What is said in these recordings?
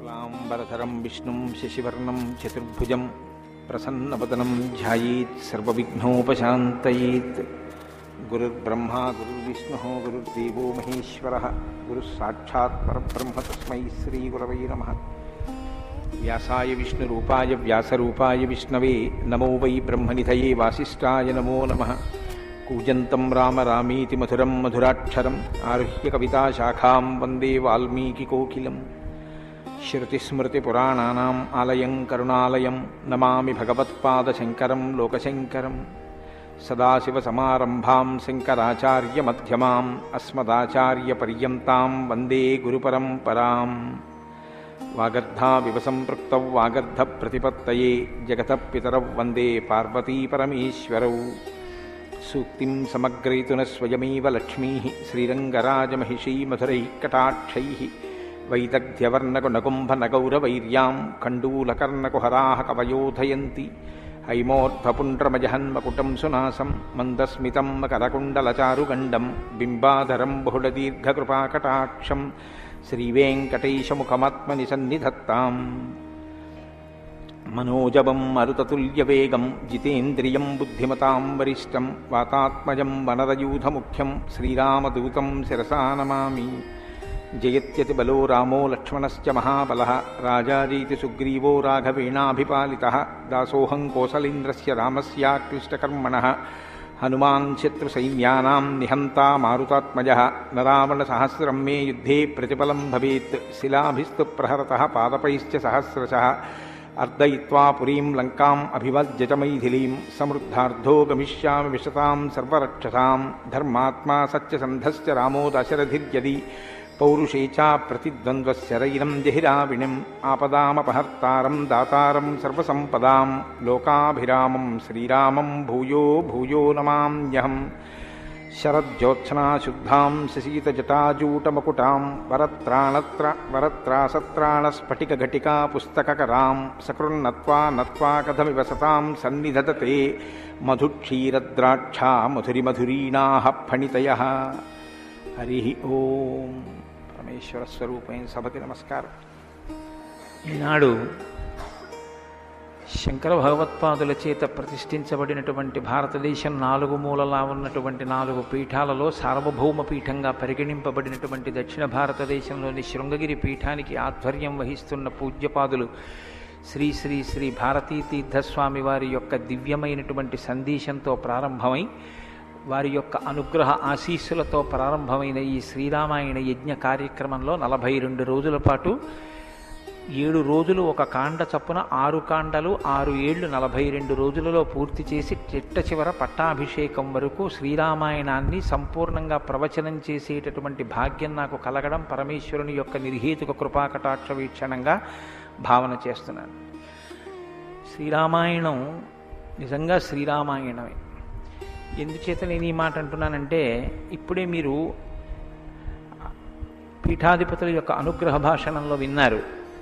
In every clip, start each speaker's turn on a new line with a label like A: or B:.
A: శుక్లాంబరధరం విష్ణుం శశివర్ణం చతుర్భుజం ప్రసన్నవదనం ధ్యాయేత్ సర్వవిఘ్నోపశాంతయేత్. గురుర్బ్రహ్మా గురుర్విష్ణుః గురుర్దేవో మహేశ్వరః గురుస్సాక్షాత్ పరబ్రహ్మ తస్మై శ్రీగురవై నమః. వ్యాసాయ విష్ణురూపాయ వ్యాసరూపాయ విష్ణవే నమో వై బ్రహ్మనిధయే వాసిష్ఠాయ నమో నమః. కూజంతం రామ రామీతి మధురం మధురాక్షరం ఆరుహ్య కవితాశాఖాం వందే వాల్మీకికోకిలం. శృతిస్మృతిపురాణానాం ఆలయం కరుణాలయం నమామి భగవత్పాదశంకరం లోకశంకరం. సదాశివసమారంభాం శంకరాచార్యమధ్యమాం అస్మదాచార్యపర్యంతాం వందే గురుపరంపరాం. వాగర్ధావివ సంపృక్తౌ వాగర్ధప్రతిపత్తయే జగతః పితరౌ వందే పార్వతీపరమేశ్వరౌ. సూక్తిం సమగ్రయతున స్వయమేవ లక్ష్మీః శ్రీరంగరాజమహిషీ మధురైః కటాక్షైః. వైదగ్ధ్యవర్ణకునకుంభనగౌరవైర్యాం కండూలకర్ణకుహరాः కవయోధయంతి. హైమోర్ధ్వపుండ్రమజహన్మకుటం సునాసం మందస్మితం మకరకుండలచారుగండం బింబాధరం బహుళదీర్ఘకృపాకటాక్షం శ్రీవేంకటేశముఖమాత్మని సన్నిధత్తాం. మనోజవం మరుతతుల్యవేగం జితేంద్రియం బుద్ధిమతాం వరిష్టం వాతాత్మజం వనరయూధముఖ్యం శ్రీరామదూతం శిరసా నమామి. జయత్యతి బలో రామో లక్ష్మణశ్చ మహాబలః రాజాజీతి సుగ్రీవో రాఘవేణాభిపాలితః. దాసోహం కోసలేంద్రస్య రామస్యాక్లిష్టకర్మణః హనుమాన్ శత్రుసైన్యానాం నిహంతా మారుతాత్మజః. నరావణసహస్రం మే యుద్ధే ప్రతిఫలం భవేత్ శిలాభిస్తు ప్రహరతః పాదపైశ్చ సహస్రశః. అర్దయిత్వా పురీం లంకాం అభివజ్యత మైథిలీం సమృద్ధార్థో గమిష్యామి విశతాం సర్వరక్షసాం. ధర్మాత్మా సత్యసంధశ్చ రామో దశరథిర్యది పౌరుషే చ ప్రతిద్వంద్వశరైరం జహిరావిణిం. ఆపదామపహర్తారం దాతారం సర్వసంపదాం లోకాభిరామం శ్రీరామం భూయో భూయో నమామ్యహం. శరజ్యోత్స్నాశుద్ధాం శశీతజటాజూటమకుటాం వరత్రాసత్రాణస్ఫటికఘటికా పుస్తకకరాం. సకృన్నత్వా నత్వా కథమివ సతాం సన్నిధదతే మధుక్షీరద్రాక్షా మధురిమధురీణాః ఫణితయః. హరి ఓం. పరమేశ్వర స్వరూపమైన సభకి నమస్కారం. ఈనాడు శంకర భగవత్పాదుల చేత ప్రతిష్ఠించబడినటువంటి భారతదేశం నాలుగు మూలలా ఉన్నటువంటి 4 పీఠాలలో సార్వభౌమ పీఠంగా పరిగణింపబడినటువంటి దక్షిణ భారతదేశంలోని శృంగగిరి పీఠానికి ఆధ్వర్యం వహిస్తున్న పూజ్యపాదులు శ్రీ శ్రీ శ్రీ భారతీతీర్థస్వామి వారి యొక్క దివ్యమైనటువంటి సందేశంతో ప్రారంభమై వారి యొక్క అనుగ్రహ ఆశీస్సులతో ప్రారంభమైన ఈ శ్రీరామాయణ యజ్ఞ కార్యక్రమంలో 42 రోజుల పాటు 7 రోజులు ఒక కాండ చప్పున 6 కాండలు 6 ఏళ్లు 42 రోజులలో పూర్తి చేసి చిట్ట చివర పట్టాభిషేకం వరకు శ్రీరామాయణాన్ని సంపూర్ణంగా ప్రవచనం చేసేటటువంటి భాగ్యం నాకు కలగడం పరమేశ్వరుని యొక్క నిర్హేతుక కృపాకటాక్ష వీక్షణంగా భావన చేస్తున్నాను. శ్రీరామాయణం నిజంగా శ్రీరామాయణమే. ఎందుచేత నేను ఈ మాట అంటున్నానంటే ఇప్పుడే మీరు పీఠాధిపతుల యొక్క అనుగ్రహ భాషణంలో విన్నారు.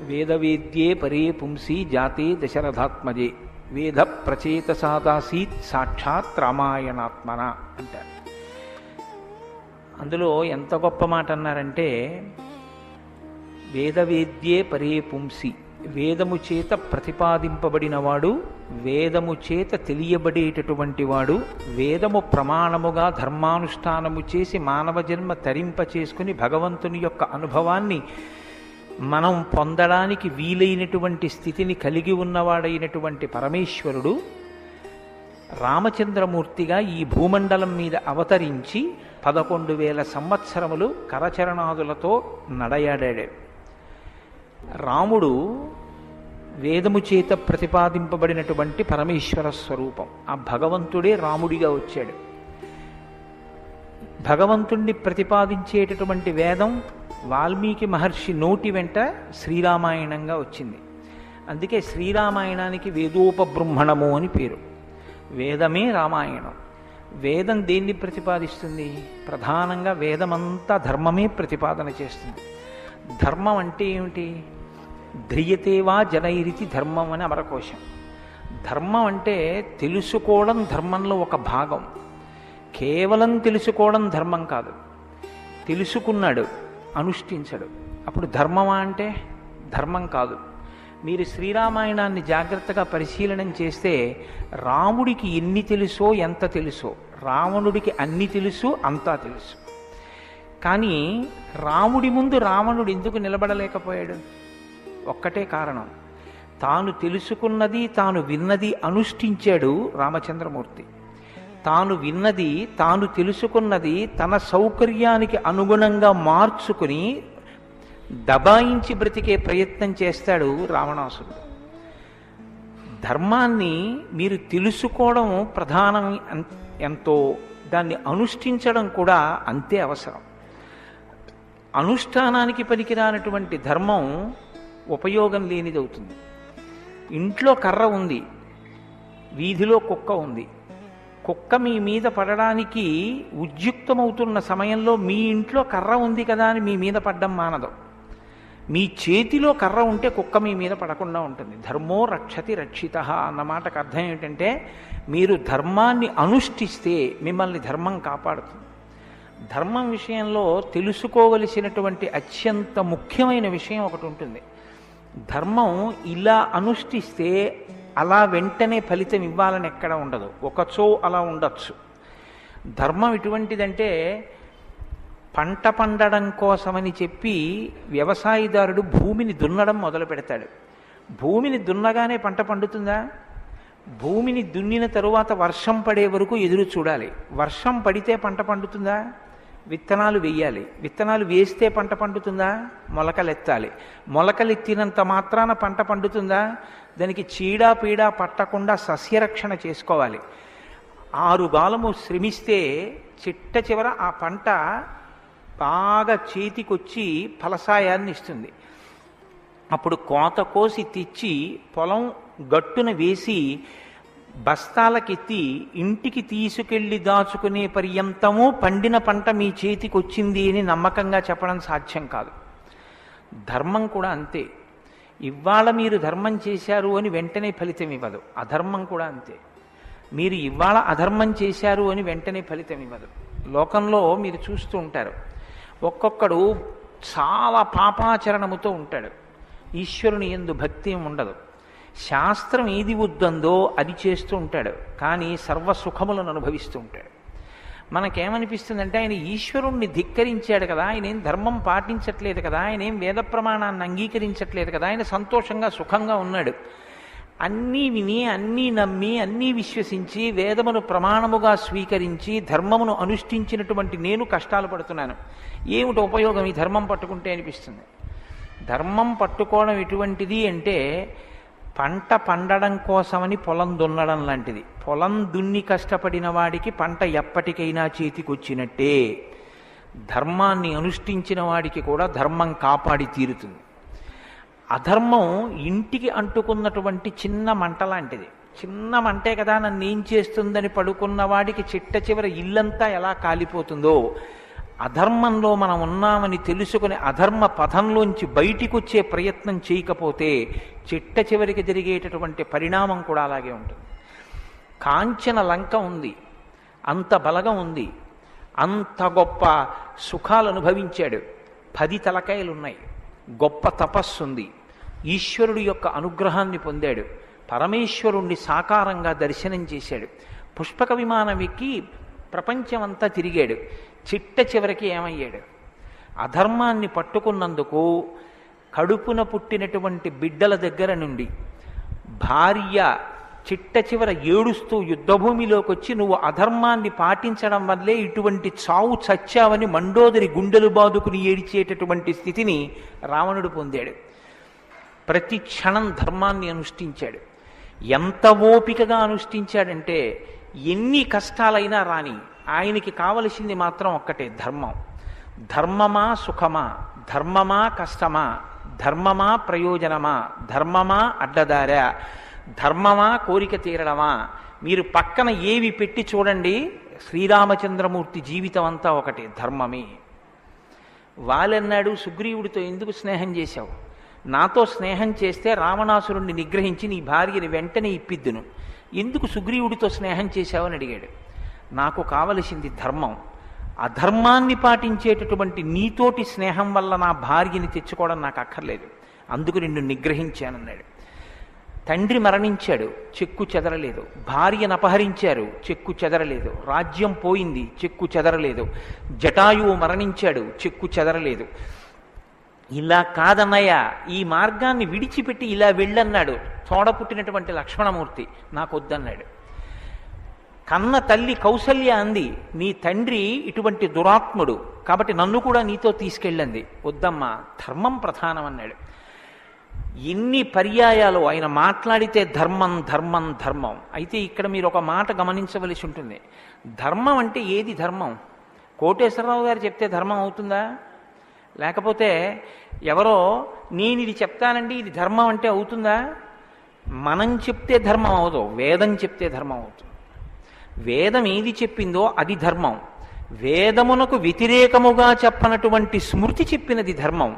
A: వేదవేద్యే పరే పుంసి జాతే దశరథాత్మజే వేద ప్రచేతసాదాసీత్ సాక్షాత్ రామాయణాత్మన అంటారు. అందులో ఎంత గొప్ప మాట అన్నారంటే వేదవేద్యే పరే పుంసి, వేదము చేత ప్రతిపాదింపబడినవాడు, వేదము చేత తెలియబడేటటువంటి వాడు, వేదము ప్రమాణముగా ధర్మానుష్ఠానము చేసి మానవ జన్మ తరింప చేసుకుని భగవంతుని యొక్క అనుభవాన్ని మనం పొందడానికి వీలైనటువంటి స్థితిని కలిగి ఉన్నవాడైనటువంటి పరమేశ్వరుడు రామచంద్రమూర్తిగా ఈ భూమండలం మీద అవతరించి 11,000 సంవత్సరములు కరచరణాదులతో నడయాడాడు. రాముడు వేదము చేత ప్రతిపాదింపబడినటువంటి పరమేశ్వర స్వరూపం. ఆ భగవంతుడే రాముడిగా వచ్చాడు. భగవంతుణ్ణి ప్రతిపాదించేటటువంటి వేదం వాల్మీకి మహర్షి నోటి వెంట శ్రీరామాయణంగా వచ్చింది. అందుకే శ్రీరామాయణానికి వేదోపబృంహణము అని పేరు. వేదమే రామాయణం. వేదం దేన్ని ప్రతిపాదిస్తుంది? ప్రధానంగా వేదమంతా ధర్మమే ప్రతిపాదన చేస్తుంది. ధర్మం అంటే ఏమిటి? ధ్రియతేవా జనైరితి ధర్మం అని అమరకోశం. ధర్మం అంటే తెలుసుకోవడం ధర్మంలో ఒక భాగం. కేవలం తెలుసుకోవడం ధర్మం కాదు. తెలుసుకున్నాడు, అనుష్ఠించడు. అప్పుడు ధర్మమా అంటే ధర్మం కాదు. మీరు శ్రీరామాయణాన్ని జాగ్రత్తగా పరిశీలనం చేస్తే రాముడికి ఎన్ని తెలుసో ఎంత తెలుసో రావణుడికి అన్ని తెలుసు, అంతా తెలుసు. కానీ రాముడి ముందు రావణుడు ఎందుకు నిలబడలేకపోయాడు? ఒక్కటే కారణం, తాను తెలుసుకున్నది తాను విన్నది అనుష్ఠించాడు రామచంద్రమూర్తి. తాను విన్నది తాను తెలుసుకున్నది తన సౌకర్యానికి అనుగుణంగా మార్చుకుని దబాయించి బ్రతికే ప్రయత్నం చేస్తాడు రావణాసురుడు. ధర్మాన్ని మీరు తెలుసుకోవడం ప్రధానం ఎంతో, దాన్ని అనుష్ఠించడం కూడా అంతే అవసరం. అనుష్ఠానానికి పనికిరానటువంటి ధర్మం ఉపయోగం లేనిదవుతుంది. ఇంట్లో కర్ర ఉంది, వీధిలో కుక్క ఉంది. కుక్క మీ మీద పడడానికి ఉద్యుక్తమవుతున్న సమయంలో మీ ఇంట్లో కర్ర ఉంది కదా అని మీ మీద పడ్డం మానదు. మీ చేతిలో కర్ర ఉంటే కుక్క మీ మీద పడకుండా ఉంటుంది. ధర్మో రక్షతి రక్షితః అన్న మాటకు అర్థం ఏమిటంటే, మీరు ధర్మాన్ని అనుష్ఠిస్తే మిమ్మల్ని ధర్మం కాపాడుతుంది. ధర్మం విషయంలో తెలుసుకోవలసినటువంటి అత్యంత ముఖ్యమైన విషయం ఒకటి ఉంటుంది. ధర్మం ఇలా అనుష్ఠిస్తే అలా వెంటనే ఫలితం ఇవ్వాలని ఎక్కడ ఉండదు, ఒకచో అలా ఉండొచ్చు. ధర్మం ఎటువంటిదంటే, పంట పండడం కోసమని చెప్పి వ్యవసాయదారుడు భూమిని దున్నడం మొదలు పెడతాడు. భూమిని దున్నగానే పంట పండుతుందా? భూమిని దున్నిన తరువాత వర్షం పడే వరకు ఎదురు చూడాలి. వర్షం పడితే పంట పండుతుందా? విత్తనాలు వేయాలి. విత్తనాలు వేస్తే పంట పండుతుందా? మొలకలెత్తాలి. మొలకలెత్తినంత మాత్రాన పంట పండుతుందా? దానికి చీడా పీడా పట్టకుండా సస్యరక్షణ చేసుకోవాలి. 6 గాలము శ్రమిస్తే చిట్ట చివర ఆ పంట బాగా చేతికొచ్చి ఫలసాయాన్ని ఇస్తుంది. అప్పుడు కోత కోసి తెచ్చి పొలం గట్టున వేసి బస్తాలకెత్తి ఇంటికి తీసుకెళ్లి దాచుకునే పర్యంతము పండిన పంట మీ చేతికి వచ్చింది అని నమ్మకంగా చెప్పడం సాధ్యం కాదు. ధర్మం కూడా అంతే. ఇవాళ మీరు ధర్మం చేశారు అని వెంటనే ఫలితం ఇవ్వదు. అధర్మం కూడా అంతే. మీరు ఇవాళ అధర్మం చేశారు అని వెంటనే ఫలితం ఇవ్వదు. లోకంలో మీరు చూస్తూ ఉంటారు, ఒక్కొక్కడు చాలా పాపాచరణముతో ఉంటాడు, ఈశ్వరుని యందు భక్తి ఉండదు, శాస్త్రం ఏది వద్దందో అది చేస్తూ ఉంటాడు, కానీ సర్వసుఖములను అనుభవిస్తూ ఉంటాడు. మనకేమనిపిస్తుందంటే, ఆయన ఈశ్వరుణ్ణి ధిక్కరించాడు కదా, ఆయన ఏం ధర్మం పాటించట్లేదు కదా, ఆయన ఏం వేద ప్రమాణాన్ని అంగీకరించట్లేదు కదా, ఆయన సంతోషంగా సుఖంగా ఉన్నాడు. అన్నీ విని అన్నీ నమ్మి అన్నీ విశ్వసించి వేదమును ప్రమాణముగా స్వీకరించి ధర్మమును అనుష్ఠించినటువంటి నేను కష్టాలు పడుతున్నాను, ఏమిటి ఉపయోగం ఈ ధర్మం పట్టుకుంటే అనిపిస్తుంది. ధర్మం పట్టుకోవడం ఎటువంటిది అంటే, పంట పండడం కోసమని పొలం దున్నడం లాంటిది. పొలం దున్ని కష్టపడిన వాడికి పంట ఎప్పటికైనా చేతికొచ్చినట్టే. ధర్మాన్ని అనుష్ఠించిన వాడికి కూడా ధర్మం కాపాడి తీరుతుంది. అధర్మం ఇంటికి అంటుకున్నటువంటి చిన్న మంట లాంటిది. చిన్న మంటే కదా నన్ను ఏం చేస్తుందని పడుకున్న వాడికి చిట్ట చివర ఇల్లంతా ఎలా కాలిపోతుందో, అధర్మంలో మనం ఉన్నామని తెలుసుకుని అధర్మ పథంలోంచి బయటికి వచ్చే ప్రయత్నం చేయకపోతే చిట్ట చివరికి జరిగేటటువంటి పరిణామం కూడా అలాగే ఉంటుంది. కాంచన లంక ఉంది, అంత బలగం ఉంది, అంత గొప్ప సుఖాలు అనుభవించాడు, 10 తలకాయలున్నాయి, గొప్ప తపస్సు ఉంది, ఈశ్వరుడు యొక్క అనుగ్రహాన్ని పొందాడు, పరమేశ్వరుణ్ణి సాకారంగా దర్శనం చేశాడు, పుష్పక విమానం ఎక్కి ప్రపంచమంతా తిరిగాడు. చిట్ట చివరికి ఏమయ్యాడు? అధర్మాన్ని పట్టుకున్నందుకు కడుపున పుట్టినటువంటి బిడ్డల దగ్గర నుండి భార్య చిట్ట చివర ఏడుస్తూ యుద్ధభూమిలోకి వచ్చి, నువ్వు అధర్మాన్ని పాటించడం వల్లే ఇటువంటి చావు చచ్చావని మండోదరి గుండెలు బాదుకుని ఏడిచేటటువంటి స్థితిని రావణుడు పొందాడు. ప్రతి క్షణం ధర్మాన్ని అనుష్ఠించాడు. ఎంత ఓపికగా అనుష్ఠించాడంటే, ఎన్ని కష్టాలైనా రాని ఆయనకి కావలసింది మాత్రం ఒక్కటే, ధర్మం. ధర్మమా సుఖమా, ధర్మమా కష్టమా, ధర్మమా ప్రయోజనమా, ధర్మమా అడ్డదారా, ధర్మమా కోరిక తీరడమా, మీరు పక్కన ఏవి పెట్టి చూడండి, శ్రీరామచంద్రమూర్తి జీవితం అంతా ఒకటే, ధర్మమే. వాళ్ళన్నాడు, సుగ్రీవుడితో ఎందుకు స్నేహం చేశావు? నాతో స్నేహం చేస్తే రావణాసురుణ్ణి నిగ్రహించి నీ భార్యని వెంటనే ఇప్పిద్దును, ఎందుకు సుగ్రీవుడితో స్నేహం చేశావని అడిగాడు. నాకు కావలసింది ధర్మం. అధర్మాన్ని పాటించేటటువంటి నీతోటి స్నేహం వల్ల నా భార్యని తెచ్చుకోవడం నాకు అక్కర్లేదు, అందుకు నిన్ను నిగ్రహించానన్నాడు. తండ్రి మరణించాడు, చెక్కు చెదరలేదు. భార్యను అపహరించారు, చెక్కు చెదరలేదు. రాజ్యం పోయింది, చెక్కు చెదరలేదు. జటాయువు మరణించాడు, చెక్కు చెదరలేదు. ఇలా కాదన్నయ్య, ఈ మార్గాన్ని విడిచిపెట్టి ఇలా వెళ్ళన్నాడు తోడ పుట్టినటువంటి లక్ష్మణమూర్తి. నాకొద్దన్నాడు. కన్న తల్లి కౌసల్య అంది, నీ తండ్రి ఇటువంటి దురాత్ముడు కాబట్టి నన్ను కూడా నీతో తీసుకెళ్ళండి. వద్దమ్మా, ధర్మం ప్రధానం అన్నాడు. ఎన్ని పర్యాయాలు ఆయన మాట్లాడితే ధర్మం ధర్మం ధర్మం. అయితే ఇక్కడ మీరు ఒక మాట గమనించవలసి ఉంటుంది. ధర్మం అంటే ఏది ధర్మం? కోటేశ్వరరావు గారు చెప్తే ధర్మం అవుతుందా? లేకపోతే ఎవరో నేను ఇది చెప్తానండి ఇది ధర్మం అంటే అవుతుందా? మనం చెప్తే ధర్మం అవదు, వేదం చెప్తే ధర్మం అవుతుంది. వేదం ఏది చెప్పిందో అది ధర్మం. వేదమునకు వ్యతిరేకముగా చెప్పనటువంటి స్మృతి చెప్పినది ధర్మం.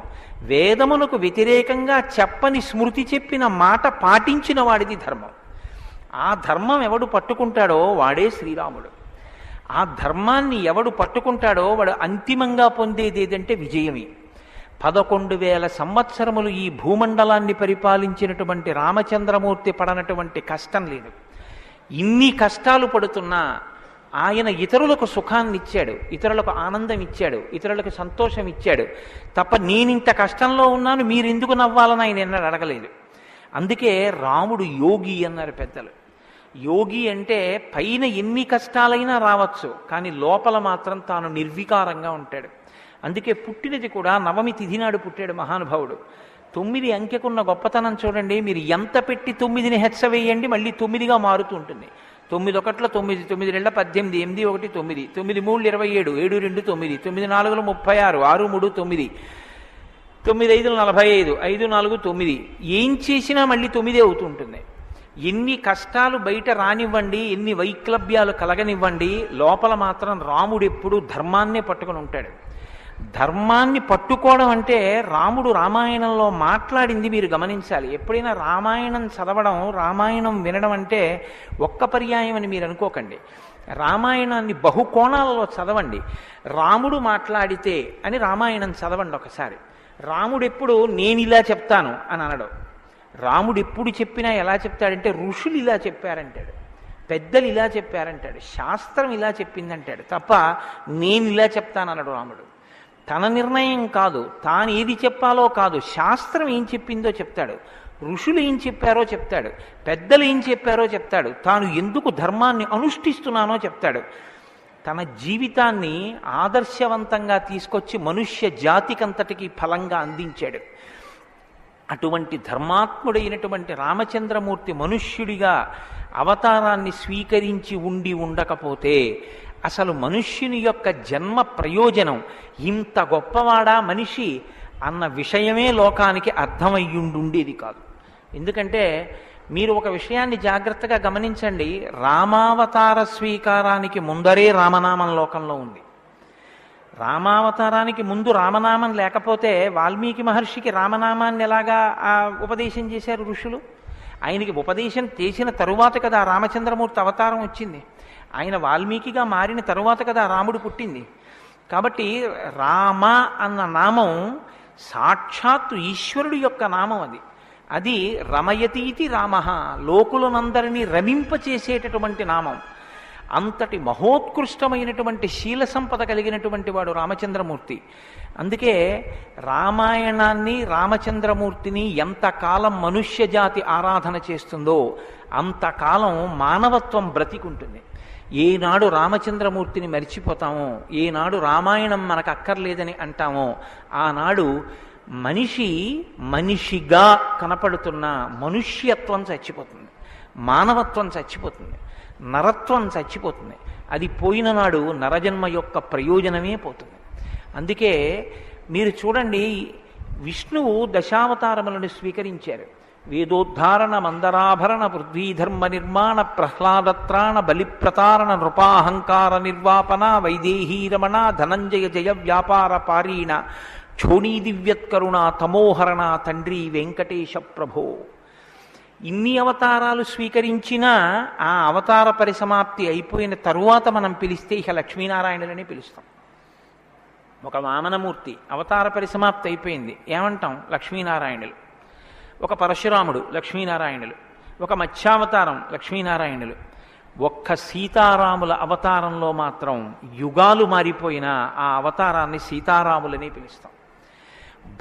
A: వేదమునకు వ్యతిరేకంగా చెప్పని స్మృతి చెప్పిన మాట పాటించిన వాడిది ధర్మం. ఆ ధర్మం ఎవడు పట్టుకుంటాడో వాడే శ్రీరాముడు. ఆ ధర్మాన్ని ఎవడు పట్టుకుంటాడో వాడు అంతిమంగా పొందేది ఏదంటే విజయమే. 11,000 సంవత్సరములు ఈ భూమండలాన్ని పరిపాలించినటువంటి రామచంద్రమూర్తి పడనటువంటి కష్టం లేదు. ఇన్ని కష్టాలు పడుతున్నా ఆయన ఇతరులకు సుఖాన్ని ఇచ్చాడు, ఇతరులకు ఆనందం ఇచ్చాడు, ఇతరులకు సంతోషం ఇచ్చాడు తప్ప నేనింత కష్టంలో ఉన్నాను మీరు ఎందుకు నవ్వాలని ఆయన ఎన్నడూ అడగలేదు. అందుకే రాముడు యోగి అన్నారు పెద్దలు. యోగి అంటే పైన ఎన్ని కష్టాలైనా రావచ్చు, కానీ లోపల మాత్రం తాను నిర్వికారంగా ఉంటాడు. అందుకే పుట్టినది కూడా నవమి తిథి నాడు పుట్టాడు మహానుభావుడు. 9 అంకెకున్న గొప్పతనం చూడండి. మీరు ఎంత పెట్టి 9ని హెచ్చవేయండి మళ్ళీ 9గా మారుతూ ఉంటుంది. 9 ఒకట్ల 9, 9 2 18, 8 1 9, 9 3 27, 7 2 9, 9 4 36, 6 3 9, 9 5 45, 5 4 9. ఏం చేసినా మళ్ళీ 9 అవుతూ ఉంటుంది. ఎన్ని కష్టాలు బయట రానివ్వండి, ఎన్ని వైక్లభ్యాలు కలగనివ్వండి, లోపల మాత్రం రాముడు ఎప్పుడూ ధర్మాన్నే పట్టుకొని ఉంటాడు. ధర్మాన్ని పట్టుకోవడం అంటే రాముడు రామాయణంలో మాట్లాడింది మీరు గమనించాలి. ఎప్పుడైనా రామాయణం చదవడం, రామాయణం వినడం అంటే ఒక్క పర్యాయం అని మీరు అనుకోకండి. రామాయణాన్ని బహుకోణాలలో చదవండి. రాముడు మాట్లాడితే అని రామాయణం చదవండి ఒకసారి. రాముడు ఎప్పుడు నేను ఇలా చెప్తాను అని అనడు. రాముడు ఎప్పుడు చెప్పినా ఎలా చెప్తాడంటే ఋషులు ఇలా చెప్పారంటాడు, పెద్దలు ఇలా చెప్పారంటాడు, శాస్త్రం ఇలా చెప్పిందంటాడు తప్ప నేను ఇలా చెప్తానన్నాడు రాముడు. తన నిర్ణయం కాదు, తాను ఏది చెప్పాలో కాదు, శాస్త్రం ఏం చెప్పిందో చెప్తాడు, ఋషులు ఏం చెప్పారో చెప్తాడు, పెద్దలు ఏం చెప్పారో చెప్తాడు, తాను ఎందుకు ధర్మాన్ని అనుష్ఠిస్తున్నానో చెప్తాడు. తన జీవితాన్ని ఆదర్శవంతంగా తీసుకొచ్చి మనుష్య జాతికంతటికి ఫలంగా అందించాడు. అటువంటి ధర్మాత్ముడైనటువంటి రామచంద్రమూర్తి మనుష్యుడిగా అవతారాన్ని స్వీకరించి ఉండకపోతే అసలు మనుష్యుని యొక్క జన్మ ప్రయోజనం ఇంత గొప్పవాడా మనిషి అన్న విషయమే లోకానికి అర్థమయ్యుండేది కాదు. ఎందుకంటే మీరు ఒక విషయాన్ని జాగ్రత్తగా గమనించండి. రామావతార స్వీకారానికి ముందరే రామనామం లోకంలో ఉంది. రామావతారానికి ముందు రామనామం లేకపోతే వాల్మీకి మహర్షికి రామనామాన్ని ఎలాగా ఉపదేశం చేశారు ఋషులు? ఆయనకి ఉపదేశం చేసిన తరువాత కదా రామచంద్రమూర్తి అవతారం వచ్చింది. ఆయన వాల్మీకిగా మారిన తరువాత కదా రాముడు పుట్టింది. కాబట్టి రామ అన్న నామం సాక్షాత్తు ఈశ్వరుడు యొక్క నామం. అది రమయతీతి రామ, లోకులనందరినీ రమింపచేసేటటువంటి నామం. అంతటి మహోత్కృష్టమైనటువంటి శీల సంపద కలిగినటువంటి వాడు రామచంద్రమూర్తి. అందుకే రామాయణాన్ని రామచంద్రమూర్తిని ఎంతకాలం మనుష్య జాతి ఆరాధన చేస్తుందో అంతకాలం మానవత్వం బ్రతికుంటుంది. ఏనాడు రామచంద్రమూర్తిని మరిచిపోతామో, ఏనాడు రామాయణం మనకు అక్కర్లేదని అంటామో, ఆనాడు మనిషిగా కనపడుతున్న మనుష్యత్వం చచ్చిపోతుంది, మానవత్వం చచ్చిపోతుంది, నరత్వం చచ్చిపోతుంది. అది పోయిన నాడు నరజన్మ యొక్క ప్రయోజనమే పోతుంది. అందుకే మీరు చూడండి, విష్ణువు దశావతారములను స్వీకరించారు. వేదోద్ధారణ మందరాభరణ పృథ్వీధర్మ నిర్మాణ ప్రహ్లాదత్రాణ బలిప్రతారణ నృపాహంకార నిర్వాపన వైదేహీరమణ ధనంజయ జయ వ్యాపార పారీణ క్షోణీ దివ్యత్కరుణ తమోహరణ తండ్రి వెంకటేశ ప్రభో. ఇన్ని అవతారాలు స్వీకరించినా ఆ అవతార పరిసమాప్తి అయిపోయిన తరువాత మనం పిలిస్తే ఇక లక్ష్మీనారాయణులని పిలుస్తాం. ఒక వామనమూర్తి అవతార పరిసమాప్తి అయిపోయింది, ఏమంటాం? లక్ష్మీనారాయణులు. ఒక పరశురాముడు, లక్ష్మీనారాయణులు. ఒక మత్స్యావతారం, లక్ష్మీనారాయణులు. ఒక్క సీతారాముల అవతారంలో మాత్రం యుగాలు మారిపోయినా ఆ అవతారాన్ని సీతారాములని పిలుస్తాం.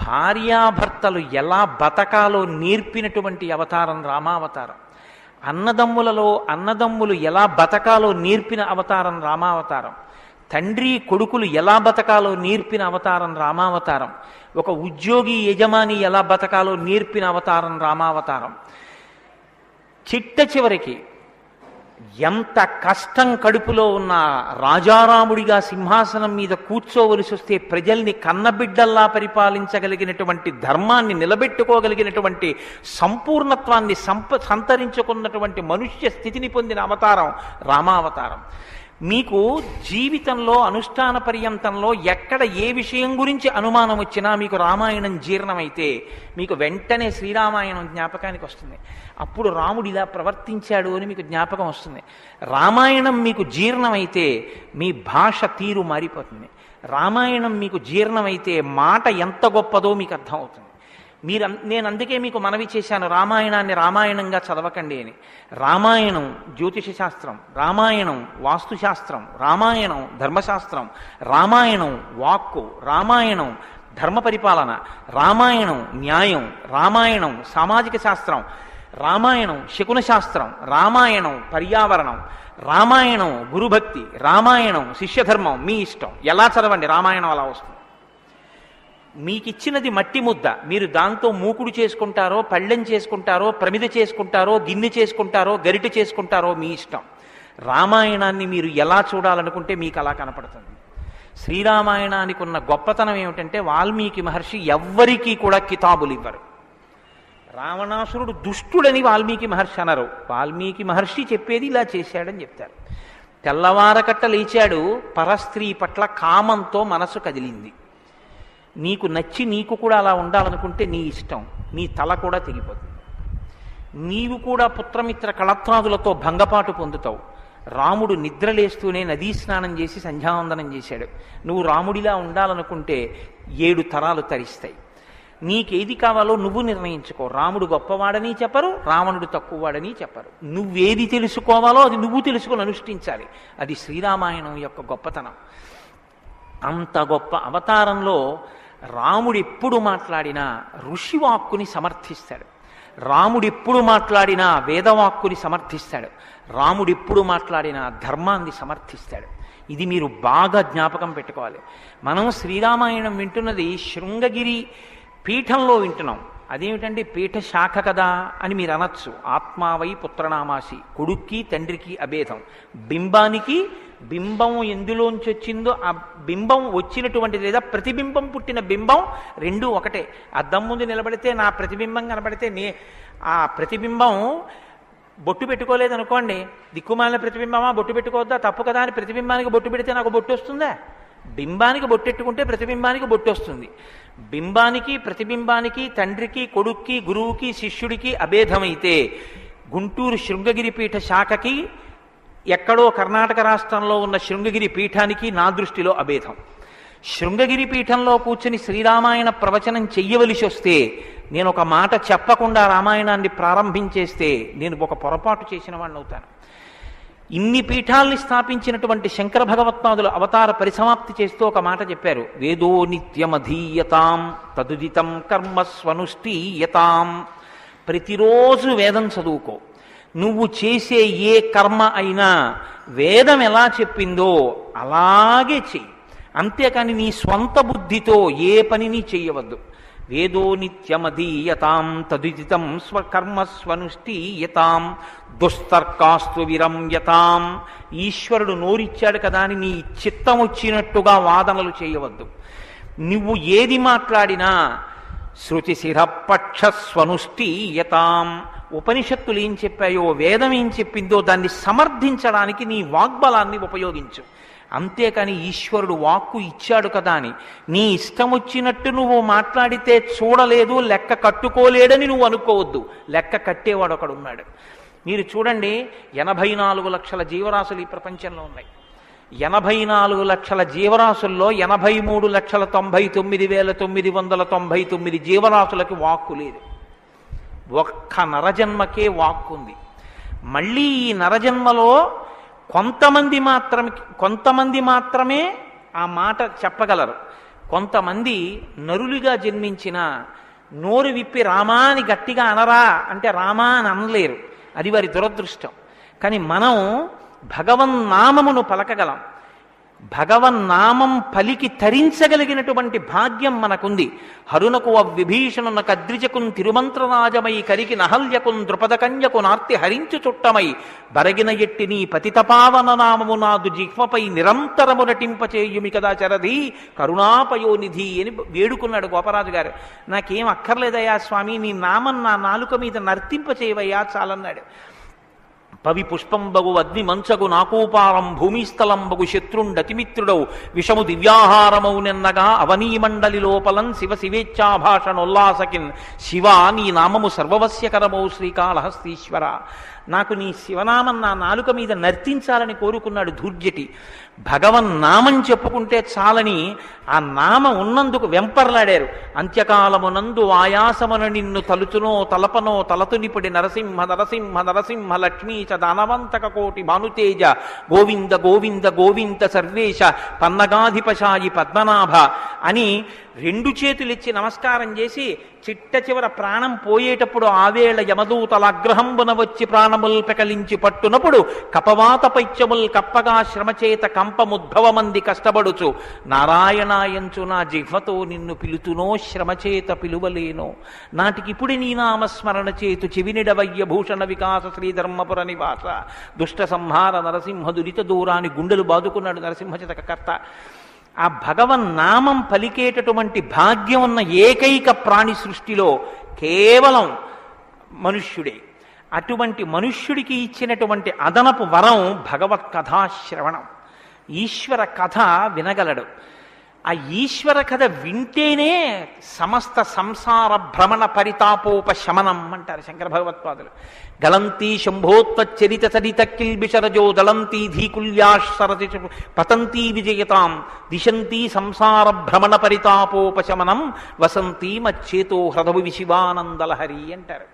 A: భార్యాభర్తలు ఎలా బతకాలో నేర్పినటువంటి అవతారం రామావతారం. అన్నదమ్ములు ఎలా బతకాలో నేర్పిన అవతారం రామావతారం. తండ్రి కొడుకులు ఎలా బతకాలో నేర్పిన అవతారం రామావతారం. ఒక ఉద్యోగి యజమాని ఎలా బతకాలో నేర్పిన అవతారం రామావతారం. చివరికి ఎంత కష్టం కడుపులో ఉన్న రాజారాముడిగా సింహాసనం మీద కూర్చోవలసి వస్తే ప్రజల్ని కన్నబిడ్డల్లా పరిపాలించగలిగినటువంటి ధర్మాన్ని నిలబెట్టుకోగలిగినటువంటి సంపూర్ణత్వాన్ని సంతరించుకున్నటువంటి మనుష్య స్థితిని పొందిన అవతారం రామావతారం. మీకు జీవితంలో అనుష్ఠాన పర్యంతంలో ఎక్కడ ఏ విషయం గురించి అనుమానం వచ్చినా మీకు రామాయణం జీర్ణమైతే మీకు వెంటనే శ్రీరామాయణం జ్ఞాపకానికి వస్తుంది. అప్పుడు రాముడు ఇలా ప్రవర్తించాడు అని మీకు జ్ఞాపకం వస్తుంది. రామాయణం మీకు జీర్ణమైతే మీ భాష తీరు మారిపోతుంది. రామాయణం మీకు జీర్ణమైతే మాట ఎంత గొప్పదో మీకు అర్థమవుతుంది. నేను అందుకే మీకు మనవి చేశాను, రామాయణాన్ని రామాయణంగా చదవకండి అని. రామాయణం జ్యోతిష శాస్త్రం, రామాయణం వాస్తుశాస్త్రం, రామాయణం ధర్మశాస్త్రం, రామాయణం వాక్కు, రామాయణం ధర్మ పరిపాలన, రామాయణం న్యాయం, రామాయణం సామాజిక శాస్త్రం, రామాయణం శకున శాస్త్రం, రామాయణం పర్యావరణం, రామాయణం గురుభక్తి, రామాయణం శిష్యధర్మం. మీ ఇష్టం, ఎలా చదవండి, రామాయణం అలా వస్తుంది. మీకిచ్చినది మట్టి ముద్ద, మీరు దాంతో మూకుడు చేసుకుంటారో, పళ్ళెం చేసుకుంటారో, ప్రమిద చేసుకుంటారో, గిన్నె చేసుకుంటారో, గరిటె చేసుకుంటారో మీ ఇష్టం. రామాయణాన్ని మీరు ఎలా చూడాలనుకుంటే మీకు అలా కనపడుతుంది. శ్రీరామాయణానికి ఉన్న గొప్పతనం ఏమిటంటే వాల్మీకి మహర్షి ఎవ్వరికీ కూడా కితాబులు ఇవ్వరు. రావణాసురుడు దుష్టుడని వాల్మీకి మహర్షి అనరు. వాల్మీకి మహర్షి చెప్పేది ఇలా చేశాడని చెప్తారు. తెల్లవారకట్ట లేచాడు, పరస్త్రీ పట్ల కామంతో మనసు కదిలింది. నీకు నచ్చి నీకు కూడా అలా ఉండాలనుకుంటే నీ ఇష్టం, నీ తల కూడా తెగిపోతుంది. నీవు కూడా పుత్రమిత్ర కళత్రాదులతో భంగపాటు పొందుతావు. రాముడు నిద్రలేస్తూనే నదీ స్నానం చేసి సంధ్యావందనం చేశాడు. నువ్వు రాముడిలా ఉండాలనుకుంటే 7 తరాలు తరిస్తాయి. నీకేది కావాలో నువ్వు నిర్ణయించుకో. రాముడు గొప్పవాడని చెప్పరు, రావణుడు తక్కువవాడని చెప్పరు. నువ్వేది తెలుసుకోవాలో అది నువ్వు తెలుసుకొని అనుష్ఠించాలి. అది శ్రీరామాయణం యొక్క గొప్పతనం. అంత గొప్ప అవతారంలో రాముడు ఎప్పుడు మాట్లాడినా ఋషివాక్కుని సమర్థిస్తాడు. రాముడు ఎప్పుడు మాట్లాడినా వేదవాక్కుని సమర్థిస్తాడు. రాముడు ఎప్పుడు మాట్లాడినా ధర్మాన్ని సమర్థిస్తాడు. ఇది మీరు బాగా జ్ఞాపకం పెట్టుకోవాలి. మనం శ్రీరామాయణం వింటున్నది శృంగగిరి పీఠంలో వింటున్నాం. అదేమిటండి పీఠ శాఖ కదా అని మీరు అనొచ్చు. ఆత్మావై పుత్రనామాసి, కొడుక్కి తండ్రికి అభేదం. బింబం ఎందులోంచి వచ్చిందో ఆ బింబం వచ్చినటువంటిది లేదా ప్రతిబింబం పుట్టిన బింబం రెండూ ఒకటే. అద్దం ముందు నిలబడితే నా ప్రతిబింబం కనబడితే ఆ ప్రతిబింబం బొట్టు పెట్టుకోలేదనుకోండి, దిక్కుమాలిన ప్రతిబింబమా బొట్టు పెట్టుకోవద్దా, తప్పు కదా అని ప్రతిబింబానికి బొట్టు పెడితే నాకు బొట్టు వస్తుందా? బింబానికి బొట్టెట్టుకుంటే ప్రతిబింబానికి బొట్టు వస్తుంది. బింబానికి ప్రతిబింబానికి తండ్రికి కొడుక్కి గురువుకి శిష్యుడికి అభేదమైతే గుంటూరు శృంగగిరి పీఠ శాఖకి ఎక్కడో కర్ణాటక రాష్ట్రంలో ఉన్న శృంగగిరి పీఠానికి నా దృష్టిలో అభేదం. శృంగగిరి పీఠంలో కూర్చుని శ్రీరామాయణ ప్రవచనం చెయ్యవలసి వస్తే నేను ఒక మాట చెప్పకుండా రామాయణాన్ని ప్రారంభించేస్తే నేను ఒక పొరపాటు చేసిన వాడిని అవుతాను. ఇన్ని పీఠాల్ని స్థాపించినటువంటి శంకర భగవత్పాదులు అవతార పరిసమాప్తి చేస్తూ ఒక మాట చెప్పారు. వేదో నిత్యమధీయతాం తదుదితం కర్మస్వనుష్ఠీయతాం. ప్రతిరోజు వేదం చదువుకో. నువ్వు చేసే ఏ కర్మ అయినా వేదం ఎలా చెప్పిందో అలాగే చెయ్యి. అంతేకాని నీ స్వంత బుద్ధితో ఏ పనిని చెయ్యవద్దు. వేదో నిత్యమధీయతాం తదుదితం స్వకర్మస్వనుష్ఠీయతాం దుస్తర్కాస్తు విరమ్యతాం. ఈశ్వరుడు నోరిచ్చాడు కదా అని నీ చిత్తం వచ్చినట్టుగా వాదనలు చేయవద్దు. నువ్వు ఏది మాట్లాడినా శృతిశిరపక్షస్వనుష్ఠీయతాం. ఉపనిషత్తులు ఏం చెప్పాయో, వేదం ఏం చెప్పిందో దాన్ని సమర్థించడానికి నీ వాగ్బలాన్ని ఉపయోగించు. అంతేకాని ఈశ్వరుడు వాక్కు ఇచ్చాడు కదా అని నీ ఇష్టం వచ్చినట్టు నువ్వు మాట్లాడితే చూడలేదు, లెక్క కట్టుకోలేడని నువ్వు అనుకోవద్దు. లెక్క కట్టేవాడు ఒకడు ఉన్నాడు. మీరు చూడండి, 84 లక్షల జీవరాశులు ఈ ప్రపంచంలో ఉన్నాయి. 84 లక్షల జీవరాశుల్లో 83,99,999 జీవరాశులకి వాక్కు లేదు. ఒక్క నరజన్మకే వాక్కు ఉంది. మళ్ళీ ఈ నరజన్మలో కొంతమంది మాత్రమే ఆ మాట చెప్పగలరు. కొంతమంది నరులుగా జన్మించిన నోరు విప్పి రామా అని గట్టిగా అనరా అంటే రామా అని అనలేరు. అది వారి దురదృష్టం. కానీ మనం భగవన్నామమును పలకగలం. భగవన్నామం పలికి తరించగలిగినటువంటి భాగ్యం మనకుంది. హరునకు అవ్విభీషణున కద్రిజకున్ తిరుమంత్రరాజమై కరికి నహల్యకున్ ద్రుపదకన్యకు నార్తి హరించు చుట్టమై బరగిన ఎట్టి నీ పతితపావన నామము నాదు జిహ్వపై నిరంతరము నటింపచేయుమి కదా చరధి కరుణాపయోనిధి అని వేడుకున్నాడు గోపరాజు గారు. నాకేం అక్కర్లేదయ్యా స్వామి, నీ నామం నా నాలుక మీద నర్తింపచేయవయ్యా చాలన్నాడు. పవి పుష్పంబగు అగ్ని మంచగు నాకూపారం భూమిస్థలంబగు శత్రుండతిమిత్రుడవు విషము దివ్యాహారమౌ నిన్నగా అవనీమండలి లోపలం శివ శివేచ్ఛాభాషణోల్లాసకిన్ శివ నీ నామము సర్వవస్యకరమౌ శ్రీకాళహస్తీశ్వర. నాకు నీ శివనామం నా నాలుక మీద నర్తించాలని కోరుకున్నాడు ధూర్జటి. భగవన్నామం చెప్పుకుంటే చాలని ఆ నామం ఉన్నందుకు వెంపర్లాడారు. అంత్యకాలమునందు ఆయాసమున నిన్ను తలుచునో తలపనో తలతునిపుడి నరసింహ నరసింహ నరసింహ లక్ష్మీ చ దానవంతక కోటి భానుతేజ గోవింద గోవింద గోవింద సర్వేశ పన్నగాధిపశాయి పద్మనాభ అని 2 చేతులిచ్చి నమస్కారం చేసి చిట్ట చివర ప్రాణం పోయేటప్పుడు ఆవేళ యమదూతల అగ్రహంబున వచ్చి ప్రాణముల్ పెకలించి పట్టునప్పుడు కపవాత పైత్యముల్ కప్పగా శ్రమచేత కంపముద్భవమంది కష్టపడుచు నారాయణాయంచు నా జిహ్వతో నిన్ను పిలుతునో శ్రమచేత పిలువలేనో నాటికిప్పుడు నీ నామస్మరణ చేతు చెవినిడవయ్య భూషణ వికాస శ్రీధర్మపుర నివాస దుష్ట సంహార నరసింహ దురిత దూరాన్ని గుండెలు బాదుకున్నాడు నరసింహచతకర్త. ఆ భగవన్నామం పలికేటటువంటి భాగ్యం ఉన్న ఏకైక ప్రాణి సృష్టిలో కేవలం మనుష్యుడే. అటువంటి మనుష్యుడికి ఇచ్చినటువంటి అదనపు వరం భగవత్ కథాశ్రవణం. ఈశ్వర కథ వినగలడు. ఆ ఈశ్వర కథ వింటేనే సమస్త సంసార భ్రమణ పరితాపోపశమనం అంటారు శంకర భగవత్పాదులు. గలంతి శంభోత్వచ్చరిత చరిత కిల్బిషరజో దళంతి ధీకుల్యాశరతి పతంతి విజయతాం దిశంతి సంసార భ్రమణ పరితాపోపశమనం వసంతి మచ్చేతో హ్రదవు విశివానందలహరి అంటారు.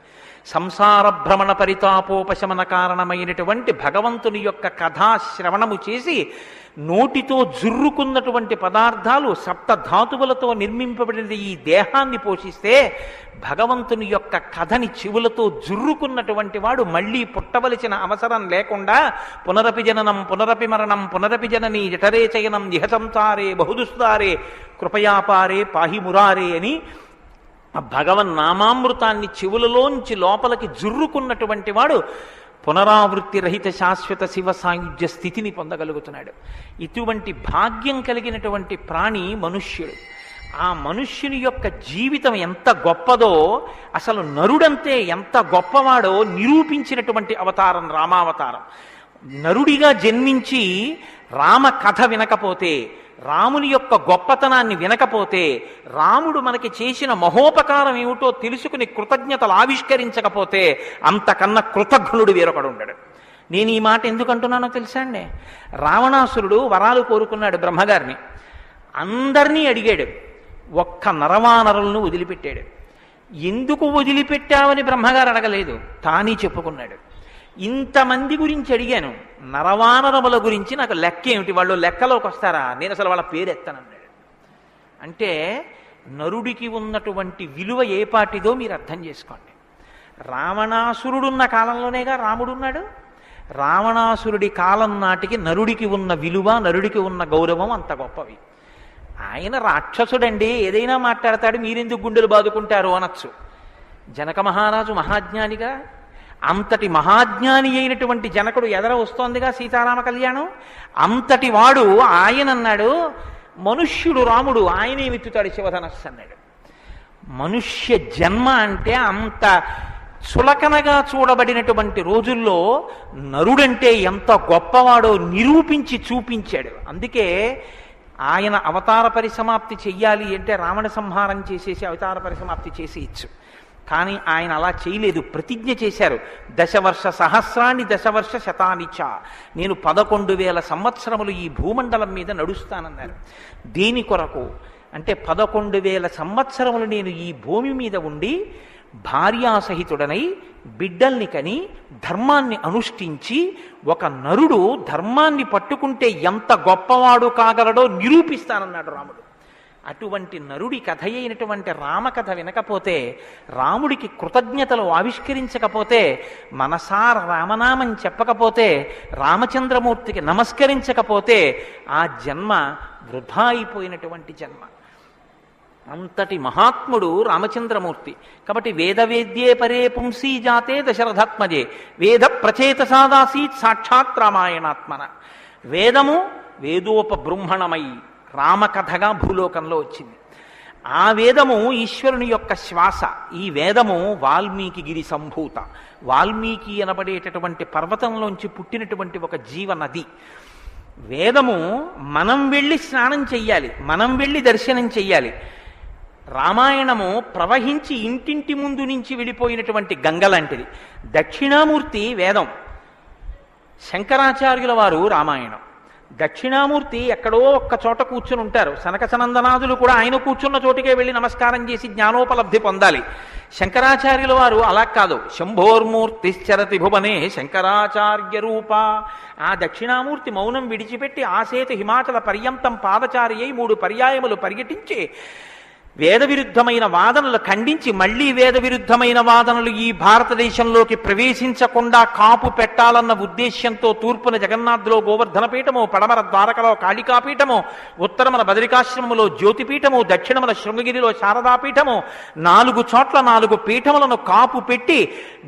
A: సంసార భ్రమణ పరితాపోపశమన కారణమైనటువంటి భగవంతుని యొక్క కథాశ్రవణము చేసి నోటితో జుర్రుకున్నటువంటి పదార్థాలు సప్తధాతువులతో నిర్మింపబడిన ఈ దేహాన్ని పోషిస్తే భగవంతుని యొక్క కథని చెవులతో జుర్రుకున్నటువంటి వాడు మళ్ళీ పుట్టవలసిన అవసరం లేకుండా పునరపి జననం పునరపి మరణం పునరపి జనని జఠరే చయనం ఇహ సంసారే బహుదుస్తారే కృపయాపారే పాహి మురారే అని ఆ భగవన్నామామృతాన్ని చెవులలోంచి లోపలికి జుర్రుకున్నటువంటి వాడు పునరావృత్తి రహిత శాశ్వత శివ సాయుధ్య స్థితిని పొందగలుగుతున్నాడు. ఇటువంటి భాగ్యం కలిగినటువంటి ప్రాణి మనుష్యుడు. ఆ మనుష్యుని యొక్క జీవితం ఎంత గొప్పదో, అసలు నరుడంతే ఎంత గొప్పవాడో నిరూపించినటువంటి అవతారం రామావతారం. నరుడిగా జన్మించి రామ కథ వినకపోతే, రాముని యొక్క గొప్పతనాన్ని వినకపోతే, రాముడు మనకి చేసిన మహోపకారం ఏమిటో తెలుసుకుని కృతజ్ఞతలు ఆవిష్కరించకపోతే అంతకన్నా కృతజ్ఞుడు వేరొకడు ఉండడు. నేను ఈ మాట ఎందుకు అంటున్నానో తెలుసా అండి? రావణాసురుడు వరాలు కోరుకున్నాడు బ్రహ్మగారిని. అందరినీ అడిగాడు, ఒక్క నరవానరులను వదిలిపెట్టాడు. ఎందుకు వదిలిపెట్టావని బ్రహ్మగారు అడగలేదు, తానీ చెప్పుకున్నాడు. ఇంతమంది గురించి అడిగాను, నరవానరముల గురించి నాకు లెక్క ఏమిటి, వాళ్ళు లెక్కలోకి వస్తారా, నేను అసలు వాళ్ళ పేరు ఎత్తనన్నాడు. అంటే నరుడికి ఉన్నటువంటి విలువ ఏ పాటిదో మీరు అర్థం చేసుకోండి. రావణాసురుడున్న కాలంలోనేగా రాముడున్నాడు. రావణాసురుడి కాలం నాటికి నరుడికి ఉన్న విలువ, నరుడికి ఉన్న గౌరవం అంత గొప్పవి. ఆయన రాక్షసుడండి, ఏదైనా మాట్లాడతాడు, మీరెందుకు గుండెలు బాదుకుంటారు అనొచ్చు. జనక మహారాజు మహాజ్ఞానిగా, అంతటి మహాజ్ఞాని అయినటువంటి జనకుడు ఎదర వస్తోందిగా సీతారామ కళ్యాణం. అంతటి వాడు ఆయన అన్నాడు, మనుష్యుడు రాముడు, ఆయనే విత్తుతాడు శివధనస్సు అన్నాడు. మనుష్య జన్మ అంటే అంత చులకనగా చూడబడినటువంటి రోజుల్లో నరుడంటే ఎంత గొప్పవాడో నిరూపించి చూపించాడు. అందుకే ఆయన అవతార పరిసమాప్తి చెయ్యాలి అంటే రావణ సంహారం చేసేసి అవతార పరిసమాప్తి చేసేయచ్చు. కానీ ఆయన అలా చేయలేదు, ప్రతిజ్ఞ చేశారు. దశవర్ష సహస్రాన్ని దశవర్ష శతానిచ, నేను 11,000 సంవత్సరములు ఈ భూమండలం మీద నడుస్తానన్నారు. దేని కొరకు అంటే 11,000 సంవత్సరములు నేను ఈ భూమి మీద ఉండి భార్యాసహితుడనై బిడ్డల్ని కని ధర్మాన్ని అనుష్ఠించి ఒక నరుడు ధర్మాన్ని పట్టుకుంటే ఎంత గొప్పవాడు కాగలడో నిరూపిస్తానన్నాడు రాముడు. అటువంటి నరుడి కథ అయినటువంటి రామకథ వినకపోతే, రాముడికి కృతజ్ఞతలు ఆవిష్కరించకపోతే, మనసార రామనామం చెప్పకపోతే, రామచంద్రమూర్తికి నమస్కరించకపోతే ఆ జన్మ వృధా అయిపోయినటువంటి జన్మ. అంతటి మహాత్ముడు రామచంద్రమూర్తి. కాబట్టి వేదవేద్యే పరే పుంసీ జాతే దశరథాత్మజే వేద ప్రచేతసాదాసీత్ సాక్షాత్ రామాయణాత్మన. వేదము వేదోపబృంహణమై రామకథగా భూలోకంలో వచ్చింది. ఆ వేదము ఈశ్వరుని యొక్క శ్వాస. ఈ వేదము వాల్మీకి గిరి సంభూత, వాల్మీకి అనబడేటటువంటి పర్వతంలోంచి పుట్టినటువంటి ఒక జీవనది. వేదము మనం వెళ్ళి స్నానం చెయ్యాలి, మనం వెళ్ళి దర్శనం చెయ్యాలి. రామాయణము ప్రవహించి ఇంటింటి ముందు నుంచి వెళ్ళిపోయినటువంటి గంగ లాంటిది. దక్షిణామూర్తి వేదం, శంకరాచార్యుల వారు రామాయణం. దక్షిణామూర్తి ఎక్కడో ఒక్క చోట కూర్చుని ఉంటారు. సనక సనందనాదులు కూడా ఆయన కూర్చున్న చోటికే వెళ్ళి నమస్కారం చేసి జ్ఞానోపలబ్ధి పొందాలి. శంకరాచార్యుల వారు అలా కాదు. శంభోర్మూర్తిశ్చరతి భువనే శంకరాచార్య రూప. ఆ దక్షిణామూర్తి మౌనం విడిచిపెట్టి ఆసేతు హిమాచల పర్యంతం పాదచారి అయి 3 పర్యాయములు పర్యటించి వేద విరుద్ధమైన వాదనలు ఖండించి, మళ్లీ వేద విరుద్ధమైన వాదనలు ఈ భారతదేశంలోకి ప్రవేశించకుండా కాపు పెట్టాలన్న ఉద్దేశ్యంతో తూర్పున జగన్నాథ్లో గోవర్ధన పీఠము, పడమర ద్వారకలో కాళికాపీఠము, ఉత్తరమున బదరికాశ్రమములో జ్యోతిపీఠము, దక్షిణమున శృంగగిరిలో శారదాపీఠము, 4 చోట్ల 4 పీఠములను కాపు పెట్టి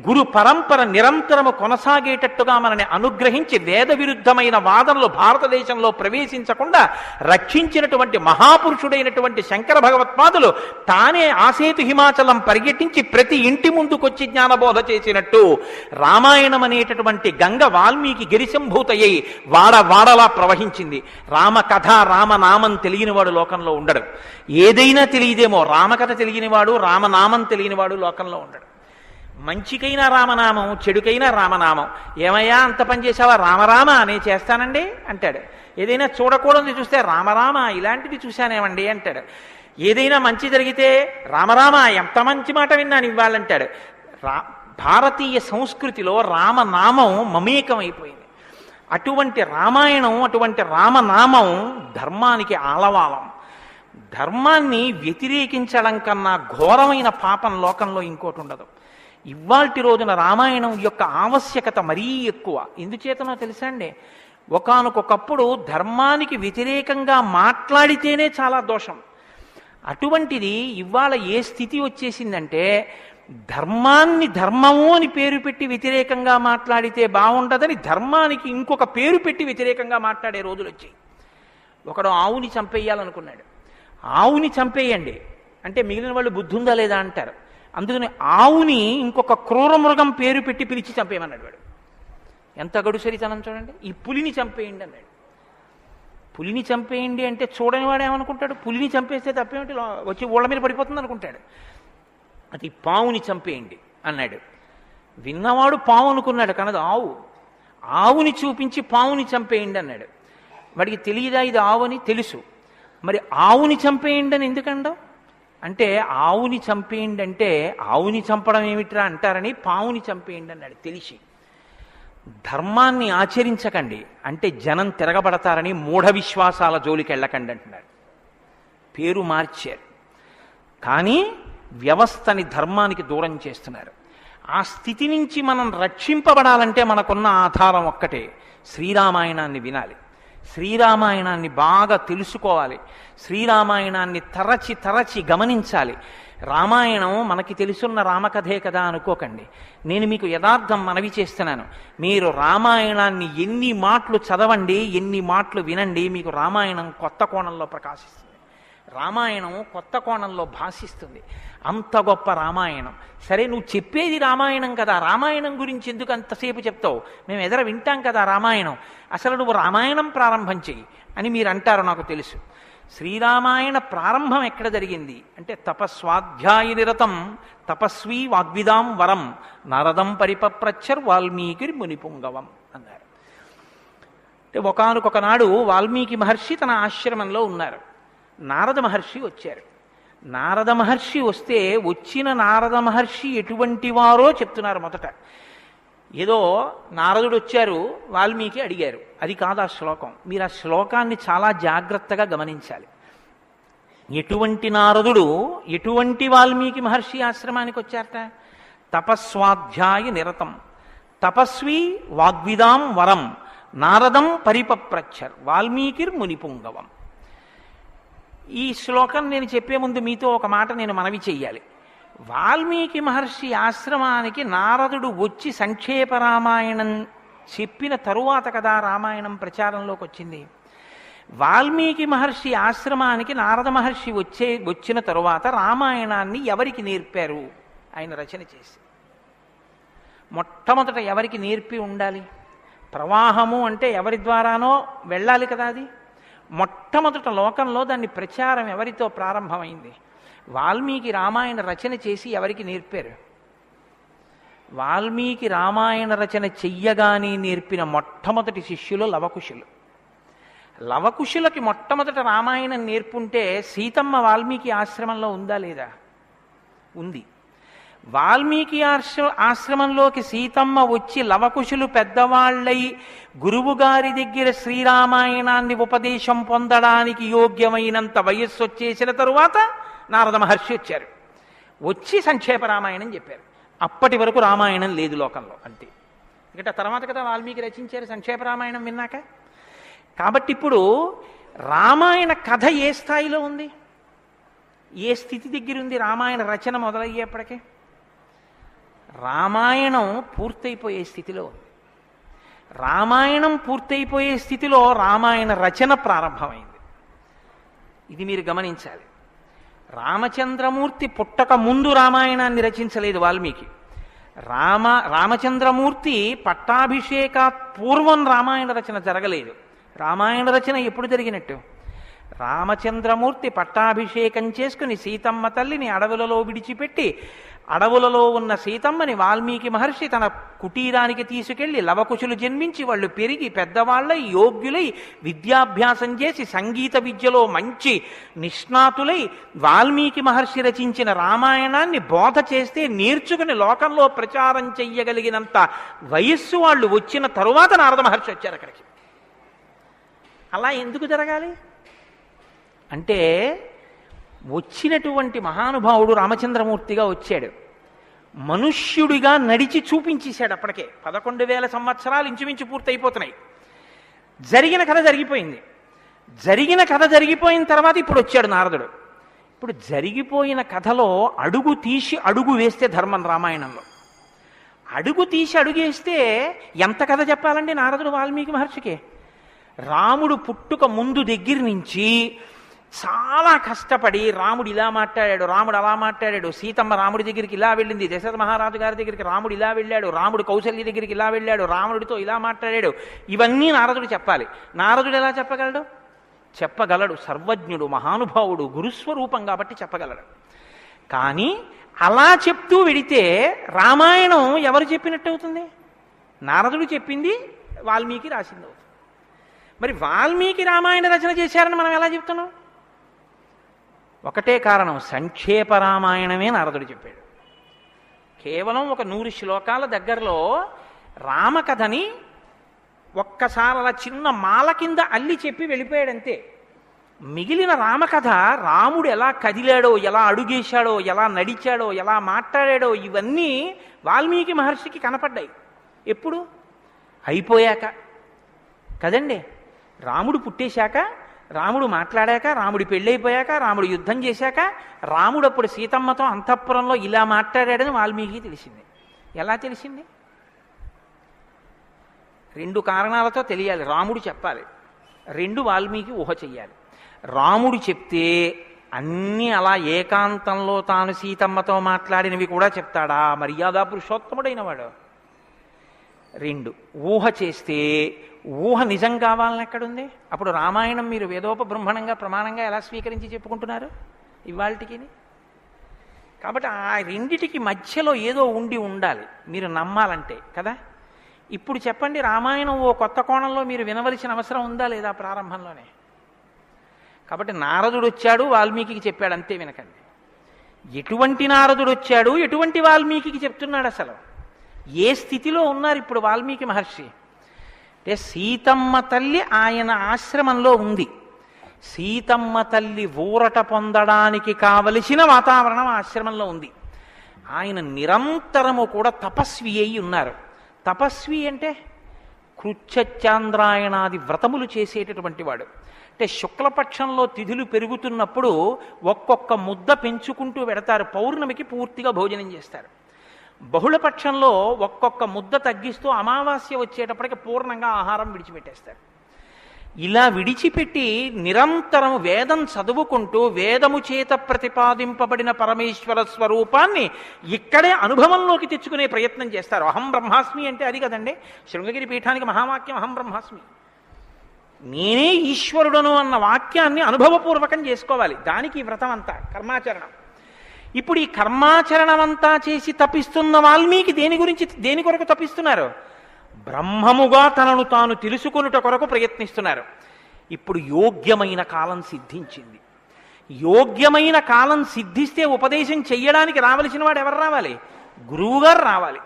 A: గురు పరంపర నిరంతరము కొనసాగేటట్టుగా మనని అనుగ్రహించి వేద విరుద్ధమైన వాదనలు భారతదేశంలో ప్రవేశించకుండా రక్షించినటువంటి మహాపురుషుడైనటువంటి శంకర భగవత్పాదులు తానే ఆసేతు హిమాచలం పరిగెట్టించి ప్రతి ఇంటి ముందుకొచ్చి జ్ఞానబోధ చేసినట్టు రామాయణం అనేటటువంటి గంగ వాల్మీకి గిరిశంభూతయ్యి వాడవాడలా ప్రవహించింది. రామకథ రామనామం తెలియనివాడు లోకంలో ఉండడు. ఏదైనా తెలియదేమో, రామకథ తెలియనివాడు రామనామం తెలియనివాడు లోకంలో ఉండడు. మంచికైనా రామనామం, చెడుకైనా రామనామం. ఏమయ్యా అంత పని చేసావా? రామరామ అనే చేస్తానండి అంటాడు. ఏదైనా చూడకూడదు చూస్తే రామరామ ఇలాంటిది చూశానేమండి అంటాడు. ఏదైనా మంచి జరిగితే రామరామ ఎంత మంచి మాట విన్నాను ఇవ్వాలంటాడు. భారతీయ సంస్కృతిలో రామనామం మమేకమైపోయింది. అటువంటి రామాయణం, అటువంటి రామనామం ధర్మానికి ఆలవాలం. ధర్మాన్ని వ్యతిరేకించడం కన్నా ఘోరమైన పాపం లోకంలో ఇంకోటి ఉండదు. ఇవాల్టి రోజున రామాయణం యొక్క ఆవశ్యకత మరీ ఎక్కువ. ఎందుచేతనో తెలుసా అండి? ఒకానొకప్పుడు ధర్మానికి వ్యతిరేకంగా మాట్లాడితేనే చాలా దోషం. అటువంటిది ఇవాళ ఏ స్థితి వచ్చేసిందంటే, ధర్మాన్ని ధర్మము అని పేరు పెట్టి వ్యతిరేకంగా మాట్లాడితే బాగుండదని ధర్మానికి ఇంకొక పేరు పెట్టి వ్యతిరేకంగా మాట్లాడే రోజులు వచ్చాయి. ఒకడు ఆవుని చంపేయాలనుకున్నాడు. ఆవుని చంపేయండి అంటే మిగిలిన వాళ్ళు బుద్ధి ఉందా లేదా అంటారు. అందుకని ఆవుని ఇంకొక క్రూర మృగం పేరు పెట్టి పిలిచి చంపేయమన్నాడు వాడు. ఎంత గడుసరితనం చూడండి. ఈ పులిని చంపేయండి అన్నాడు. పులిని చంపేయండి అంటే చూడని వాడు ఏమనుకుంటాడు? పులిని చంపేస్తే తప్పేమిటి, వచ్చి ఊళ్ళ మీద పడిపోతుంది అనుకుంటాడు. అది పావుని చంపేయండి అన్నాడు. విన్నవాడు పావు అనుకున్నాడు, కనదు ఆవు. ఆవుని చూపించి పావుని చంపేయండి అన్నాడు. వాడికి తెలియదా ఇది ఆవు అని? తెలుసు. మరి ఆవుని చంపేయండి అని ఎందుకంటావు అంటే, ఆవుని చంపేయండి అంటే ఆవుని చంపడం ఏమిట్రా అంటారని పావుని చంపేయండి అన్నాడు తెలిసి. ధర్మాన్ని ఆచరించకండి అంటే జనం తిరగబడతారని మూఢ విశ్వాసాల జోలికి వెళ్ళకండి అంటున్నారు. పేరు మార్చారు కానీ వ్యవస్థని ధర్మానికి దూరం చేస్తున్నారు. ఆ స్థితి నుంచి మనం రక్షింపబడాలంటే మనకున్న ఆధారం ఒక్కటే, శ్రీరామాయణాన్ని వినాలి, శ్రీరామాయణాన్ని బాగా తెలుసుకోవాలి, శ్రీరామాయణాన్ని తరచి తరచి గమనించాలి. రామాయణం మనకి తెలుసున్న రామకథే కదా అనుకోకండి. నేను మీకు యథార్థం మనవి చేస్తున్నాను. మీరు రామాయణాన్ని ఎన్ని మాటలు చదవండి, ఎన్ని మాటలు వినండి, మీకు రామాయణం కొత్త కోణంలో ప్రకాశిస్తుంది, రామాయణం కొత్త కోణంలో భాషిస్తుంది. అంత గొప్ప రామాయణం. సరే నువ్వు చెప్పేది రామాయణం కదా, రామాయణం గురించి ఎందుకు అంతసేపు చెప్తావు? మేము ఎదుర వింటాం కదా రామాయణం. అసలు నువ్వు రామాయణం ప్రారంభం చెయ్యి అని మీరు అంటారు, నాకు తెలుసు. శ్రీరామాయణ ప్రారంభం ఎక్కడ జరిగింది అంటే తపస్వాధ్యాయ నిరతం తపస్వీ వాగ్విదాం వరం నారదం పరిపప్రచ్చర్ వాల్మీకి మునిపుంగవం అన్నారు. అంటే ఒకానొకనాడు వాల్మీకి మహర్షి తన ఆశ్రమంలో ఉన్నారు. నారద మహర్షి వచ్చారు. నారద మహర్షి వస్తే వచ్చిన నారద మహర్షి ఎటువంటి వారో చెప్తున్నారు. మొదట ఏదో నారదుడు వచ్చారు, వాల్మీకి అడిగారు, అది కాదు ఆ శ్లోకం. మీరు ఆ శ్లోకాన్ని చాలా జాగ్రత్తగా గమనించాలి. ఎటువంటి నారదుడు ఎటువంటి వాల్మీకి మహర్షి ఆశ్రమానికి వచ్చారట? తపస్వాధ్యాయ నిరతం తపస్వి వాగ్విదాం వరం నారదం పరిపప్రచ్చర్ వాల్మీకిర్ మునిపుంగవం. ఈ శ్లోకం నేను చెప్పే ముందు మీతో ఒక మాట నేను మనవి చెయ్యాలి. వాల్మీకి మహర్షి ఆశ్రమానికి నారదుడు వచ్చి సంక్షేప రామాయణం చెప్పిన తరువాత కదా రామాయణం ప్రచారంలోకి వచ్చింది. వాల్మీకి మహర్షి ఆశ్రమానికి నారద మహర్షి వచ్చిన తరువాత రామాయణాన్ని ఎవరికి నేర్పారు? ఆయన రచన చేసి మొట్టమొదట ఎవరికి నేర్పి ఉండాలి? ప్రవాహము అంటే ఎవరి ద్వారానో వెళ్ళాలి కదా. అది మొట్టమొదట లోకంలో దాన్ని ప్రచారం ఎవరితో ప్రారంభమైంది? వాల్మీకి రామాయణ రచన చేసి ఎవరికి నేర్పారు? వాల్మీకి రామాయణ రచన చెయ్యగానే నేర్పిన మొట్టమొదటి శిష్యులు లవకుశులు. లవకుశులకి మొట్టమొదట రామాయణం నేర్పుంటే సీతమ్మ వాల్మీకి ఆశ్రమంలో ఉందా లేదా? ఉంది. వాల్మీకి ఆశ్రమంలోకి సీతమ్మ వచ్చి లవకుశులు పెద్దవాళ్ళై గురువుగారి దగ్గర శ్రీరామాయణాన్ని ఉపదేశం పొందడానికి యోగ్యమైనంత వయస్సు వచ్చేసిన తరువాత నారద మహర్షి వచ్చారు. వచ్చి సంక్షేప రామాయణం చెప్పారు. అప్పటి వరకు రామాయణం లేదు లోకంలో, అంతే. ఎందుకంటే తర్వాత కదా వాల్మీకి రచించారు సంక్షేప రామాయణం విన్నాక. కాబట్టి ఇప్పుడు రామాయణ కథ ఏ స్థాయిలో ఉంది, ఏ స్థితి దగ్గర ఉంది? రామాయణ రచన మొదలయ్యేప్పటికే రామాయణం పూర్తయిపోయే స్థితిలో ఉంది. రామాయణం పూర్తయిపోయే స్థితిలో రామాయణ రచన ప్రారంభమైంది. ఇది మీరు గమనించాలి. రామచంద్రమూర్తి పుట్టక ముందు రామాయణాన్ని రచించలేదు వాల్మీకి. రామచంద్రమూర్తి పట్టాభిషేకాత్ పూర్వం రామాయణ రచన జరగలేదు. రామాయణ రచన ఎప్పుడు జరిగినట్టు? రామచంద్రమూర్తి పట్టాభిషేకం చేసుకుని సీతమ్మ తల్లిని అడవులలో విడిచిపెట్టి అడవులలో ఉన్న సీతమ్మని వాల్మీకి మహర్షి తన కుటీరానికి తీసుకెళ్లి లవకుశులు జన్మించి వాళ్ళు పెరిగి పెద్దవాళ్ళై యోగ్యులై విద్యాభ్యాసం చేసి సంగీత విద్యలో మంచి నిష్ణాతులై వాల్మీకి మహర్షి రచించిన రామాయణాన్ని బోధ చేస్తే నేర్చుకుని లోకంలో ప్రచారం చెయ్యగలిగినంత వయస్సు వాళ్ళు వచ్చిన తరువాత నారద మహర్షి వచ్చారు అక్కడికి. అలా ఎందుకు జరగాలి అంటే వచ్చినటువంటి మహానుభావుడు రామచంద్రమూర్తిగా వచ్చాడు. మనుష్యుడిగా నడిచి చూపించేశాడు. అప్పటికే 11,000 సంవత్సరాలు ఇంచుమించు పూర్తయిపోతున్నాయి. జరిగిన కథ జరిగిపోయింది. జరిగిన కథ జరిగిపోయిన తర్వాత ఇప్పుడు వచ్చాడు నారదుడు. ఇప్పుడు జరిగిపోయిన కథలో అడుగు తీసి అడుగు వేస్తే ధర్మం రామాయణంలో. అడుగు తీసి అడుగేస్తే ఎంత కథ చెప్పాలండి నారదుడు వాల్మీకి మహర్షికి? రాముడు పుట్టుక ముందు దగ్గర నుంచి చాలా కష్టపడి రాముడు ఇలా మాట్లాడాడు, రాముడు అలా మాట్లాడాడు, సీతమ్మ రాముడి దగ్గరికి ఇలా వెళ్ళింది, దశరథ మహారాజు గారి దగ్గరికి రాముడు ఇలా వెళ్ళాడు, రాముడు కౌసల్య దగ్గరికి ఇలా వెళ్ళాడు, రాముడితో ఇలా మాట్లాడాడు, ఇవన్నీ నారదుడు చెప్పాలి. నారదుడు ఎలా చెప్పగలడు? చెప్పగలడు. సర్వజ్ఞుడు, మహానుభావుడు, గురుస్వరూపం కాబట్టి చెప్పగలడు. కానీ అలా చెప్తూ వెడితే రామాయణం ఎవరు చెప్పినట్టు అవుతుంది? నారదుడు చెప్పింది వాల్మీకి రాసింది అవుతుంది. మరి వాల్మీకి రామాయణ రచన చేశారని మనం ఎలా చెప్తున్నాం? ఒకటే కారణం, సంక్షేప రామాయణమే నారదుడు చెప్పాడు. కేవలం ఒక 100 శ్లోకాల దగ్గరలో రామకథని ఒక్కసారి అలా చిన్న మాల కింద అల్లి చెప్పి వెళ్ళిపోయాడంతే. మిగిలిన రామకథ రాముడు ఎలా కదిలాడో, ఎలా అడుగేశాడో, ఎలా నడిచాడో, ఎలా మాట్లాడాడో ఇవన్నీ వాల్మీకి మహర్షికి కనపడ్డాయి. ఎప్పుడు? అయిపోయాక కదండి. రాముడు పుట్టేశాక, రాముడు మాట్లాడాక, రాముడి పెళ్ళైపోయాక, రాముడు యుద్ధం చేశాక, రాముడు అప్పుడు సీతమ్మతో అంతఃపురంలో ఇలా మాట్లాడాడని వాల్మీకి తెలిసింది. ఎలా తెలిసింది? 2 కారణాలతో తెలియాలి. రాముడు చెప్పాలి, 2 వాల్మీకి ఊహ చెయ్యాలి. రాముడు చెప్తే అన్నీ అలా ఏకాంతంలో తాను సీతమ్మతో మాట్లాడినవి కూడా చెప్తాడా? మర్యాదా పురుషోత్తముడైన వాడు. 2 ఊహ చేస్తే ఊహ నిజం కావాలని ఎక్కడుంది? అప్పుడు రామాయణం మీరు వేదోపబ్రహ్మణంగా ప్రమాణంగా ఎలా స్వీకరించి చెప్పుకుంటున్నారు ఇవాళకి? కాబట్టి ఆ రెండిటికి మధ్యలో ఏదో ఉండాలి మీరు నమ్మాలంటే కదా. ఇప్పుడు చెప్పండి, రామాయణం ఓ కొత్త కోణంలో మీరు వినవలసిన అవసరం ఉందా లేదా ప్రారంభంలోనే? కాబట్టి నారదుడు వచ్చాడు, వాల్మీకి చెప్పాడు, అంతే. వినకండి. ఎటువంటి నారదుడు వచ్చాడు, ఎటువంటి వాల్మీకి చెప్తున్నాడు, అసలు ఏ స్థితిలో ఉన్నారు ఇప్పుడు వాల్మీకి మహర్షి అంటే, సీతమ్మ తల్లి ఆయన ఆశ్రమంలో ఉంది. సీతమ్మ తల్లి ఊరట పొందడానికి కావలసిన వాతావరణం ఆశ్రమంలో ఉంది. ఆయన నిరంతరము కూడా తపస్వి అయి ఉన్నారు. తపస్వి అంటే కృచ్ఛచాంద్రాయణాది వ్రతములు చేసేటటువంటి వాడు. అంటే శుక్లపక్షంలో తిథులు పెరుగుతున్నప్పుడు ఒక్కొక్క ముద్ద పెంచుకుంటూ పెడతారు. పౌర్ణమికి పూర్తిగా భోజనం చేస్తారు. బహుళపక్షంలో ఒక్కొక్క ముద్ద తగ్గిస్తూ అమావాస్య వచ్చేటప్పటికి పూర్ణంగా ఆహారం విడిచిపెట్టేస్తారు. ఇలా విడిచిపెట్టి నిరంతరం వేదం చదువుకుంటూ వేదము చేత ప్రతిపాదింపబడిన పరమేశ్వర స్వరూపాన్ని ఇక్కడే అనుభవంలోకి తెచ్చుకునే ప్రయత్నం చేస్తారు. అహం బ్రహ్మాస్మి అంటే అది కదండి శృంగగిరి పీఠానికి మహావాక్యం, అహం బ్రహ్మాస్మి, నేనే ఈశ్వరుడను అన్న వాక్యాన్ని అనుభవపూర్వకం చేసుకోవాలి. దానికి వ్రతం అంతా కర్మాచరణం. ఇప్పుడు ఈ కర్మాచరణం అంతా చేసి తపిస్తున్న వాల్మీకి దేని కొరకు తపిస్తున్నారు? బ్రహ్మముగా తనను తాను తెలుసుకొనుట కొరకు ప్రయత్నిస్తున్నారు. ఇప్పుడు యోగ్యమైన కాలం సిద్ధించింది. యోగ్యమైన కాలం సిద్ధిస్తే ఉపదేశం చెయ్యడానికి రావలసిన వాడు ఎవరు రావాలి? గురువుగారు రావాలి.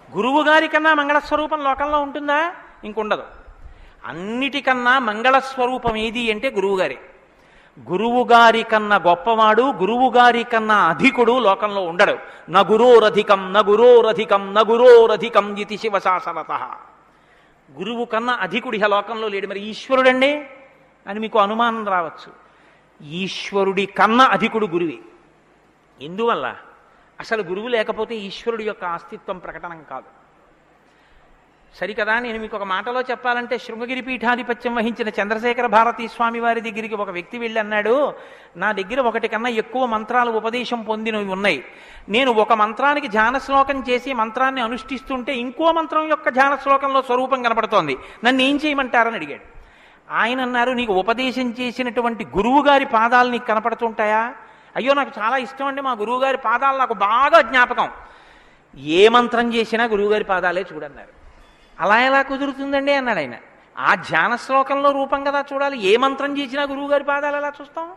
A: గురువుగారి కన్నా మంగళస్వరూపం లోకంలో ఉంటుందా? ఇంకుండదు. అన్నిటికన్నా మంగళస్వరూపం ఏది అంటే గురువుగారే. గురువుగారి కన్నా గొప్పవాడు, గురువుగారి కన్నా అధికుడు లోకంలో ఉండడు. నగురోరధికం నగురోరధికం నగురోరధికం ఇది శివశాసనత. గురువు కన్నా అధికుడి లోకంలో లేడు. మరి ఈశ్వరుడండి అని మీకు అనుమానం రావచ్చు. ఈశ్వరుడి కన్నా అధికుడు గురువే. ఎందువల్ల? అసలు గురువు లేకపోతే ఈశ్వరుడి యొక్క అస్తిత్వం ప్రకటనం కాదు. సరికదా? నేను మీకు ఒక మాటలో చెప్పాలంటే, శృంగగిరి పీఠాధిపత్యం వహించిన చంద్రశేఖర భారతీ స్వామి వారి దగ్గరికి ఒక వ్యక్తి వెళ్ళి అన్నాడు, నా దగ్గర ఒకటి కన్నా ఎక్కువ మంత్రాలు ఉపదేశం పొందినవి ఉన్నాయి. నేను ఒక మంత్రానికి ధ్యాన శ్లోకం చేసి మంత్రాన్ని అనుష్ఠిస్తుంటే ఇంకో మంత్రం యొక్క ధ్యాన శ్లోకంలో స్వరూపం కనపడుతోంది, నన్ను ఏం చేయమంటారని అడిగాడు. ఆయన అన్నారు, నీకు ఉపదేశం చేసినటువంటి గురువుగారి పాదాలు నీకు కనపడుతుంటాయా? అయ్యో నాకు చాలా ఇష్టం అండి, మా గురువుగారి పాదాలు నాకు బాగా జ్ఞాపకం. ఏ మంత్రం చేసినా గురువుగారి పాదాలే చూడన్నారు. అలా ఎలా కుదురుతుందండి అన్నాడు ఆయన. ఆ ధ్యాన శ్లోకంలో రూపం కదా చూడాలి. ఏ మంత్రం చేసినా గురువుగారి పాదాలు ఎలా చూస్తాం?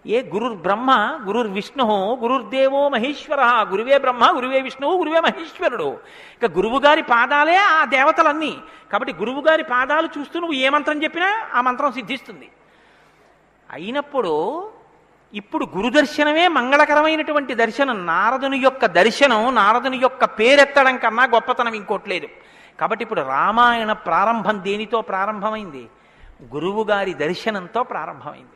A: ఏ గురుర్ బ్రహ్మ గురుర్ విష్ణు గురుర్దేవో మహేశ్వర, గురువే బ్రహ్మ గురువే విష్ణువు గురువే మహేశ్వరుడు. ఇక గురువుగారి పాదాలే ఆ దేవతలన్నీ. కాబట్టి గురువుగారి పాదాలు చూస్తూ నువ్వు ఏ మంత్రం చెప్పినా ఆ మంత్రం సిద్ధిస్తుంది. అయినప్పుడు ఇప్పుడు గురుదర్శనమే మంగళకరమైనటువంటి దర్శనం. నారదుని యొక్క దర్శనం, నారదుని యొక్క పేరెత్తడం కన్నా గొప్పతనం ఇంకోట్లేదు. కాబట్టి ఇప్పుడు రామాయణ ప్రారంభం దేనితో ప్రారంభమైంది? గురువుగారి దర్శనంతో ప్రారంభమైంది.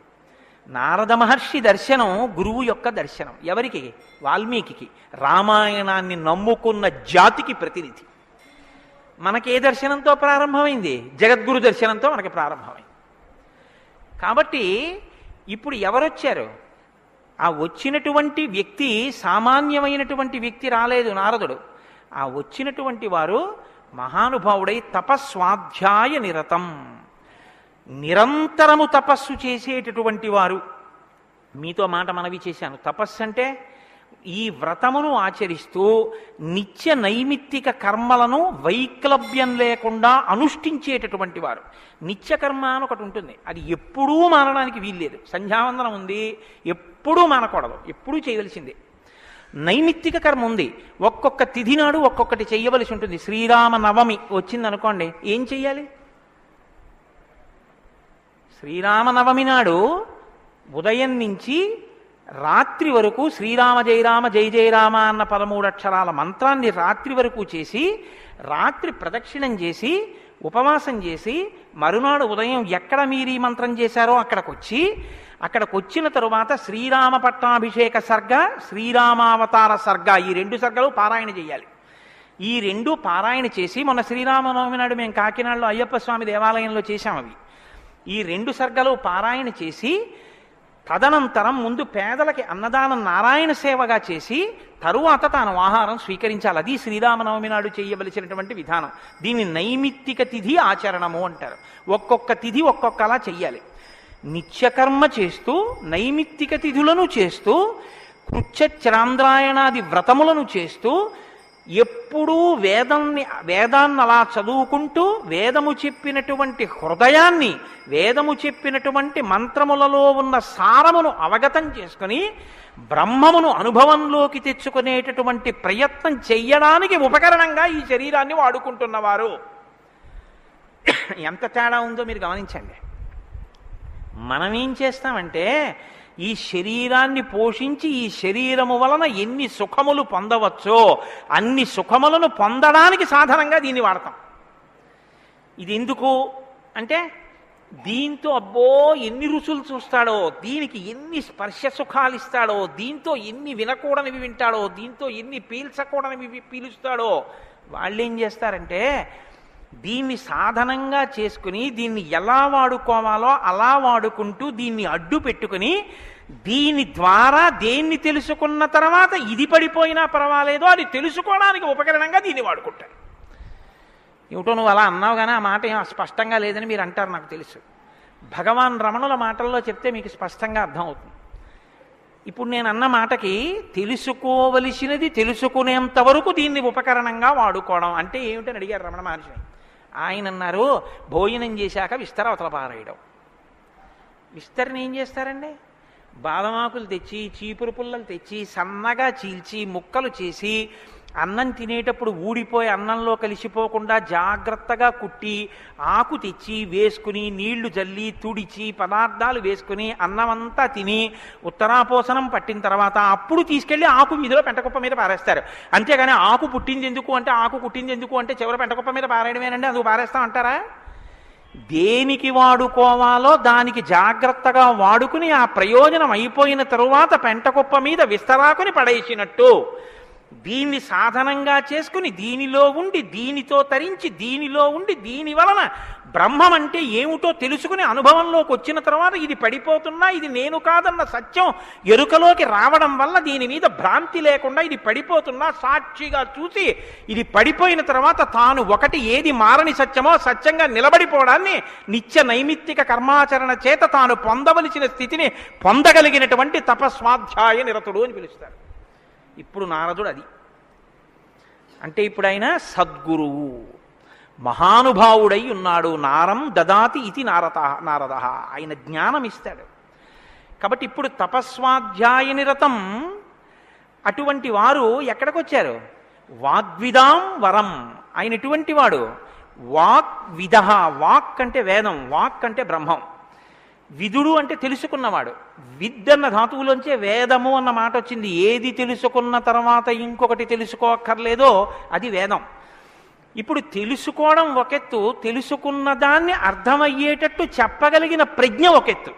A: నారద మహర్షి దర్శనం గురువు యొక్క దర్శనం. ఎవరికి? వాల్మీకి. రామాయణాన్ని నమ్ముకున్న జాతికి ప్రతినిధి. మనకి ఏ దర్శనంతో ప్రారంభమైంది? జగద్గురు దర్శనంతో మనకి ప్రారంభమైంది. కాబట్టి ఇప్పుడు ఎవరొచ్చారు? ఆ వచ్చినటువంటి వ్యక్తి సామాన్యమైనటువంటి వ్యక్తి రాలేదు. నారదుడు ఆ వచ్చినటువంటి వారు మహానుభావుడై తపస్వాధ్యాయ నిరతం, నిరంతరము తపస్సు చేసేటటువంటి వారు. మీతో మాట మనవి చేశాను. తపస్సు అంటే ఈ వ్రతమును ఆచరిస్తూ నిత్య నైమిత్తిక కర్మలను వైక్లభ్యం లేకుండా అనుష్ఠించేటటువంటి వారు. నిత్యకర్మ అని ఒకటి ఉంటుంది, అది ఎప్పుడూ మానడానికి వీల్లేదు. సంధ్యావందనం ఉంది, ఎప్పుడూ మానకూడదు, ఎప్పుడూ చేయవలసిందే. నైమిత్తిక కర్మ ఉంది, ఒక్కొక్క తిథి నాడు ఒక్కొక్కటి చెయ్యవలసి ఉంటుంది. శ్రీరామ నవమి వచ్చిందనుకోండి, ఏం చెయ్యాలి? శ్రీరామనవమి నాడు ఉదయం నుంచి రాత్రి వరకు శ్రీరామ జయ రామ జయ జయ రామ అన్న 13 అక్షరాల మంత్రాన్ని రాత్రి వరకు చేసి, రాత్రి ప్రదక్షిణం చేసి, ఉపవాసం చేసి, మరునాడు ఉదయం ఎక్కడ మీరు ఈ మంత్రం చేశారో అక్కడికి వచ్చిన తరువాత శ్రీరామ పట్టాభిషేక సర్గ, శ్రీరామావతార సర్గ, ఈ 2 సర్గలు పారాయణ చేయాలి. ఈ 2 పారాయణ చేసి, మొన్న శ్రీరామనవమి నాడు మేము కాకినాడలో అయ్యప్ప స్వామి దేవాలయంలో చేశాం. అవి ఈ 2 సర్గలు పారాయణ చేసి తదనంతరం ముందు పేదలకి అన్నదానం నారాయణ సేవగా చేసి తరువాత తాను ఆహారం స్వీకరించాలి. అది శ్రీరామనవమి నాడు చేయవలసినటువంటి విధానం. దీన్ని నైమిత్తిక తిథి ఆచరణము అంటారు. ఒక్కొక్క తిథి ఒక్కొక్కలా చెయ్యాలి. నిత్యకర్మ చేస్తూ నైమిత్తిక తిథులను చేస్తూ కృత్యచరాంద్రాయణాది వ్రతములను చేస్తూ ఎప్పుడూ వేదాన్ని అలా చదువుకుంటూ వేదము చెప్పినటువంటి హృదయాన్ని, వేదము చెప్పినటువంటి మంత్రములలో ఉన్న సారమును అవగతం చేసుకుని బ్రహ్మమును అనుభవంలోకి తెచ్చుకునేటటువంటి ప్రయత్నం చెయ్యడానికి ఉపకరణంగా ఈ శరీరాన్ని వాడుకుంటున్నవారు. ఎంత తేడా ఉందో మీరు గమనించండి. మనం ఏం చేస్తామంటే ఈ శరీరాన్ని పోషించి ఈ శరీరము వలన ఎన్ని సుఖములు పొందవచ్చో అన్ని సుఖములను పొందడానికి సాధనంగా దీన్ని వాడతాం. ఇది ఎందుకు అంటే దీంతో అబ్బో ఎన్ని రుచులు చూస్తాడో, దీనికి ఎన్ని స్పర్శ సుఖాలు ఇస్తాడో, దీంతో ఎన్ని వినకూడనివి వింటాడో, దీంతో ఎన్ని పీల్చకూడనివి పీలుస్తాడో. వాళ్ళేం చేస్తారంటే దీన్ని సాధనంగా చేసుకుని దీన్ని ఎలా వాడుకోవాలో అలా వాడుకుంటూ దీన్ని అడ్డు పెట్టుకుని దీని ద్వారా దేన్ని తెలుసుకున్న తర్వాత ఇది పడిపోయినా పర్వాలేదో అది తెలుసుకోవడానికి ఉపకరణంగా దీన్ని వాడుకుంటారు. ఏమిటో నువ్వు అలా అన్నావు కానీ ఆ మాట ఏం స్పష్టంగా లేదని మీరు అంటారు, నాకు తెలుసు. భగవాన్ రమణుల మాటల్లో చెప్తే మీకు స్పష్టంగా అర్థమవుతుంది. ఇప్పుడు నేను అన్న మాటకి తెలుసుకోవలసినది తెలుసుకునేంత వరకు దీన్ని ఉపకరణంగా వాడుకోవడం అంటే ఏమిటని అడిగారు రమణ మహర్షిని. ఆయన అన్నారు, భోజనం చేశాక విస్తర అవతల పారేయడం. విస్తరని ఏం చేస్తారండి? బాదమాకులు తెచ్చి చీపురు పుల్లలు తెచ్చి సన్నగా చీల్చి ముక్కలు చేసి అన్నం తినేటప్పుడు ఊడిపోయి అన్నంలో కలిసిపోకుండా జాగ్రత్తగా కుట్టి ఆకు తెచ్చి వేసుకుని నీళ్లు జల్లి తుడిచి పదార్థాలు వేసుకుని అన్నమంతా తిని ఉత్తరాపోసనం పట్టిన తర్వాత అప్పుడు తీసుకెళ్లి ఆకు మీదలో పెంటకుప్ప మీద పారేస్తారు. అంతేగాని ఆకు పుట్టింది ఎందుకు అంటే ఆకు కుట్టింది ఎందుకు అంటే చివరి పెంటకుప్ప మీద పారేయడమేనండి, అందుకు పారేస్తాం అంటారా? దేనికి వాడుకోవాలో దానికి జాగ్రత్తగా వాడుకుని ఆ ప్రయోజనం అయిపోయిన తరువాత పెంటకుప్ప మీద విస్తరాకుని పడేసినట్టు దీన్ని సాధనంగా చేసుకుని దీనిలో ఉండి దీనితో తరించి దీనిలో ఉండి దీని వలన బ్రహ్మం అంటే ఏమిటో తెలుసుకుని అనుభవంలోకి వచ్చిన తర్వాత ఇది పడిపోతున్నా ఇది నేను కాదన్న సత్యం ఎరుకలోకి రావడం వల్ల దీని మీద భ్రాంతి లేకుండా ఇది పడిపోతున్నా సాక్షిగా చూసి ఇది పడిపోయిన తర్వాత తాను ఒకటి ఏది మారని సత్యమో సత్యంగా నిలబడిపోవడాన్ని నిత్య నైమిత్తిక కర్మాచరణ చేత తాను పొందవలసిన స్థితిని పొందగలిగినటువంటి తపస్వాధ్యాయ నిరతుడు అని పిలుస్తారు. ఇప్పుడు నారదుడు అది అంటే ఇప్పుడు ఆయన సద్గురువు మహానుభావుడై ఉన్నాడు. నారం దదాతి ఇది నారద, ఆయన జ్ఞానం ఇస్తాడు. కాబట్టి ఇప్పుడు తపస్వాధ్యాయ నిరతం అటువంటి వారు ఎక్కడికి వచ్చారు? వాగ్విదాం వరం. ఆయన ఎటువంటి వాడు? వాగ్విద. వాక్ అంటే వేదం, వాక్ అంటే బ్రహ్మం, విదుడు అంటే తెలుసుకున్నవాడు. విద్ అన్న ధాతువులోంచే వేదము అన్న మాట వచ్చింది. ఏది తెలుసుకున్న తర్వాత ఇంకొకటి తెలుసుకోక్కర్లేదో అది వేదం. ఇప్పుడు తెలుసుకోవడం ఒకెత్తు, తెలుసుకున్న దాన్ని అర్థమయ్యేటట్టు చెప్పగలిగిన ప్రజ్ఞ ఒకెత్తు.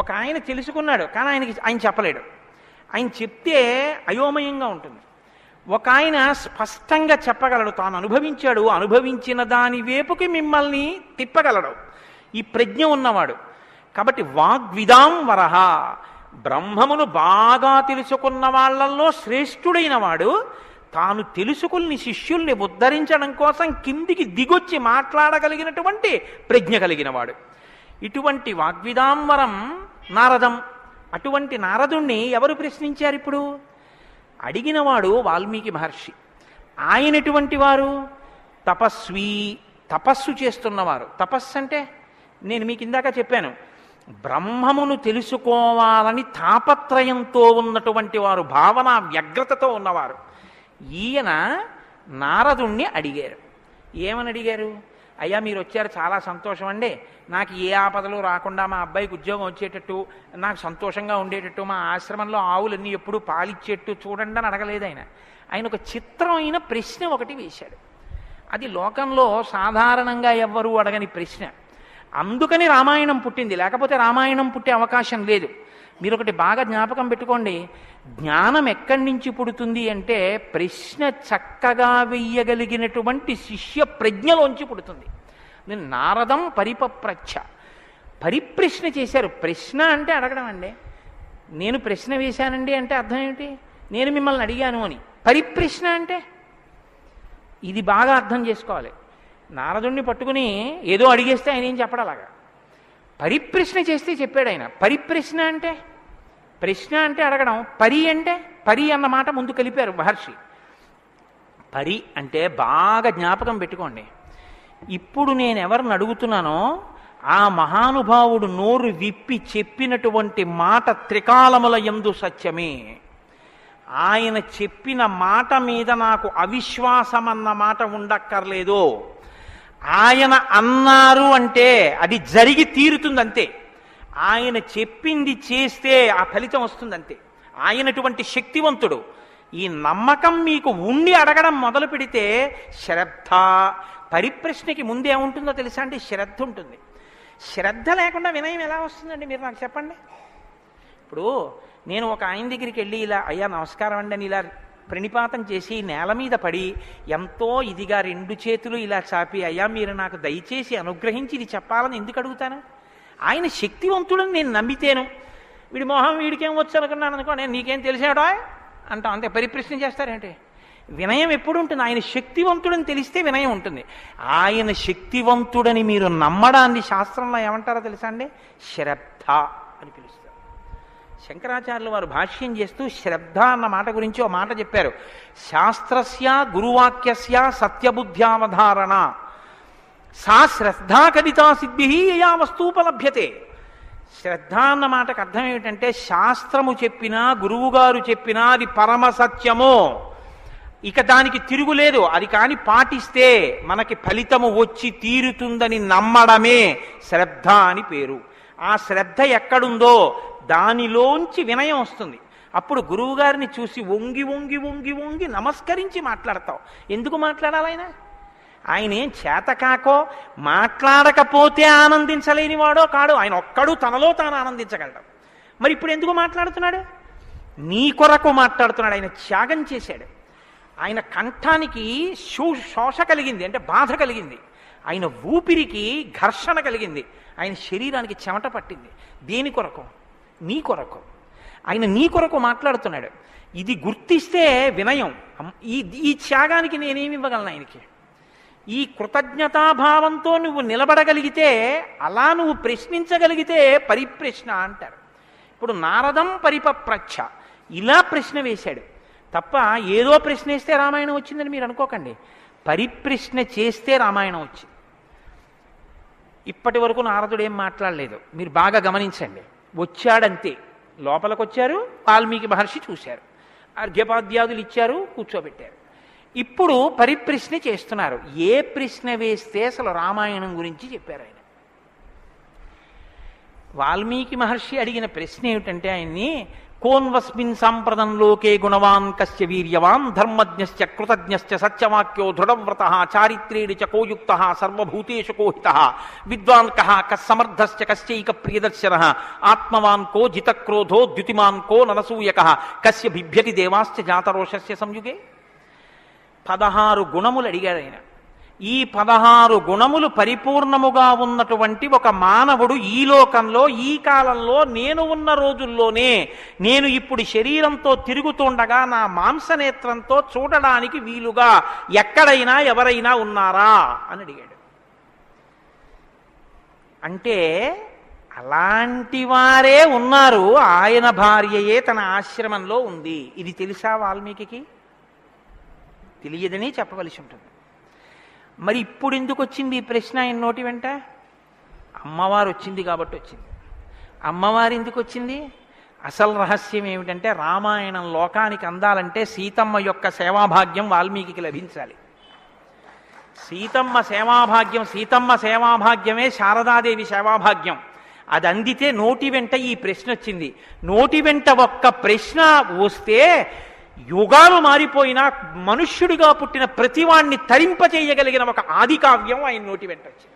A: ఒక ఆయన తెలుసుకున్నాడు కానీ ఆయన చెప్పలేడు, ఆయన చెప్తే అయోమయంగా ఉంటుంది. ఒక ఆయన స్పష్టంగా చెప్పగలడు, తాను అనుభవించాడు, అనుభవించిన దాని వైపుకి మిమ్మల్ని తిప్పగలడు, ఈ ప్రజ్ఞ ఉన్నవాడు. కాబట్టి వాగ్విదాం వరహ, బ్రహ్మమును బాగా తెలుసుకున్న వాళ్ళల్లో శ్రేష్ఠుడైన వాడు తాను తెలుసుకుని శిష్యుల్ని ఉద్ధరించడం కోసం కిందికి దిగొచ్చి మాట్లాడగలిగినటువంటి ప్రజ్ఞ కలిగిన వాడు. ఇటువంటి వాగ్విదాంవరం నారదం. అటువంటి నారదుణ్ణి ఎవరు ప్రశ్నించారు? ఇప్పుడు అడిగినవాడు వాల్మీకి మహర్షి. ఆయన ఎటువంటి వారు? తపస్వి, తపస్సు చేస్తున్నవారు. తపస్సు అంటే నేను మీకు ఇందాక చెప్పాను, బ్రహ్మమును తెలుసుకోవాలని తాపత్రయంతో ఉన్నటువంటి వారు, భావన వ్యగ్రతతో ఉన్నవారు. ఈయన నారదుణ్ణి అడిగారు. ఏమని అడిగారు? అయ్యా మీరు వచ్చారు, చాలా సంతోషం అండి, నాకు ఏ ఆపదలు రాకుండా మా అబ్బాయికి ఉద్యోగం వచ్చేటట్టు, నాకు సంతోషంగా ఉండేటట్టు, మా ఆశ్రమంలో ఆవులన్నీ ఎప్పుడు పాలిచ్చేట్టు చూడండి అని అడగలేదు. ఆయన ఒక చిత్రమైన ప్రశ్న ఒకటి వేశాడు. అది లోకంలో సాధారణంగా ఎవ్వరూ అడగని ప్రశ్న. అందుకని రామాయణం పుట్టింది, లేకపోతే రామాయణం పుట్టే అవకాశం లేదు. మీరు ఒకటి బాగా జ్ఞాపకం పెట్టుకోండి, జ్ఞానం ఎక్కడి నుంచి పుడుతుంది అంటే ప్రశ్న చక్కగా వెయ్యగలిగినటువంటి శిష్య ప్రజ్ఞలోంచి పుడుతుంది. నారదం పరిపప్రచ్ఛ, పరిప్రశ్న చేశారు. ప్రశ్న అంటే అడగడం అండి. నేను ప్రశ్న వేశానండి అంటే అర్థం ఏమిటి? నేను మిమ్మల్ని అడిగాను అని. పరిప్రశ్న అంటే ఇది బాగా అర్థం చేసుకోవాలి. నారదుణ్ణి పట్టుకుని ఏదో అడిగేస్తే ఆయన ఏం చెప్పడలాగా. పరిప్రశ్న చేస్తే చెప్పాడు ఆయన. పరిప్రశ్న అంటే, ప్రశ్న అంటే అడగడం, పరి అంటే పరి అన్న మాట ముందు కలిపారు మహర్షి. పరి అంటే బాగా జ్ఞాపకం పెట్టుకోండి. ఇప్పుడు నేను ఎవరిని అడుగుతున్నానో ఆ మహానుభావుడు నోరు విప్పి చెప్పినటువంటి మాట త్రికాలముల యందు సత్యమే. ఆయన చెప్పిన మాట మీద నాకు అవిశ్వాసం అన్న మాట ఉండక్కర్లేదు. ఆయన అన్నారు అంటే అది జరిగి తీరుతుందంతే. ఆయన చెప్పింది చేస్తే ఆ ఫలితం వస్తుందంతే. ఆయనటువంటి శక్తివంతుడు. ఈ నమ్మకం మీకు ఉండి అడగడం మొదలు పెడితే శ్రద్ధ, పరిప్రశ్నకి ముందేముంటుందో తెలుసా అండి? శ్రద్ధ ఉంటుంది. శ్రద్ధ లేకుండా వినయం ఎలా వస్తుందండి? మీరు నాకు చెప్పండి. ఇప్పుడు నేను ఒక ఆయన దగ్గరికి వెళ్ళి ఇలా అయ్యా నమస్కారం అండి అని ఇలా ప్రణిపాతం చేసి నేల మీద పడి ఎంతో ఇదిగా 2 చేతులు ఇలా చాపి అయ్యా మీరు నాకు దయచేసి అనుగ్రహించి ఇది చెప్పాలని ఎందుకు అడుగుతాను? ఆయన శక్తివంతుడని నేను నమ్మితేను. వీడి మొహం వీడికేం వచ్చు అనుకున్నాను అనుకో, నేను నీకేం తెలిసాడో అంటాం అంతే. పరిప్రశ్న చేస్తారేంటి? వినయం ఎప్పుడు ఉంటుంది? ఆయన శక్తివంతుడని తెలిస్తే వినయం ఉంటుంది. ఆయన శక్తివంతుడని మీరు నమ్మడాన్ని శాస్త్రంలో ఏమంటారో తెలుసా అండి? శ్రద్ధ అని పిలుస్తారు. శంకరాచార్యులు వారు భాష్యం చేస్తూ శ్రద్ధ అన్న మాట గురించి ఒక మాట చెప్పారు. శాస్త్రస్య గురువాక్యస్య సత్యబుద్ధ్యావధారణ సా శ్రద్ధా కవితా సిద్ధి యా వస్తూపలభ్యతే. శ్రద్ధ అన్న మాటకు అర్థం ఏమిటంటే శాస్త్రము చెప్పినా గురువుగారు చెప్పినా అది పరమ సత్యమో, ఇక దానికి తిరుగులేదు, అది కాని పాటిస్తే మనకి ఫలితము వచ్చి తీరుతుందని నమ్మడమే శ్రద్ధ అని పేరు. ఆ శ్రద్ధ ఎక్కడుందో దానిలోంచి వినయం వస్తుంది. అప్పుడు గురువుగారిని చూసి వంగి వంగి వంగి వంగి నమస్కరించి మాట్లాడతావు. ఎందుకు మాట్లాడాలి? ఆయన ఏం చేతకాకో మాట్లాడకపోతే ఆనందించలేని వాడో కాడు. ఆయన ఒక్కడు తనలో తాను ఆనందించగలడు. మరి ఇప్పుడు ఎందుకు మాట్లాడుతున్నాడు? నీ కొరకు మాట్లాడుతున్నాడు. ఆయన త్యాగం చేశాడు. ఆయన కంఠానికి శోష కలిగింది, అంటే బాధ కలిగింది. ఆయన ఊపిరికి ఘర్షణ కలిగింది. ఆయన శరీరానికి చెమట పట్టింది. దేని కొరకు? నీ కొరకు. ఆయన నీ కొరకు మాట్లాడుతున్నాడు. ఇది గుర్తిస్తే వినయం. ఈ త్యాగానికి నేనేమి ఇవ్వగలను ఆయనకి? ఈ కృతజ్ఞతాభావంతో నువ్వు నిలబడగలిగితే, అలా నువ్వు ప్రశ్నించగలిగితే పరిప్రశ్న అంటారు. ఇప్పుడు నారదం పరిపప్రచ్ఛ ఇలా ప్రశ్న వేశాడు తప్ప ఏదో ప్రశ్న వేస్తే రామాయణం వచ్చిందని మీరు అనుకోకండి. పరిప్రశ్న చేస్తే రామాయణం వచ్చింది. ఇప్పటి వరకు నారదుడు ఏం మాట్లాడలేదు. మీరు బాగా గమనించండి. వచ్చాడంతే. లోపలికి వచ్చారు, వాల్మీకి మహర్షి చూశారు, అర్ఘ్యపాద్యాదులు ఇచ్చారు, కూర్చోబెట్టారు. ఇప్పుడు పరిప్రశ్న చేస్తున్నారు. ఏ ప్రశ్న వేస్తే అసలు రామాయణం గురించి చెప్పారు ఆయన. వాల్మీకి మహర్షి అడిగిన ప్రశ్న ఏమిటంటే ఆయన్ని, కోన్వస్మిన్ సాంప్రదం లోకే గుణవాన్ కస్య వీర్యవాన్ ధర్మజ్ఞశ్చ కృతజ్ఞశ్చ సత్యవాక్యో దృఢవ్రతః చారిత్రేణ చ కోయుక్తః సర్వభూతేషు కోహితః విద్వాన్ కః కస్సమర్థశ్చ కస్యైక ప్రియదర్శనః ఆత్మవాన్ కో జితక్రోధో ద్యుతిమాన్ కో ననసూయకః కస్య బిభ్యతి దేవాశ్చ జాతరోషస్య సంయుగే. 16 గుణములు అడిగాడు ఆయన. ఈ 16 గుణములు పరిపూర్ణముగా ఉన్నటువంటి ఒక మానవుడు ఈ లోకంలో, ఈ కాలంలో, నేను ఉన్న రోజుల్లోనే, నేను ఇప్పుడు శరీరంతో తిరుగుతుండగా నా మాంసనేత్రంతో చూడడానికి వీలుగా ఎక్కడైనా ఎవరైనా ఉన్నారా అని అడిగాడు. అంటే అలాంటి వారే ఉన్నారు. ఆయన భార్యయే తన ఆశ్రమంలో ఉంది. ఇది తెలుసా వాల్మీకి? తెలియదని చెప్పవలసి ఉంటుంది. మరి ఇప్పుడు ఎందుకు వచ్చింది ఈ ప్రశ్న ఆయన నోటి వెంట? అమ్మవారు వచ్చింది కాబట్టి వచ్చింది. అమ్మవారు ఎందుకు వచ్చింది? అసలు రహస్యం ఏమిటంటే, రామాయణం లోకానికి అందాలంటే సీతమ్మ యొక్క సేవాభాగ్యం వాల్మీకి లభించాలి. సీతమ్మ సేవాభాగ్యమే శారదాదేవి సేవాభాగ్యం. అది అందితే నోటి వెంట ఈ ప్రశ్న వచ్చింది. నోటి వెంట ఒక్క ప్రశ్న వస్తే యుగాలు మారిపోయినా మనుష్యుడిగా పుట్టిన ప్రతివాణ్ణి తరింపచేయగలిగిన ఒక ఆది కావ్యం ఆయన నోటి వెంట వచ్చింది.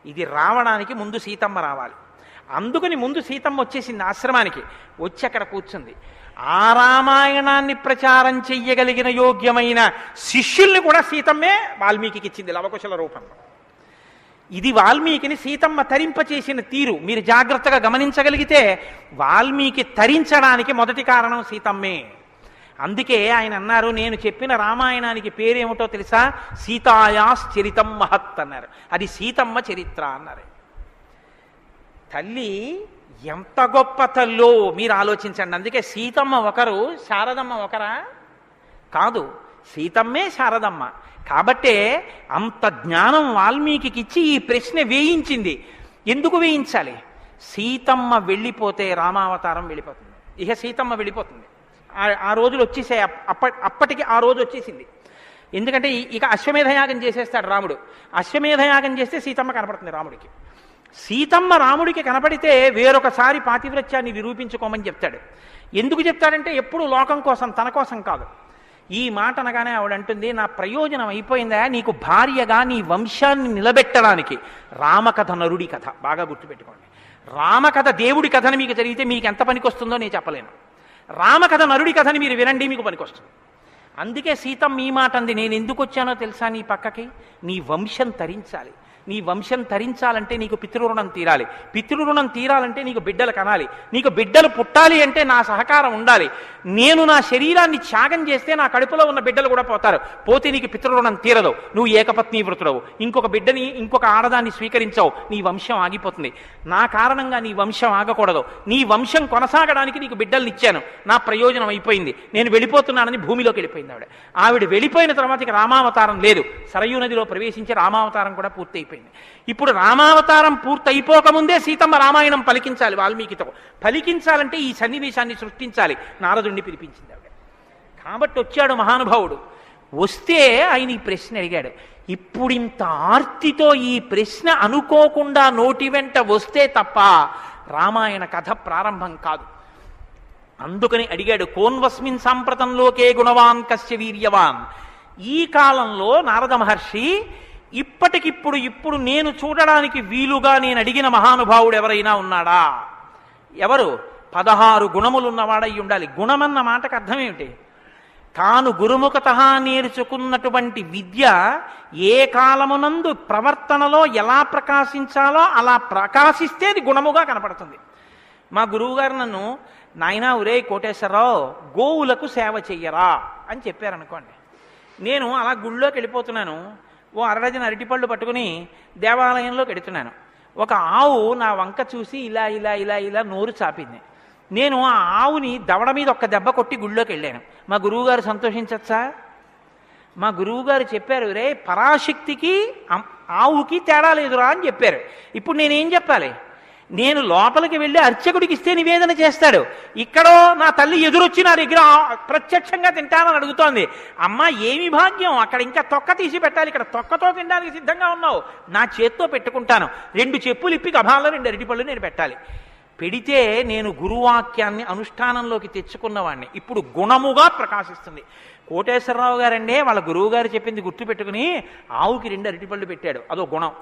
A: ఇది రావడానికి ముందు సీతమ్మ రావాలి. అందుకని ముందు సీతమ్మ వచ్చేసింది ఆశ్రమానికి. వచ్చి అక్కడ కూర్చుంది. ఆ రామాయణాన్ని ప్రచారం చెయ్యగలిగిన యోగ్యమైన శిష్యుల్ని కూడా సీతమ్మే వాల్మీకి ఇచ్చింది లవకుశల రూపంలో. ఇది వాల్మీకిని సీతమ్మ తరింపచేసిన తీరు మీరు జాగ్రత్తగా గమనించగలిగితే వాల్మీకి తరించడానికి మొదటి కారణం సీతమ్మే. అందుకే ఆయన అన్నారు, నేను చెప్పిన రామాయణానికి పేరేమిటో తెలుసా? సీతాయాస్ చరితం మహత్ అన్నారు. అది సీతమ్మ చరిత్ర అన్నారు. తల్లి ఎంత గొప్ప తల్లో మీరు ఆలోచించండి. అందుకే సీతమ్మ ఒకరు, శారదమ్మ ఒకరా? కాదు, సీతమ్మే శారదమ్మ. కాబట్టే అంత జ్ఞానం వాల్మీకి ఇచ్చి ఈ ప్రశ్న వేయించింది. ఎందుకు వేయించాలి? సీతమ్మ వెళ్ళిపోతే రామావతారం వెళ్ళిపోతుంది. ఇక సీతమ్మ వెళ్ళిపోతుంది. ఆ రోజులు వచ్చేసాయి. అప్పటికి ఆ రోజు వచ్చేసింది. ఎందుకంటే ఇక అశ్వమేధయాగం చేసేస్తాడు రాముడు. అశ్వమేధయాగం చేస్తే సీతమ్మ కనపడుతుంది రాముడికి. సీతమ్మ రాముడికి కనపడితే వేరొకసారి పాతివ్రత్యాన్ని నిరూపించుకోమని చెప్తాడు. ఎందుకు చెప్తాడంటే ఎప్పుడు లోకం కోసం, తన కోసం కాదు. ఈ మాట అనగానే ఆవిడ అంటుంది, నా ప్రయోజనం అయిపోయిందా? నీకు భార్యగా నీ వంశాన్ని నిలబెట్టడానికి. రామకథ నరుడి కథ బాగా గుర్తుపెట్టుకోండి. రామకథ దేవుడి కథని మీకు జరిగితే మీకు ఎంత పనికొస్తుందో నేను చెప్పలేను. రామకథ నరుడి కథని మీరు వినండి, మీకు పనికొస్తుంది. అందుకే సీతమ్మ ఈ మాట అంది, నేను ఎందుకు వచ్చానో తెలుసా నీ పక్కకి? నీ వంశం తరించాలి. నీ వంశం తరించాలంటే నీకు పితృరుణం తీరాలి. పితృరుణం తీరాలంటే నీకు బిడ్డలు కనాలి. నీకు బిడ్డలు పుట్టాలి అంటే నా సహకారం ఉండాలి. నేను నా శరీరాన్ని త్యాగం చేస్తే నా కడుపులో ఉన్న బిడ్డలు కూడా పోతారు. పోతే నీకు పితృరుణం తీరదు. నువ్వు ఏకపత్ని వృతుడవు. ఇంకొక బిడ్డని, ఇంకొక ఆడదాన్ని స్వీకరించవు. నీ వంశం ఆగిపోతుంది. నా కారణంగా నీ వంశం ఆగకూడదు. నీ వంశం కొనసాగడానికి నీకు బిడ్డల్ని ఇచ్చాను. నా ప్రయోజనం అయిపోయింది. నేను వెళ్ళిపోతున్నానని భూమిలోకి వెళ్ళిపోయింది ఆవిడ. ఆవిడ వెళ్ళిపోయిన తర్వాత ఇక రామావతారం లేదు. సరయూ నదిలో ప్రవేశించి రామావతారం కూడా పూర్తి. ఇప్పుడు రామావతారం పూర్తయిపోకముందే సీతమ్మ రామాయణం పలికించాలి. వాల్మీకితో పలికించాలంటే ఈ సన్నివేశాన్ని సృష్టించాలి. నారదుణ్ణి పిలిపించింది ఆవిడ. కాబట్టి వచ్చాడు మహానుభావుడు. వస్తే ఆయన ఈ ప్రశ్న అడిగాడు. ఇప్పుడింత ఆర్తితో ఈ ప్రశ్న అనుకోకుండా నోటి వెంట వస్తే తప్ప రామాయణ కథ ప్రారంభం కాదు. అందుకని అడిగాడు, కోన్వస్మిన్ సాంప్రతంలోకే గుణవాన్ కస్య వీర్యవాన్. ఈ కాలంలో నారద మహర్షి ఇప్పుడు నేను చూడడానికి వీలుగా నేను అడిగిన మహానుభావుడు ఎవరైనా ఉన్నాడా? ఎవరు? 16 గుణములున్నవాడై ఉండాలి. గుణమన్న మాటకు అర్థం ఏమిటి? తాను గురుముఖత నేర్చుకున్నటువంటి విద్య ఏ కాలమునందు ప్రవర్తనలో ఎలా ప్రకాశించాలో అలా ప్రకాశిస్తే అది గుణముగా కనపడుతుంది. మా గురువుగారు నన్ను, నాయనా ఒరే కోటేశ్వరరావు, గోవులకు సేవ చెయ్యరా అని చెప్పారనుకోండి. నేను అలా గుళ్ళోకి వెళ్ళిపోతున్నాను. ఓ అరడజన అరటిపళ్ళు పట్టుకుని దేవాలయంలోకి వెడుతున్నాను. ఒక ఆవు నా వంక చూసి ఇలా ఇలా ఇలా ఇలా నోరు చాపింది. నేను ఆ ఆవుని దవడ మీద ఒక్క దెబ్బ కొట్టి గుళ్ళోకి వెళ్ళాను. మా గురువుగారు సంతోషించచ్చా? మా గురువుగారు చెప్పారు, రే పరాశక్తికి ఆవుకి తేడా లేదురా అని చెప్పారు. ఇప్పుడు నేనేం చెప్పాలి? నేను లోపలికి వెళ్ళి అర్చకుడికి ఇస్తే నివేదన చేస్తాడు. ఇక్కడో నా తల్లి ఎదురొచ్చి నా దగ్గర ప్రత్యక్షంగా తింటానని అడుగుతోంది. అమ్మ ఏమి భాగ్యం, అక్కడ ఇంకా తొక్క తీసి పెట్టాలి, ఇక్కడ తొక్కతో తినడానికి సిద్ధంగా ఉన్నావు. నా చేత్తో పెట్టుకుంటాను. 2 చెప్పులు ఇప్పి గభాల్లో 2 అరటిపళ్ళు నేను పెట్టాలి. పెడితే నేను గురువాక్యాన్ని అనుష్ఠానంలోకి తెచ్చుకున్నవాడిని. ఇప్పుడు గుణముగా ప్రకాశిస్తుంది. కోటేశ్వరరావు గారండే వాళ్ళ గురువు గారు చెప్పింది గుర్తుపెట్టుకుని ఆవుకి 2 అరటిపళ్ళు పెట్టాడు. అదో గుణం.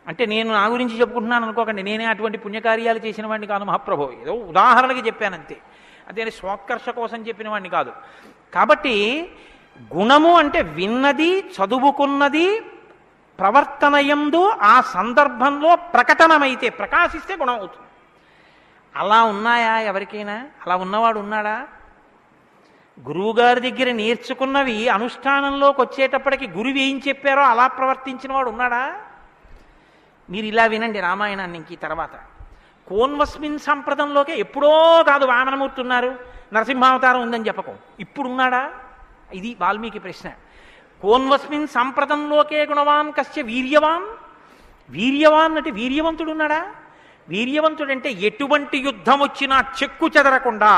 A: అంటే నేను నా గురించి చెప్పుకుంటున్నాను అనుకోకండి. నేనే అటువంటి పుణ్యకార్యాలు చేసిన వాడిని కాదు మహాప్రభు. ఏదో ఉదాహరణకి చెప్పానంతే. అదే స్వోత్కర్ష కోసం చెప్పిన వాడిని కాదు. కాబట్టి గుణము అంటే విన్నది, చదువుకున్నది, ప్రవర్తనయందు ఆ సందర్భంలో ప్రకటనమైతే, ప్రకాశిస్తే గుణం అవుతుంది. అలా ఉన్నాయా ఎవరికైనా? అలా ఉన్నవాడు ఉన్నాడా? గురువుగారి దగ్గర నేర్చుకున్నవి అనుష్ఠానంలోకి వచ్చేటప్పటికి గురువు ఏం చెప్పారో అలా ప్రవర్తించిన వాడు ఉన్నాడా? మీరు ఇలా వినండి రామాయణాన్ని. ఇంక తర్వాత కోన్వస్మిన్ సంప్రదంలోకే ఎప్పుడో కాదు వామనమూర్తి ఉన్నారు, నరసింహావతారం ఉందని చెప్పకు. ఇప్పుడున్నాడా? ఇది వాల్మీకి ప్రశ్న. కోన్వస్మిన్ సంప్రదంలోకే గుణవాన్ కస్య వీర్యవాన్. వీర్యవాన్ అంటే వీర్యవంతుడున్నాడా? వీర్యవంతుడంటే ఎటువంటి యుద్ధం వచ్చినా చెక్కు చెదరకుండా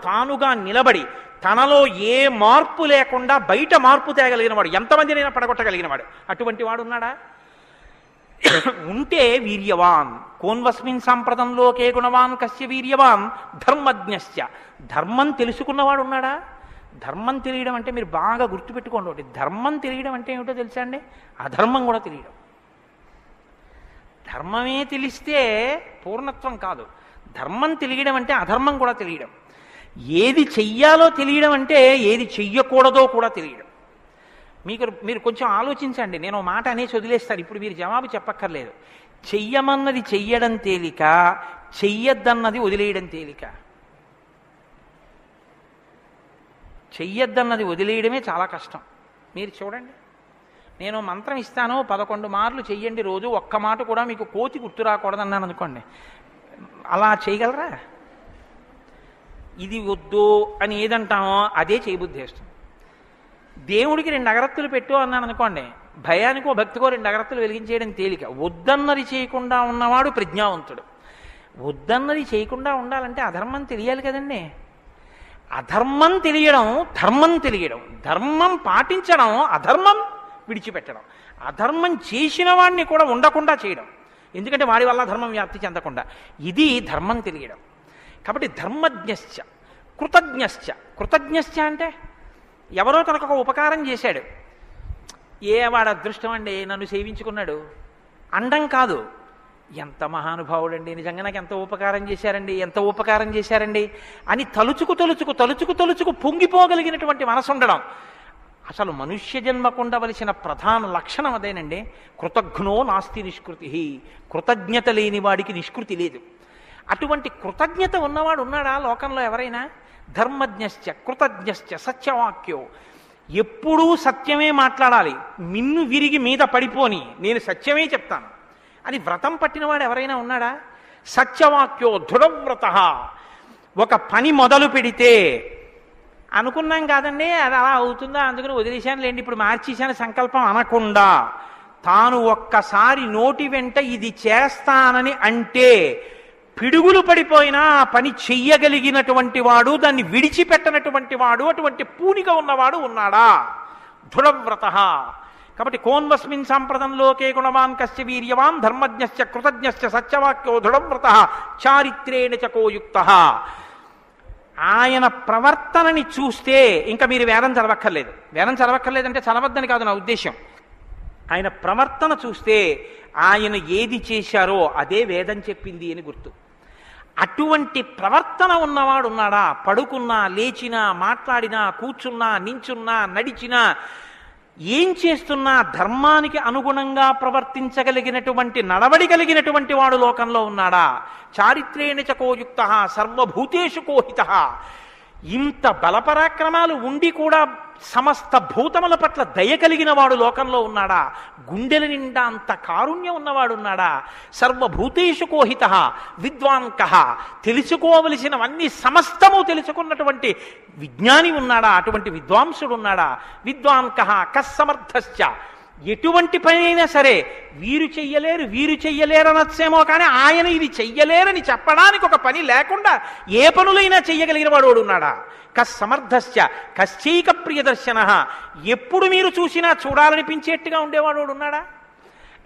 A: తానుగా నిలబడి తనలో ఏ మార్పు లేకుండా బయట మార్పు తేగలిగిన వాడు, ఎంతమందినైనా పడగొట్టగలిగిన వాడు. అటువంటి వాడు ఉన్నాడా? ఉంటే వీర్యవాన్. కోన్వస్మిన్ సంప్రదంలోకే గుణవాన్ కస్య వీర్యవాన్ ధర్మజ్ఞశ్చ. ధర్మం తెలుసుకున్నవాడు ఉన్నాడా? ధర్మం తెలియడం అంటే మీరు బాగా గుర్తుపెట్టుకోండి ఒకటి. ధర్మం తెలియడం అంటే ఏమిటో తెలుసా అండి? అధర్మం కూడా తెలియడం. ధర్మమే తెలిస్తే పూర్ణత్వం కాదు. ధర్మం తెలియడం అంటే అధర్మం కూడా తెలియడం. ఏది చెయ్యాలో తెలియడం అంటే ఏది చెయ్యకూడదో కూడా తెలియడం. మీరు కొంచెం ఆలోచించండి. నేను ఓ మాట అనేసి వదిలేస్తాను, ఇప్పుడు మీరు జవాబు చెప్పక్కర్లేదు. చెయ్యమన్నది చెయ్యడం తేలిక, చెయ్యొద్దన్నది వదిలేయడం తేలిక. చెయ్యొద్దన్నది వదిలేయడమే చాలా కష్టం. మీరు చూడండి, నేను మంత్రం ఇస్తాను 11 మార్లు చెయ్యండి రోజు, ఒక్క మాట కూడా మీకు కోతి గుర్తు రాకూడదన్నాను అనుకోండి, అలా చేయగలరా? ఇది వద్దు అని ఏదంటామో అదే చేయబుద్ధి వేస్తుంది. దేవుడికి 2 అగరత్తులు పెట్టు అన్నాను అనుకోండి, భయానికో భక్తికో 2 అగరత్తులు వెలిగించేయడం తేలిక. వద్దన్నది చేయకుండా ఉన్నవాడు ప్రజ్ఞావంతుడు. వద్దన్నది చేయకుండా ఉండాలంటే అధర్మం తెలియాలి కదండి. అధర్మం తెలియడం, ధర్మం తెలియడం, ధర్మం పాటించడం, అధర్మం విడిచిపెట్టడం, అధర్మం చేసిన వాడిని కూడా ఉండకుండా చేయడం, ఎందుకంటే వాడి వల్ల ధర్మం వ్యాప్తి చెందకుండా. ఇది ధర్మం తెలియడం. కాబట్టి ధర్మజ్ఞశ్చ కృతజ్ఞశ్చ. కృతజ్ఞశ్చ అంటే ఎవరో తనకు ఒక ఉపకారం చేశాడు, వాడు అదృష్టం అండి నన్ను సేవించుకున్నాడు అండం కాదు, ఎంత మహానుభావుడండి, నిజంగా నాకు ఎంత ఉపకారం చేశారండి, ఎంత ఉపకారం చేశారండి అని తలుచుకు తలుచుకు తలుచుకు తలుచుకు పొంగిపోగలిగినటువంటి మనసు ఉండడం. అసలు మనుష్య జన్మకు ఉండవలసిన ప్రధాన లక్షణం అదేనండి. కృతజ్ఞో నాస్తి నిష్కృతి. కృతజ్ఞత లేని వాడికి నిష్కృతి లేదు. అటువంటి కృతజ్ఞత ఉన్నవాడు ఉన్నాడా లోకంలో ఎవరైనా? ధర్మజ్ఞశ్చ కృతజ్ఞశ్చ సత్యవాక్యో. ఎప్పుడూ సత్యమే మాట్లాడాలి, మిన్ను విరిగి మీద పడిపోని నేను సత్యమే చెప్తాను అని వ్రతం పట్టినవాడు ఎవరైనా ఉన్నాడా? సత్యవాక్యో దృఢవ్రత. ఒక పని మొదలు పెడితే అనుకున్నాం కాదండి అది అలా అవుతుందా అందుకని వదిలేశాను లేండి ఇప్పుడు మార్చేశాను సంకల్పం అనకుండా, తాను ఒక్కసారి నోటి వెంట ఇది చేస్తానని అంటే పిడుగులు పడిపోయినా ఆ పని చెయ్యగలిగినటువంటి వాడు, దాన్ని విడిచిపెట్టనటువంటి వాడు, అటువంటి పూనిక ఉన్నవాడు ఉన్నాడా? దృఢవ్రత. కాబట్టి కోన్వస్మిన్ సాంప్రదంలోకే గుణవాన్ కస్య వీర్యవాన్ ధర్మజ్ఞశ్చ కృతజ్ఞశ్చ సత్యవాక్యో దృఢవ్రత చారిత్రేణ చకోయుక్తః. ఆయన ప్రవర్తనని చూస్తే ఇంకా మీరు వేదం చదవక్కర్లేదు. వేదం చదవక్కర్లేదంటే చదవద్దని కాదు నా ఉద్దేశం. ఆయన ప్రవర్తన చూస్తే ఆయన ఏది చేశారో అదే వేదం చెప్పింది అని గుర్తు. అటువంటి ప్రవర్తన ఉన్నవాడు ఉన్నాడా? పడుకున్నా, లేచినా, మాట్లాడినా, కూర్చున్నా, నించున్నా, నడిచినా, ఏం చేస్తున్నా ధర్మానికి అనుగుణంగా ప్రవర్తించగలిగినటువంటి నడవడి కలిగినటువంటి వాడు లోకంలో ఉన్నాడా? చారిత్రేణ చకోయుక్తః సర్వభూతేషు కోహితః. ఇంత బలపరాక్రమాలు ఉండి కూడా సమస్త భూతముల పట్ల దయ కలిగిన వాడు లోకంలో ఉన్నాడా? గుండెల నిండా అంత కారుణ్యం ఉన్నవాడు ఉన్నాడా? సర్వభూతేషు కోహితః విద్వాంకః. తెలుసుకోవలసినవన్నీ సమస్తము తెలుసుకున్నటువంటి విజ్ఞాని ఉన్నాడా? అటువంటి విద్వాంసుడు ఉన్నాడా? విద్వాంకః కస్సమర్థశ్చ. ఎటువంటి పని అయినా సరే వీరు చెయ్యలేరు వీరు చెయ్యలేరు అనొచ్చేమో కానీ ఆయన ఇది చెయ్యలేరని చెప్పడానికి ఒక పని లేకుండా ఏ పనులైనా చెయ్యగలిగిన వాడు ఉన్నాడా? కస్సమర్థశ్చ కశ్చైక ప్రియదర్శన. ఎప్పుడు మీరు చూసినా చూడాలనిపించేట్టుగా ఉండేవాడు ఉన్నాడా?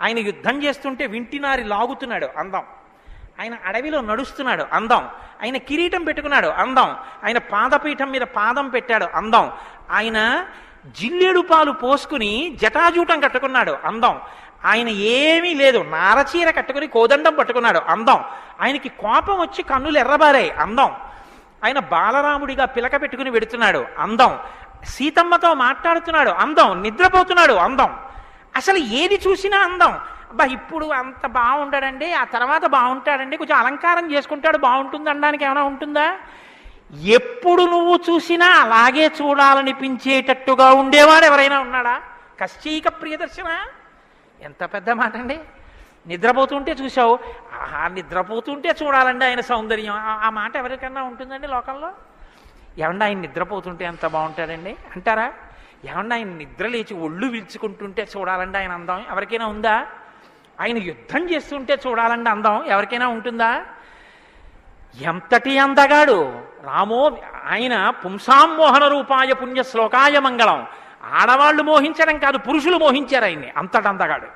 A: ఆయన యుద్ధం చేస్తుంటే వింటినారి లాగుతున్నాడు అందం, ఆయన అడవిలో నడుస్తున్నాడు అందం, ఆయన కిరీటం పెట్టుకున్నాడు అందం, ఆయన పాదపీఠం మీద పాదం పెట్టాడు అందం, ఆయన జిల్లేడు పాలు పోసుకుని జటాజూటం కట్టుకున్నాడు అందం, ఆయన ఏమీ లేదు నారచీర కట్టుకుని కోదండం పట్టుకున్నాడు అందం, ఆయనకి కోపం వచ్చి కన్నులు ఎర్రబారాయి అందం, ఆయన బాలరాముడిగా పిలక పెట్టుకుని వెడుతున్నాడు అందం, సీతమ్మతో మాట్లాడుతున్నాడు అందం, నిద్రపోతున్నాడు అందం. అసలు ఏది చూసినా అందం. అబ్బా ఇప్పుడు అంత బాగుంటాడండి, ఆ తర్వాత బాగుంటాడండి, కొంచెం అలంకారం చేసుకుంటాడు బాగుంటుంది అనడానికి ఏమైనా ఉంటుందా? ఎప్పుడు నువ్వు చూసినా అలాగే చూడాలనిపించేటట్టుగా ఉండేవాడు ఎవరైనా ఉన్నాడా? కశ్చైక ప్రియదర్శన. ఎంత పెద్ద మాట అండి. నిద్రపోతుంటే చూసావు, ఆహా నిద్రపోతుంటే చూడాలండి ఆయన సౌందర్యం. ఆ మాట ఎవరికన్నా ఉంటుందండి లోకంలో? ఏమన్నా ఆయన నిద్రపోతుంటే ఎంత బాగుంటాడండి అంటారా? ఏమన్నా ఆయన నిద్ర లేచి ఒళ్ళు విల్చుకుంటుంటే చూడాలండి ఆయన అందం ఎవరికైనా ఉందా? ఆయన యుద్ధం చేస్తుంటే చూడాలండి అందం ఎవరికైనా ఉంటుందా? ఎంతటి అందగాడు రామో. ఆయన పుంసాం మోహన రూపాయ పుణ్య శ్లోకాయ మంగళం. ఆడవాళ్ళు మోహించడం కాదు, పురుషులు మోహించారు ఆయన్ని. అంతటి అందగాడు.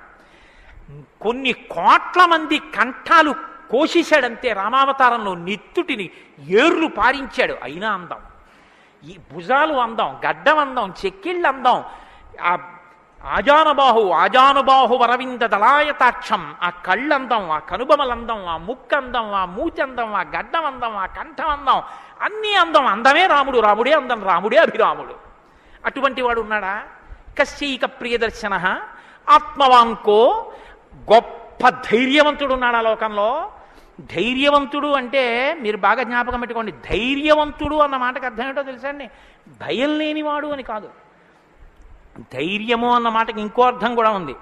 A: కొన్ని కోట్ల మంది కంఠాలు కోసేశాడంతే రామావతారంలో. నెత్తుటిని ఏర్లు పారించాడు. అయినా అందం. ఈ భుజాలు అందం, గడ్డం అందం, చెక్కిళ్ళు అందం, ఆ ఆజానుబాహు వరవింద దళాయతాక్షం, ఆ కళ్ళందం, ఆ కనుబమలందం, ఆ ముక్కందం, ఆ మూతందం, ఆ గడ్డం అందం, ఆ కంఠం అందం, అన్నీ అందం. అందమే రాముడు, రాముడే అందం, రాముడే అభిరాముడు. అటువంటి వాడు ఉన్నాడా? కశ్చైక ప్రియదర్శన ఆత్మవాన్కో, గొప్ప ధైర్యవంతుడు ఉన్నాడు ఆ లోకంలో. ధైర్యవంతుడు అంటే మీరు బాగా జ్ఞాపకం పెట్టుకోండి, ధైర్యవంతుడు అన్న మాటకు అర్థం ఏంటో తెలుసా అండి? భయం లేనివాడు అని కాదు. ధైర్యము అన్న మాటకి ఇంకో అర్థం కూడా ఉంది.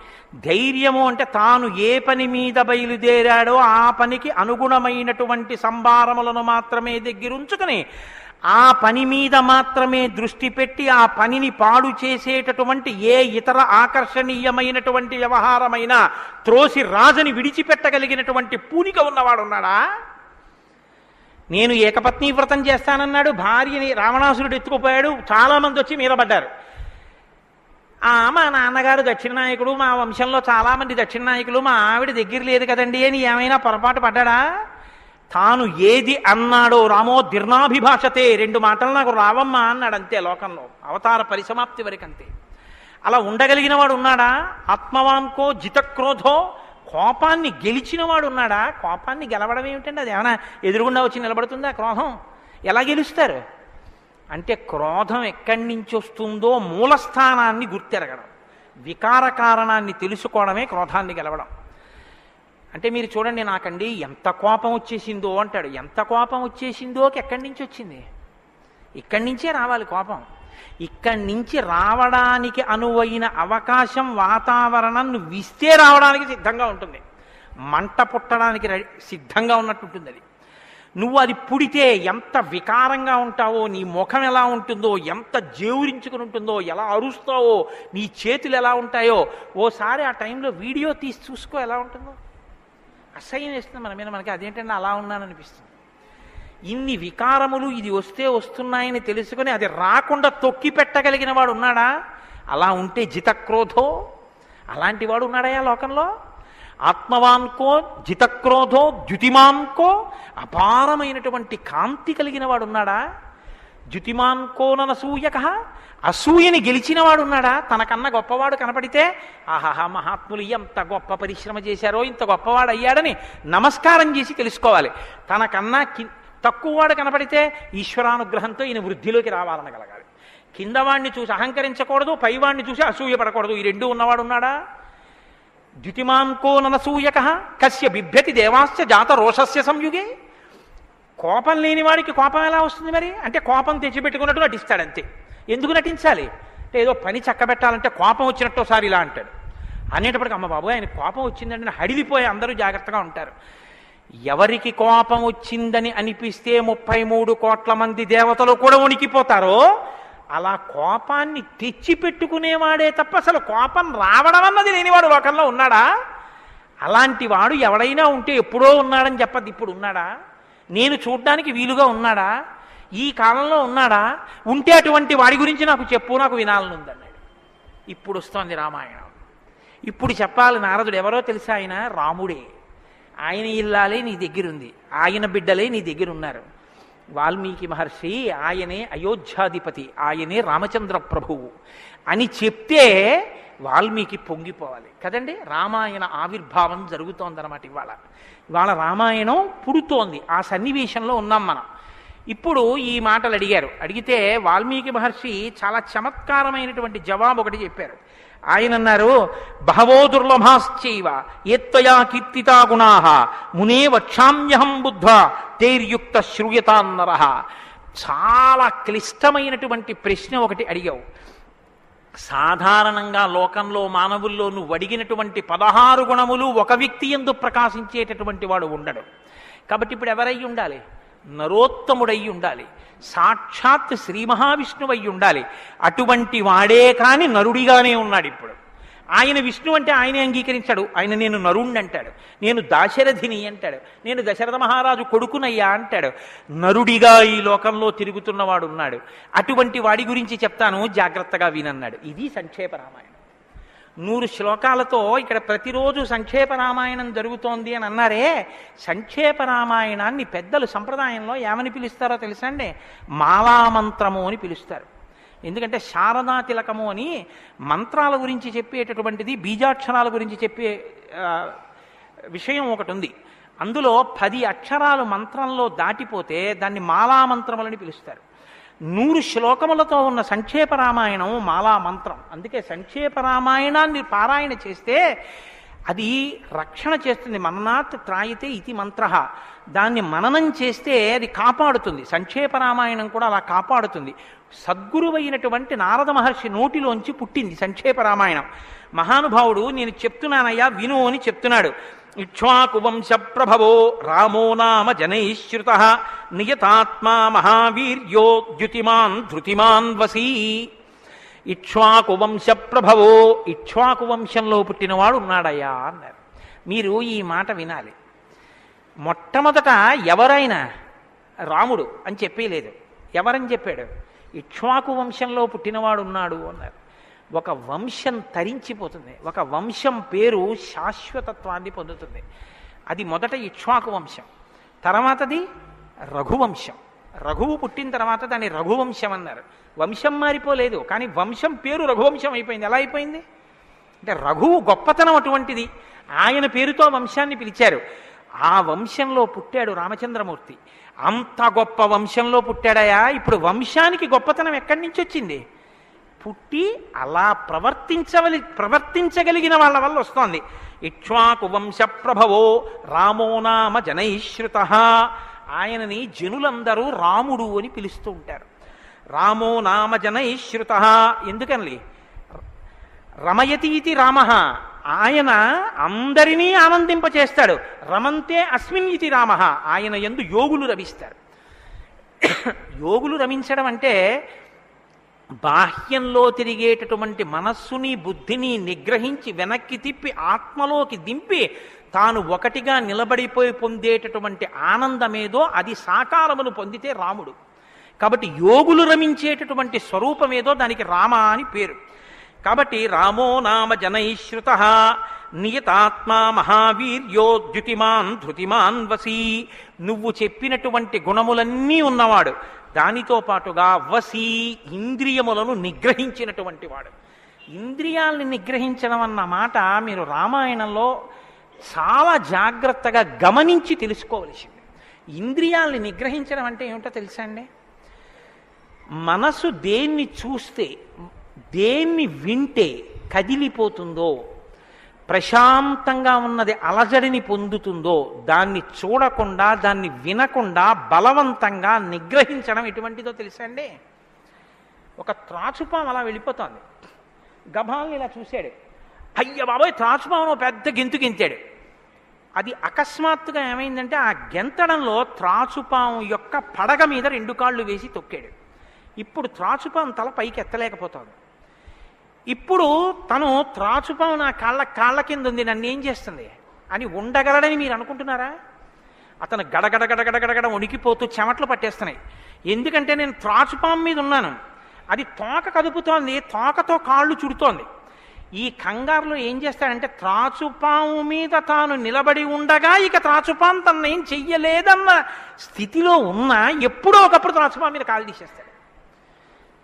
A: ధైర్యము అంటే తాను ఏ పని మీద బయలుదేరాడో ఆ పనికి అనుగుణమైనటువంటి సంభారములను మాత్రమే దగ్గరుంచుకుని ఆ పని మీద మాత్రమే దృష్టి పెట్టి ఆ పనిని పాడు చేసేటటువంటి ఏ ఇతర ఆకర్షణీయమైనటువంటి వ్యవహారమైనా త్రోసి రాజని విడిచిపెట్టగలిగినటువంటి పూనిక ఉన్నవాడు ఉన్నాడా? నేను ఏకపత్ని వ్రతం చేస్తానన్నాడు, భార్యని రావణాసురుడు ఎత్తుకుపోయాడు, చాలామంది వచ్చి మీరబడ్డారు. మా నాన్నగారు దక్షిణ నాయకుడు, మా వంశంలో చాలామంది దక్షిణ నాయకులు, మా ఆవిడ దగ్గర లేదు కదండి అని ఏమైనా పొరపాటు పడ్డాడా? తాను ఏది అన్నాడో రామో దీర్ణాభిభాషతే, 2 మాటలు నాకు రావమ్మా అన్నాడు అంతే. లోకంలో అవతార పరిసమాప్తి వరకు అంతే. అలా ఉండగలిగిన వాడు ఉన్నాడా? ఆత్మవాన్కో జితక్రోధో, కోపాన్ని గెలిచిన వాడు ఉన్నాడా? కోపాన్ని గెలవడం ఏమిటండి? అది ఏమైనా ఎదురుగుండా వచ్చి నిలబడుతుందా క్రోధం? ఎలా గెలుస్తారు అంటే క్రోధం ఎక్కడి నుంచి వస్తుందో మూలస్థానాన్ని గుర్తెరగడం, వికార కారణాన్ని తెలుసుకోవడమే క్రోధాన్ని గెలవడం. అంటే మీరు చూడండి, నాకండి ఎంత కోపం వచ్చేసిందో అంటాడు. ఎంత కోపం వచ్చేసిందోకి ఎక్కడి నుంచి వచ్చింది? ఇక్కడి నుంచే రావాలి కోపం. ఇక్కడి నుంచి రావడానికి అనువైన అవకాశం, వాతావరణం నువ్వు ఇస్తే రావడానికి సిద్ధంగా ఉంటుంది. మంట పుట్టడానికి సిద్ధంగా ఉన్నట్టు ఉంటుంది అది. నువ్వు అది పుడితే ఎంత వికారంగా ఉంటావో, నీ ముఖం ఎలా ఉంటుందో, ఎంత జేవురించుకుని ఉంటుందో, ఎలా అరుస్తావో, నీ చేతులు ఎలా ఉంటాయో ఓసారి ఆ టైంలో వీడియో తీసి చూసుకో ఎలా ఉంటుందో. అసహ్యం వేస్తుంది మన మీద. మనకి అదేంటంటే అలా ఉన్నాననిపిస్తుంది. ఇన్ని వికారములు ఇది వస్తే వస్తున్నాయని తెలుసుకొని అది రాకుండా తొక్కి పెట్టగలిగిన వాడు ఉన్నాడా? అలా ఉంటే జితక్రోధో, అలాంటి వాడు ఉన్నాడా లోకంలో? ఆత్మవాన్కో జితక్రోధో ద్యుతిమాన్కో, అపారమైనటువంటి కాంతి కలిగిన వాడు ఉన్నాడా? ద్యుతిమాన్కోననసూయక, అసూయని గెలిచిన వాడు ఉన్నాడా? తనకన్నా గొప్పవాడు కనపడితే ఆహాహా మహాత్ములు ఎంత గొప్ప పరిశ్రమ చేశారో, ఇంత గొప్పవాడు అయ్యాడని నమస్కారం చేసి తెలుసుకోవాలి. తనకన్నా తక్కువవాడు కనపడితే ఈశ్వరానుగ్రహంతో ఈయన వృద్ధిలోకి రావాలనగలగాలి. కిందవాడిని చూసి అహంకరించకూడదు, పైవాడిని చూసి అసూయ పడకూడదు. ఈ 2 ఉన్నవాడు ఉన్నాడా? ద్యుతిమాన్కో ననసూయక కస్య బిభ్యతి దేవాస్య జాత రోషస్య సంయుగే. కోపం లేని వాడికి కోపం ఎలా వస్తుంది మరి? అంటే కోపం తెచ్చిపెట్టుకున్నట్టు నటిస్తాడంతే. ఎందుకు నటించాలి అంటే ఏదో పని చక్కబెట్టాలంటే కోపం వచ్చినట్టు ఒకసారి ఇలా అంటాడు. అనేటప్పటికి అమ్మ బాబోయ్ ఆయన కోపం వచ్చిందంటే హడిలిపోయి అందరూ జాగ్రత్తగా ఉంటారు. ఎవరికి కోపం వచ్చిందని అనిపిస్తే 33 కోట్ల మంది దేవతలు కూడా వణికిపోతారో అలా కోపాన్ని తెచ్చిపెట్టుకునేవాడే తప్ప అసలు కోపం రావడం అన్నది లేనివాడు లోకంలో ఉన్నాడా? అలాంటి వాడు ఎవడైనా ఉంటే ఎప్పుడో ఉన్నాడని చెప్పద్దు, ఇప్పుడు ఉన్నాడా? నేను చూడ్డానికి వీలుగా ఉన్నాడా? ఈ కాలంలో ఉన్నాడా? ఉంటే అటువంటి వాడి గురించి నాకు చెప్పు, నాకు వినాలనుందన్నాడు. ఇప్పుడు వస్తోంది రామాయణం. ఇప్పుడు చెప్పాలి. నారదుడు ఎవరో తెలుసా? ఆయన రాముడే. ఆయన ఇల్లాలే నీ దగ్గరుంది, ఆయన బిడ్డలే నీ దగ్గర ఉన్నారు. వాల్మీకి మహర్షి ఆయనే అయోధ్యాధిపతి, ఆయనే రామచంద్ర ప్రభువు అని చెప్తే వాల్మీకి పొంగిపోవాలి కదండి. రామాయణ ఆవిర్భావం జరుగుతోందన్నమాట. ఇవాళ రామాయణం పుడుతోంది. ఆ సన్నివేశంలో ఉన్నాం మనం. ఇప్పుడు ఈ మాటలు అడిగితే వాల్మీకి మహర్షి చాలా చమత్కారమైనటువంటి జవాబు ఒకటి చెప్పారు. ఆయన అన్నారు, బహవో దుర్లభాశ్చైవ ఏత్వయా కీర్తితా గుణాః మునే వక్షామ్యహం బుద్ధ్వా తైర్యుక్త శ్రూయతాన్నరః. చాలా క్లిష్టమైనటువంటి ప్రశ్న ఒకటి అడిగావు. సాధారణంగా లోకంలో మానవుల్లో నువ్వు అడిగినటువంటి 16 గుణములు ఒక వ్యక్తి యందు ప్రకాశించేటటువంటి వాడు ఉండడు. కాబట్టి ఇప్పుడు ఎవరై ఉండాలి? నరోత్తముడై ఉండాలి, సాక్షాత్ శ్రీ మహావిష్ణువై ఉండాలి. అటువంటి వాడే కాని నరుడిగానే ఉన్నాడు ఇప్పుడు. ఆయన విష్ణు అంటే ఆయనే అంగీకరించాడు. ఆయన నేను నరుణ్ణి అంటాడు, నేను దాశరథిని అంటాడు, నేను దశరథ మహారాజు కొడుకునయ్యా అంటాడు. నరుడిగా ఈ లోకంలో తిరుగుతున్నవాడు ఉన్నాడు. అటువంటి వాడి గురించి చెప్తాను, జాగ్రత్తగా వినన్నాడు. ఇది సంక్షేప రామాయణం. 100 శ్లోకాలతో ఇక్కడ ప్రతిరోజు సంక్షేప రామాయణం జరుగుతోంది అని అన్నారే. సంక్షేప రామాయణాన్ని పెద్దలు సంప్రదాయంలో ఏమని పిలుస్తారో తెలుసా అండి? మాలామంత్రము అని పిలుస్తారు. ఎందుకంటే శారదా తిలకము అని మంత్రాల గురించి చెప్పేటటువంటిది, బీజాక్షరాల గురించి చెప్పే విషయం ఒకటి ఉంది. అందులో 10 అక్షరాలు మంత్రంలో దాటిపోతే దాన్ని మాలామంత్రములని పిలుస్తారు. 100 శ్లోకములతో ఉన్న సంక్షేప రామాయణం మాలా మంత్రం. అందుకే సంక్షేప రామాయణాన్ని పారాయణ చేస్తే అది రక్షణ చేస్తుంది. మననాత్ త్రాయితే ఇతి మంత్ర. దాన్ని మననం చేస్తే అది కాపాడుతుంది. సంక్షేప రామాయణం కూడా అలా కాపాడుతుంది. సద్గురువైనటువంటి నారద మహర్షి నోటిలోంచి పుట్టింది సంక్షేప రామాయణం. మహానుభావుడు నేను చెప్తున్నానయ్యా విను అని చెప్తున్నాడు. ఇక్ష్వాకు వంశ ప్రభవో రామో నామ జనైశ్రుత నియతాత్మా మహావీర్యో ద్యుతిమాన్ ధృతిమాన్ వసీ. ఇక్ష్వాకు వంశ ప్రభవో, ఇక్ష్వాకు వంశంలో పుట్టినవాడు ఉన్నాడయ్యా అన్నారు. మీరు ఈ మాట వినాలి. మొట్టమొదట ఎవరైనా రాముడు అని చెప్పలేదు. ఎవరని చెప్పాడు? ఇక్ష్వాకు వంశంలో పుట్టినవాడు ఉన్నాడు అన్నారు. ఒక వంశం తరించిపోతుంది. ఒక వంశం పేరు శాశ్వతత్వాన్ని పొందుతుంది. అది మొదట ఇక్ష్వాకు వంశం, తర్వాతది రఘువంశం. రఘువు పుట్టిన తర్వాత దాన్ని రఘువంశం అన్నారు. వంశం మారిపోలేదు, కానీ వంశం పేరు రఘువంశం అయిపోయింది. ఎలా అయిపోయింది అంటే రఘువు గొప్పతనం అటువంటిది. ఆయన పేరుతో వంశాన్ని పిలిచారు. ఆ వంశంలో పుట్టాడు రామచంద్రమూర్తి. అంత గొప్ప వంశంలో పుట్టాడయా. ఇప్పుడు వంశానికి గొప్పతనం ఎక్కడి నుంచి వచ్చింది? పుట్టి అలా ప్రవర్తించగలిగిన వాళ్ళ వల్ల వస్తోంది. ఇక్ష్వాకు వంశ ప్రభవో రామో నామ జనైశ్రుత. ఆయనని జనులందరూ రాముడు అని పిలుస్తూ ఉంటారు. రామో నామ జనైశ్రుత. ఎందుకని? రమయతీతి రామ. ఆయన అందరినీ ఆనందింపచేస్తాడు. రమంతే అస్మిన్ ఇతి రామ. ఆయన యందు యోగులు రమిస్తారు. యోగులు రమించడం అంటే బాహ్యంలో తిరిగేటటువంటి మనస్సుని బుద్ధిని నిగ్రహించి వెనక్కి తిప్పి ఆత్మలోకి దింపి తాను ఒకటిగా నిలబడిపోయి పొందేటటువంటి ఆనందమేదో అది సాకారమును పొందితే రాముడు. కాబట్టి యోగులు రమించేటటువంటి స్వరూపమేదో దానికి రామ అని పేరు. కాబట్టి రామో నామ జనైశ్రుత నియతాత్మా మహావీర్యో ద్యుతిమాన్ ధృతిమాన్ వసీ. నువ్వు చెప్పినటువంటి గుణములన్నీ ఉన్నవాడు. దానితో పాటుగా వసీ, ఇంద్రియములను నిగ్రహించినటువంటి వాడు. ఇంద్రియాల్ని నిగ్రహించడం అన్న మాట మీరు రామాయణంలో చాలా జాగ్రత్తగా గమనించి తెలుసుకోవలసింది. ఇంద్రియాల్ని నిగ్రహించడం అంటే ఏమిటో తెలుసా అండి? మనసు దేన్ని చూస్తే, దేన్ని వింటే కదిలిపోతుందో, ప్రశాంతంగా ఉన్నది అలజడిని పొందుతుందో దాన్ని చూడకుండా, దాన్ని వినకుండా బలవంతంగా నిగ్రహించడం ఎటువంటిదో తెలుసా అండి? ఒక త్రాచుపాము అలా వెళ్ళిపోతోంది. గభాల్ని ఇలా చూశాడు. అయ్య బాబోయ్, త్రాచుపామును పెద్ద గెంతు గెంతాడు. అది అకస్మాత్తుగా ఏమైందంటే ఆ గెంతడంలో త్రాచుపాము యొక్క పడగ మీద 2 కాళ్ళు వేసి తొక్కాడు. ఇప్పుడు త్రాచుపాము తల పైకి ఎత్తలేకపోతుంది. ఇప్పుడు తను త్రాచుపాము నా కాళ్ళ కింద ఉంది, నన్ను ఏం చేస్తుంది అని ఉండగలడని మీరు అనుకుంటున్నారా? అతను గడగడగడగడగడ వణికిపోతూ చెమట్లు పట్టేస్తున్నాయి. ఎందుకంటే నేను త్రాచుపాము మీద ఉన్నాను. అది తోక కదుపుతోంది, తోకతో కాళ్ళు చుడుతోంది. ఈ కంగారులో ఏం చేస్తాడంటే త్రాచుపాము మీద తాను నిలబడి ఉండగా ఇక త్రాచుపాము తను ఏం చెయ్యలేదన్న స్థితిలో ఉన్నా ఎప్పుడో ఒకప్పుడు త్రాచుపాము మీద కాలు తీసేస్తాడు.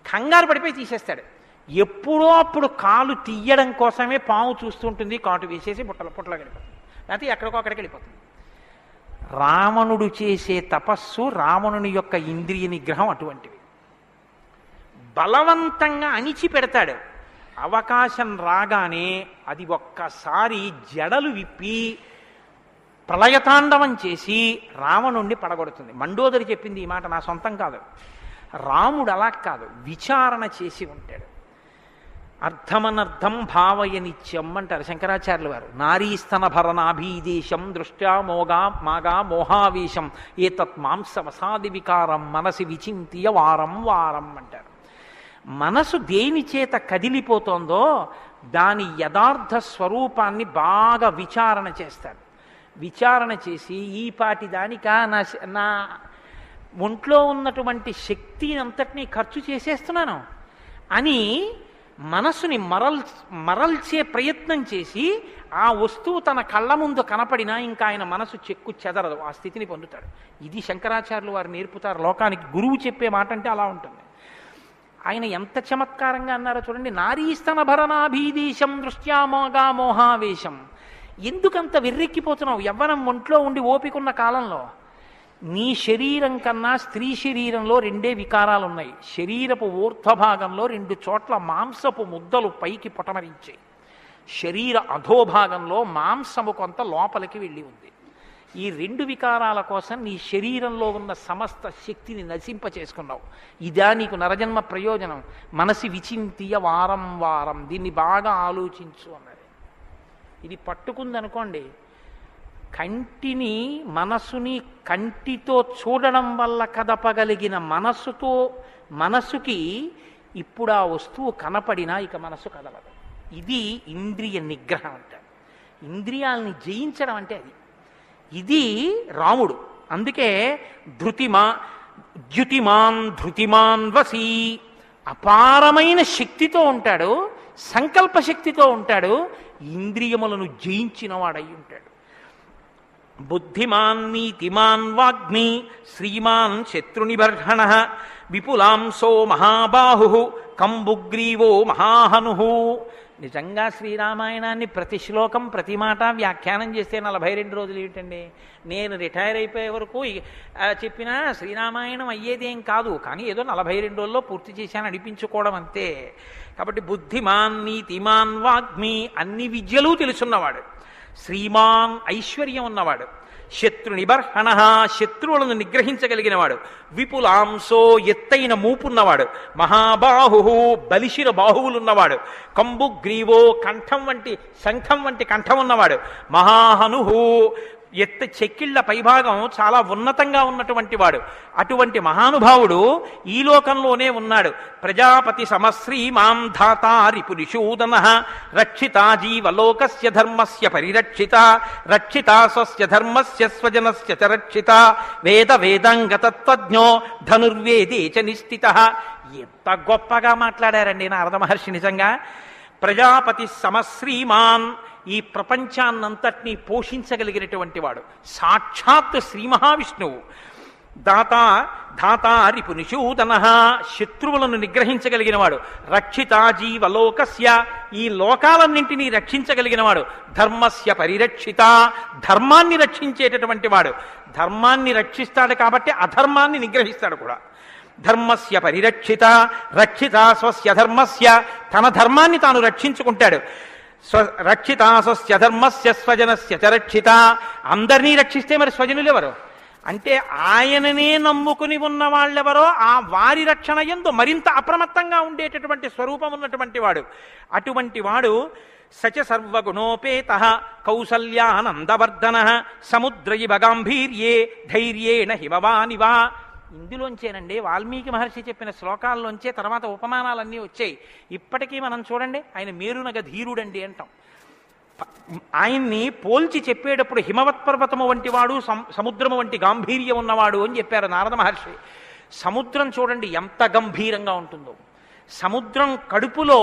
A: కంగారు పడిపోయి తీసేస్తాడు. ఎప్పుడో అప్పుడు కాలు తీయడం కోసమే పాము చూస్తుంటుంది, కాటు వేసేసి పుట్టలో గడిపోతుంది, లేకపోతే ఎక్కడికో అక్కడికి వెళ్ళిపోతుంది. రావణుడు చేసే తపస్సు, రావణుని యొక్క ఇంద్రియ నిగ్రహం అటువంటివి. బలవంతంగా అణిచిపెడతాడు. అవకాశం రాగానే అది ఒక్కసారి జడలు విప్పి ప్రళయతాండవం చేసి రావణుణ్ణి పడగొడుతుంది. మండోదరి చెప్పింది ఈ మాట, నా సొంతం కాదు. రాముడు అలా కాదు, విచారణ చేసి ఉంటాడు. అర్థమనర్థం భావయ నిత్యం అంటారు శంకరాచార్యుల వారు. నారీస్తన భరనాభీదేశం దృష్ట్యా మాగా మోహావేశం ఏతత్ మాంసవసాది వికారం మనసి విచింత్య వారం వారం అంటారు. మనసు దేని చేత కదిలిపోతోందో దాని యథార్థ స్వరూపాన్ని బాగా విచారణ చేస్తాడు. విచారణ చేసి ఈ పాటి దానికా నా ఒంట్లో ఉన్నటువంటి శక్తి అంతటినీ ఖర్చు చేసేస్తున్నాను అని మనసుని మరల్చే ప్రయత్నం చేసి ఆ వస్తువు తన కళ్ళ ముందు కనపడినా ఇంకా ఆయన మనసు చెక్కు చెదరదు, ఆ స్థితిని పొందుతాడు. ఇది శంకరాచార్యులు వారు నేర్పుతారు లోకానికి. గురువు చెప్పే మాట అంటే అలా ఉంటుంది. ఆయన ఎంత చమత్కారంగా అన్నారో చూడండి. నారీస్తన భరనాభీదేశం దృష్ట్యామోగా మోహావేశం. ఎందుకంత వెర్రెక్కిపోతున్నావు? యవ్వనం ఒంట్లో ఉండి ఓపికన్న కాలంలో నీ శరీరం కన్నా స్త్రీ శరీరంలో రెండే వికారాలు ఉన్నాయి. శరీరపు ఊర్ధ్వభాగంలో 2 చోట్ల మాంసపు ముద్దలు పైకి పొటమరించాయి. శరీర అధోభాగంలో మాంసము కొంత లోపలికి వెళ్ళి ఉంది. ఈ 2 వికారాల కోసం నీ శరీరంలో ఉన్న సమస్త శక్తిని నశింపచేసుకున్నావు. ఇదా నీకు నరజన్మ ప్రయోజనం? మనసి విచింతియ వారం వారం, దీన్ని బాగా ఆలోచించు అన్నది. ఇది పట్టుకుందనుకోండి, కంటిని మనసుని కంటితో చూడడం వల్ల కదపగలిగిన మనసుకి ఇప్పుడు ఆ వస్తువు కనపడినా ఇక మనసు కదలదు. ఇది ఇంద్రియ నిగ్రహం అంటారు. ఇంద్రియాలని జయించడం అంటే అది. ఇది రాముడు. అందుకే ధృతిమాన్ వసీ, అపారమైన శక్తితో ఉంటాడు, సంకల్ప శక్తితో ఉంటాడు, ఇంద్రియములను జయించిన వాడై ఉంటాడు. బుద్ధిమాన్ నీతిమాన్ వాగ్మి శ్రీమాన్ శత్రునిబర్హణ విపులాంసో మహాబాహు కంబుగ్రీవో మహాహను. నిజంగా శ్రీరామాయణాన్ని ప్రతి శ్లోకం ప్రతి మాట వ్యాఖ్యానం చేస్తే 42 రోజులు ఏమిటండి? నేను రిటైర్ అయిపోయే వరకు చెప్పినా శ్రీరామాయణం అయ్యేదేం కాదు, కానీ ఏదో 42 రోజుల్లో పూర్తి చేశాను అనిపించుకోవడం అంతే. కాబట్టి బుద్ధిమాన్ నీతిమాన్ వాగ్మి, అన్ని విద్యలు తెలుసున్నవాడు, శ్రీమాన్ ఐశ్వర్యం ఉన్నవాడు, శత్రు నిబర్హణ శత్రువులను నిగ్రహించగలిగినవాడు, విపులాంసో ఎత్తైన మూపున్నవాడు, మహాబాహు బలిశిర బాహువులున్నవాడు, కంబుగ్రీవో శంఖం వంటి కంఠం ఉన్నవాడు, మహాహనుహు చెక్కిళ్ల పైభాగం చాలా ఉన్నతంగా ఉన్నటువంటి వాడు. అటువంటి మహానుభావుడు ఈ లోకంలోనే ఉన్నాడు. ప్రజాపతి సమశ్రీమాం ధాతా రిపునిషూదన రక్షితా జీవలోకస్య ధర్మస్య పరిరక్షిత రక్షితా స్వస్య ధర్మస్య స్వజనస్య చ రక్షిత వేదాంగతత్వజ్ఞో ధనుర్వేదే చ నిష్ఠితః. ఎంత గొప్పగా మాట్లాడారండి నారద మహర్షి. నిజంగా ప్రజాపతి సమశ్రీమాన్, ఈ ప్రపంచాన్నంతటినీ పోషించగలిగినటువంటి వాడు సాక్షాత్ శ్రీ మహావిష్ణువు. ధాతా రిపునిషూదన, శత్రువులను నిగ్రహించగలిగిన వాడు. రక్షిత జీవలోకస్య, ఈ లోకాలన్నింటినీ రక్షించగలిగిన వాడు. ధర్మస్య పరిరక్షిత, ధర్మాన్ని రక్షించేటటువంటి వాడు. ధర్మాన్ని రక్షిస్తాడు కాబట్టి అధర్మాన్ని నిగ్రహిస్తాడు కూడా. ధర్మస్య పరిరక్షిత రక్షిత స్వస్య ధర్మస్య, తన ధర్మాన్ని తాను రక్షించుకుంటాడు. రక్షిత స్వస్య ధర్మస్య స్వజనస్య చ రక్షిత, అందరినీ రక్షిస్తే మరి స్వజనులు ఎవరు అంటే ఆయననే నమ్ముకుని ఉన్న వాళ్ళెవరో ఆ వారి రక్షణ యందు మరింత అప్రమత్తంగా ఉండేటటువంటి స్వరూపం ఉన్నటువంటి వాడు. అటువంటి వాడు సచ సర్వగుణోపేత కౌసల్యానందవర్ధన సముద్ర ఇవ గాంభీర్యే ధైర్యేణ హిమవానివా. ఇందులోంచేనండి వాల్మీకి మహర్షి చెప్పిన శ్లోకాల్లోంచే తర్వాత ఉపమానాలన్నీ వచ్చాయి. ఇప్పటికీ మనం చూడండి, ఆయన మేరునగ ధీరుడండి అంటాం. ఆయన్ని పోల్చి చెప్పేటప్పుడు హిమవత్ పర్వతము వంటి వాడు, సముద్రము వంటి గాంభీర్యం ఉన్నవాడు అని చెప్పారు నారద మహర్షి. సముద్రం చూడండి ఎంత గంభీరంగా ఉంటుందో. సముద్రం కడుపులో